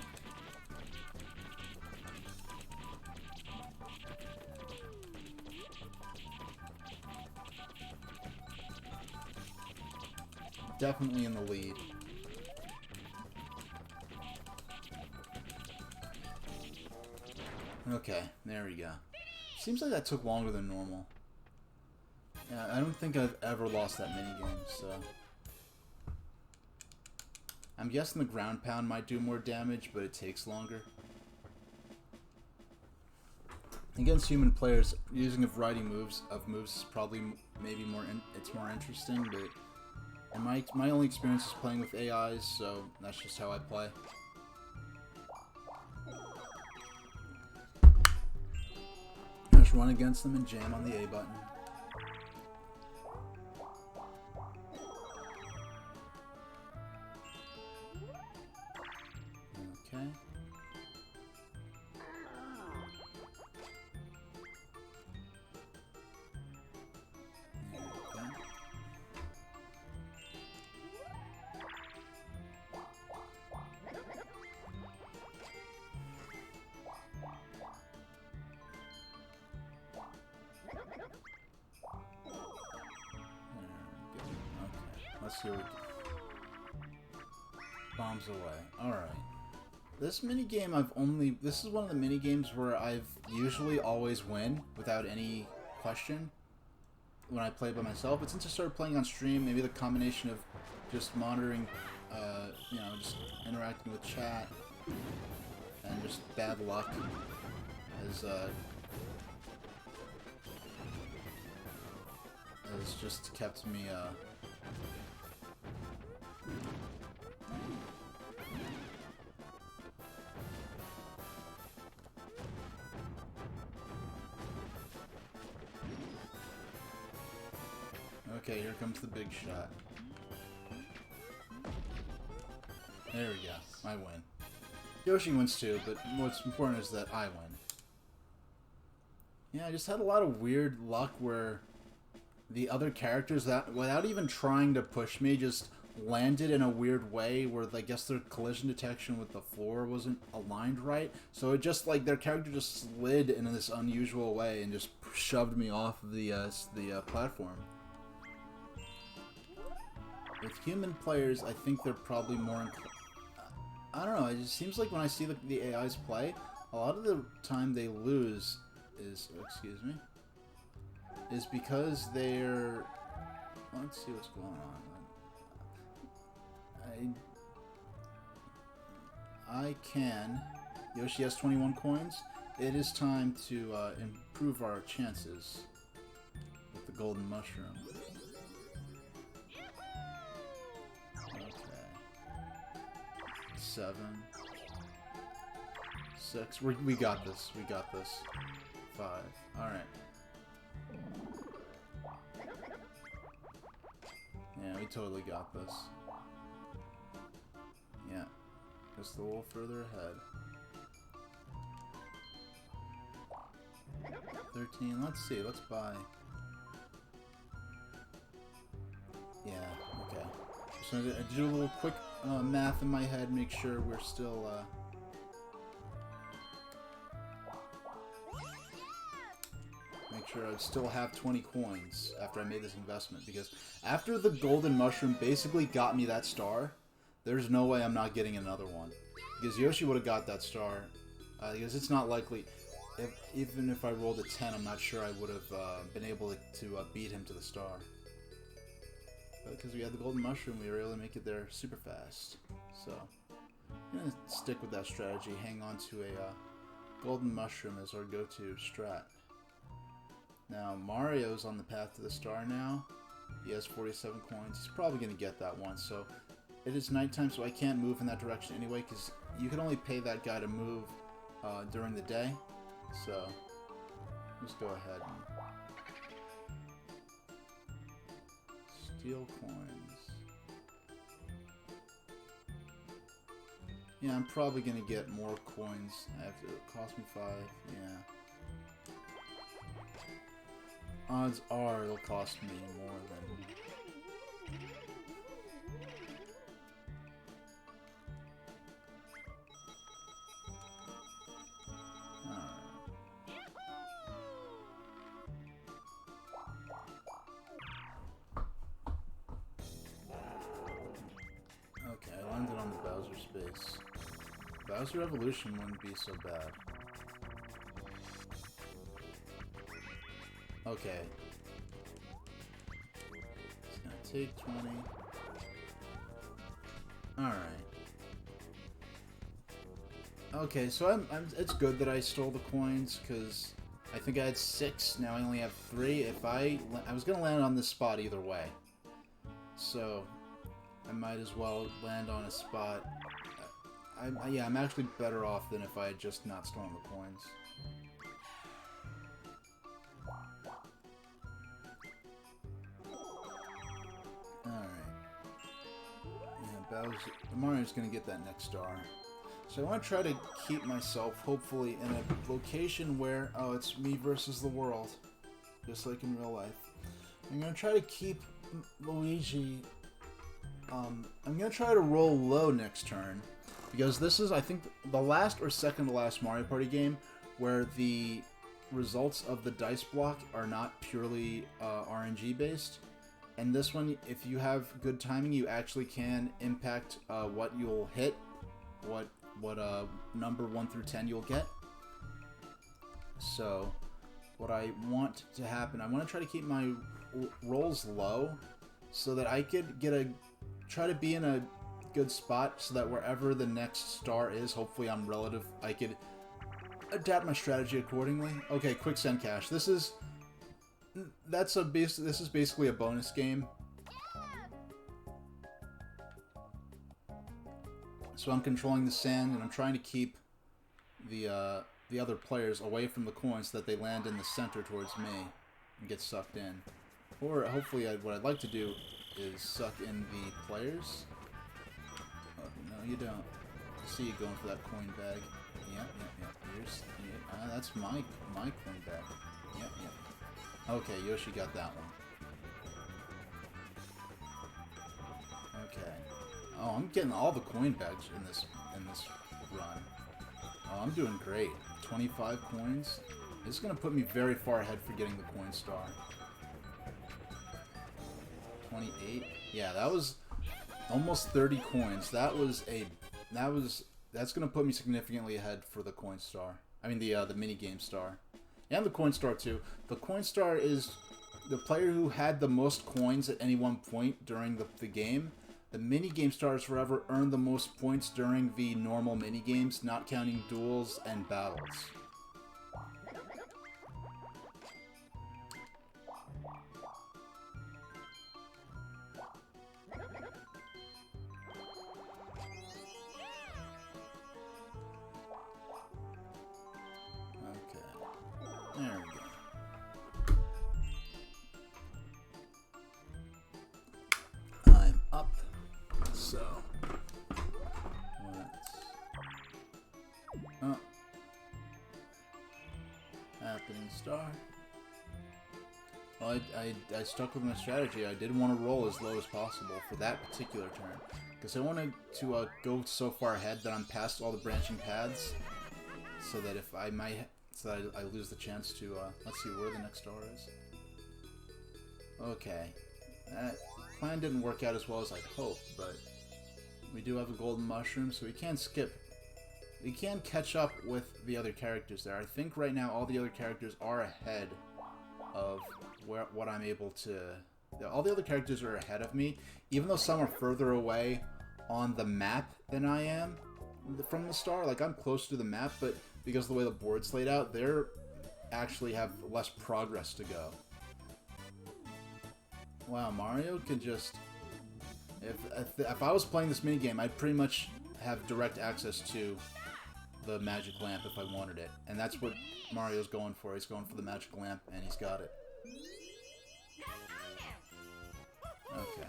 definitely in the lead. Okay, there we go. Seems like that took longer than normal. Yeah, I don't think I've ever lost that minigame, so... I'm guessing the ground pound might do more damage, but it takes longer. Against human players, using a variety of moves is probably maybe more interesting, but and my only experience is playing with AIs, so that's just how I play. Just run against them and jam on the A button. Okay. Let's see what we do. Bombs away. Alright. This minigame this is one of the minigames where I've usually always win without any question when I play by myself. But since I started playing on stream, maybe the combination of just monitoring, you know, just interacting with chat and just bad luck has just kept me, Okay, here comes the big shot. There we go. I win. Yoshi wins too, but what's important is that I win. Yeah, I just had a lot of weird luck where the other characters, that without even trying to push me, just landed in a weird way where I guess their collision detection with the floor wasn't aligned right. So it just, like, their character just slid in this unusual way and just shoved me off of the platform. With human players, I think they're probably more... I don't know, it just seems like when I see the AIs play, a lot of the time they lose is... excuse me. Is because they're... Let's see what's going on. I can... Yoshi has 21 coins. It is time to improve our chances with the golden mushroom. 7, 6. We got this. We got this. 5. Alright. Yeah, we totally got this. Yeah. Just a little further ahead. 13. Let's see. Let's buy. Yeah, okay. So I do a little quick math in my head, make sure we're still, make sure I still have 20 coins after I made this investment, because after the golden mushroom basically got me that star, there's no way I'm not getting another one. Because Yoshi would have got that star, because it's not likely, even if I rolled a 10, I'm not sure I would have been able to beat him to the star. Because we had the golden mushroom, we were able to make it there super fast. So, I'm going to stick with that strategy, hang on to a golden mushroom as our go-to strat. Now, Mario's on the path to the star now. He has 47 coins. He's probably going to get that one. So, it is nighttime, so I can't move in that direction anyway, because you can only pay that guy to move during the day. So, just go ahead and steal coins. Yeah, I'm probably gonna get more coins after it cost me 5. Yeah. Odds are it'll cost me more than... nice. Bowser Evolution wouldn't be so bad. Okay. It's gonna take 20. Alright. Okay, so it's good that I stole the coins, because I think I had 6, now I only have 3. If I was gonna land on this spot either way. So, I might as well land on a spot. Yeah, I'm actually better off than if I had just not stolen the coins. Alright. Yeah, Mario's gonna get that next star. So I want to try to keep myself, hopefully, in a location where, oh, it's me versus the world. Just like in real life. I'm gonna try to keep Luigi... I'm gonna try to roll low next turn. Because this is, I think, the last or second to last Mario Party game where the results of the dice block are not purely RNG based. And this one, if you have good timing, you actually can impact what you'll hit, what number 1 through 10 you'll get. So, what I want to happen, I want to try to keep my rolls low so that I could try to be in a good spot so that wherever the next star is, hopefully I could adapt my strategy accordingly. Okay, quick send cash. This is basically a bonus game. So I'm controlling the sand and I'm trying to keep the other players away from the coins so that they land in the center towards me and get sucked in. Or hopefully what I'd like to do is suck in the players. Oh, no, you don't. I see you going for that coin bag. Yep. That's my coin bag. Yep. Okay, Yoshi got that one. Okay. Oh, I'm getting all the coin bags in this run. Oh, I'm doing great. 25 coins. This is gonna put me very far ahead for getting the coin star. 28. Yeah, that was almost 30 coins. That's gonna put me significantly ahead for the coin star. I mean the mini game star. And the coin star too. The coin star is the player who had the most coins at any one point during the game. The mini game stars forever earn the most points during the normal mini games, not counting duels and battles. There we go. I'm up. So, what's up? Happening star. Well, I stuck with my strategy. I did want to roll as low as possible for that particular turn. Because I wanted to go so far ahead that I'm past all the branching paths. So that if I lose the chance to, let's see where the next star is. Okay. That plan didn't work out as well as I'd hoped, but we do have a golden mushroom, so we can skip. We can catch up with the other characters there. I think right now all the other characters are ahead of what I'm able to... All the other characters are ahead of me, even though some are further away on the map than I am from the star. Like, I'm close to the map, but because of the way the board's laid out, they're actually have less progress to go. Wow, Mario could just... If I was playing this minigame, I'd pretty much have direct access to the magic lamp if I wanted it. And that's what Mario's going for. He's going for the magic lamp, and he's got it. Okay.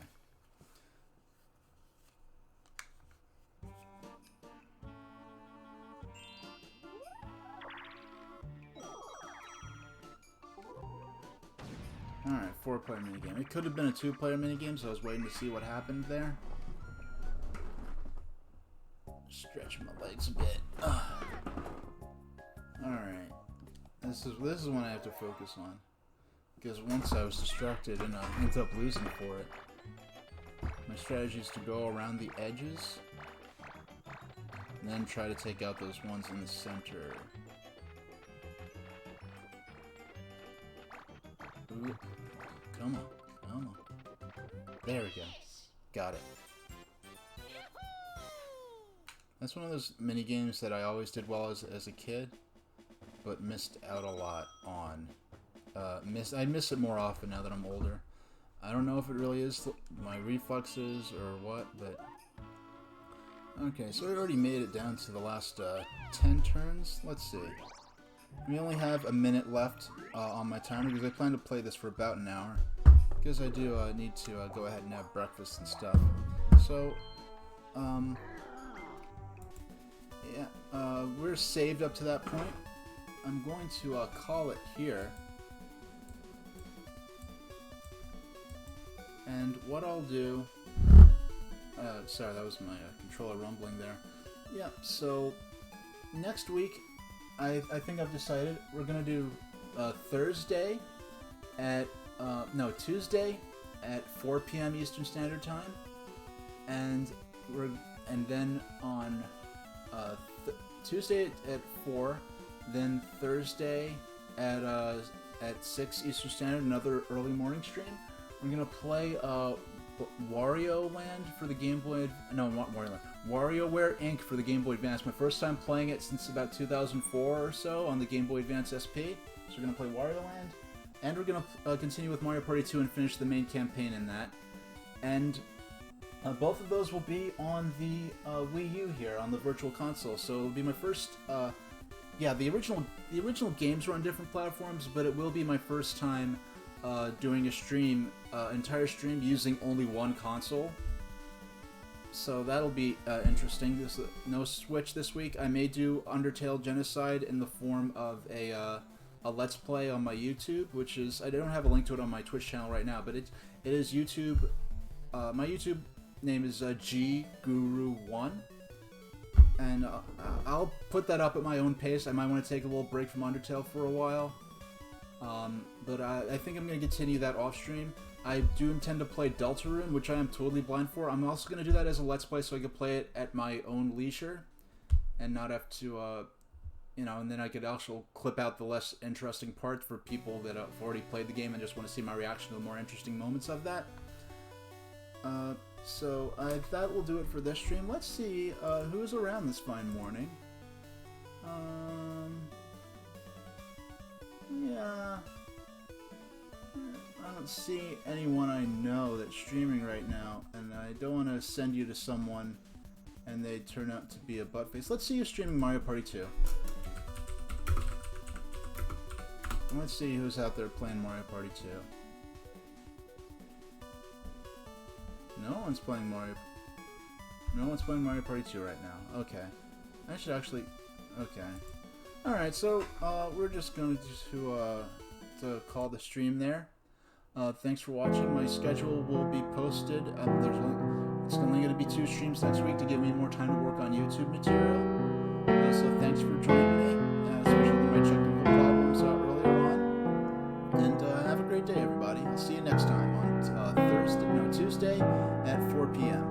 Alright, 4-player minigame. It could have been a 2-player minigame, so I was waiting to see what happened there. Stretch my legs a bit. Alright. This is one I have to focus on. Because once I was distracted and I ended up losing for it. My strategy is to go around the edges. And then try to take out those ones in the center. Ooh. Come on. Come on. There we go. Got it. That's one of those mini games that I always did well as a kid, but missed out a lot on. I miss it more often now that I'm older. I don't know if it really is my reflexes or what, but... Okay, so we already made it down to the last 10 turns. Let's see. We only have a minute left on my timer because I plan to play this for about an hour. Because I do need to go ahead and have breakfast and stuff. So, yeah, we're saved up to that point. I'm going to call it here. And what I'll do... sorry, that was my controller rumbling there. Yeah, so next week, I think I've decided we're going to do Thursday at... no, Tuesday at 4 p.m. Eastern Standard Time. And then on Tuesday at 4, then Thursday at 6 Eastern Standard, another early morning stream. I'm gonna play Wario Land for the Game Boy. No, not Wario Land. WarioWare Inc. for the Game Boy Advance. My first time playing it since about 2004 or so on the Game Boy Advance SP. So we're gonna play Wario Land, and we're gonna continue with Mario Party 2 and finish the main campaign in that. And both of those will be on the Wii U here on the Virtual Console. So it'll be my first. Yeah, the original games were on different platforms, but it will be my first time doing a stream, entire stream using only one console. So that'll be interesting. There's no Switch this week. I may do Undertale Genocide in the form of a Let's Play on my YouTube, which is, I don't have a link to it on my Twitch channel right now, but it is YouTube. My YouTube name is GGuru1, and I'll put that up at my own pace. I might want to take a little break from Undertale for a while. But I think I'm going to continue that off stream. I do intend to play Deltarune, which I am totally blind for. I'm also going to do that as a Let's Play so I can play it at my own leisure and not have to, you know, and then I could also clip out the less interesting parts for people that have already played the game and just want to see my reaction to the more interesting moments of that. So that will do it for this stream. Let's see who's around this fine morning. Yeah, I don't see anyone I know that's streaming right now, and I don't want to send you to someone and they turn out to be a buttface. Let's see you streaming Mario Party 2. Let's see who's out there playing Mario Party 2. No one's playing Mario Party 2 right now. Okay. I should actually... Okay. Alright, so we're just going to call the stream there. Thanks for watching. My schedule will be posted. It's only going to be 2 streams next week to give me more time to work on YouTube material. So thanks for joining me, especially with my technical problems earlier on. And have a great day, everybody. I'll see you next time on Tuesday at 4 p.m.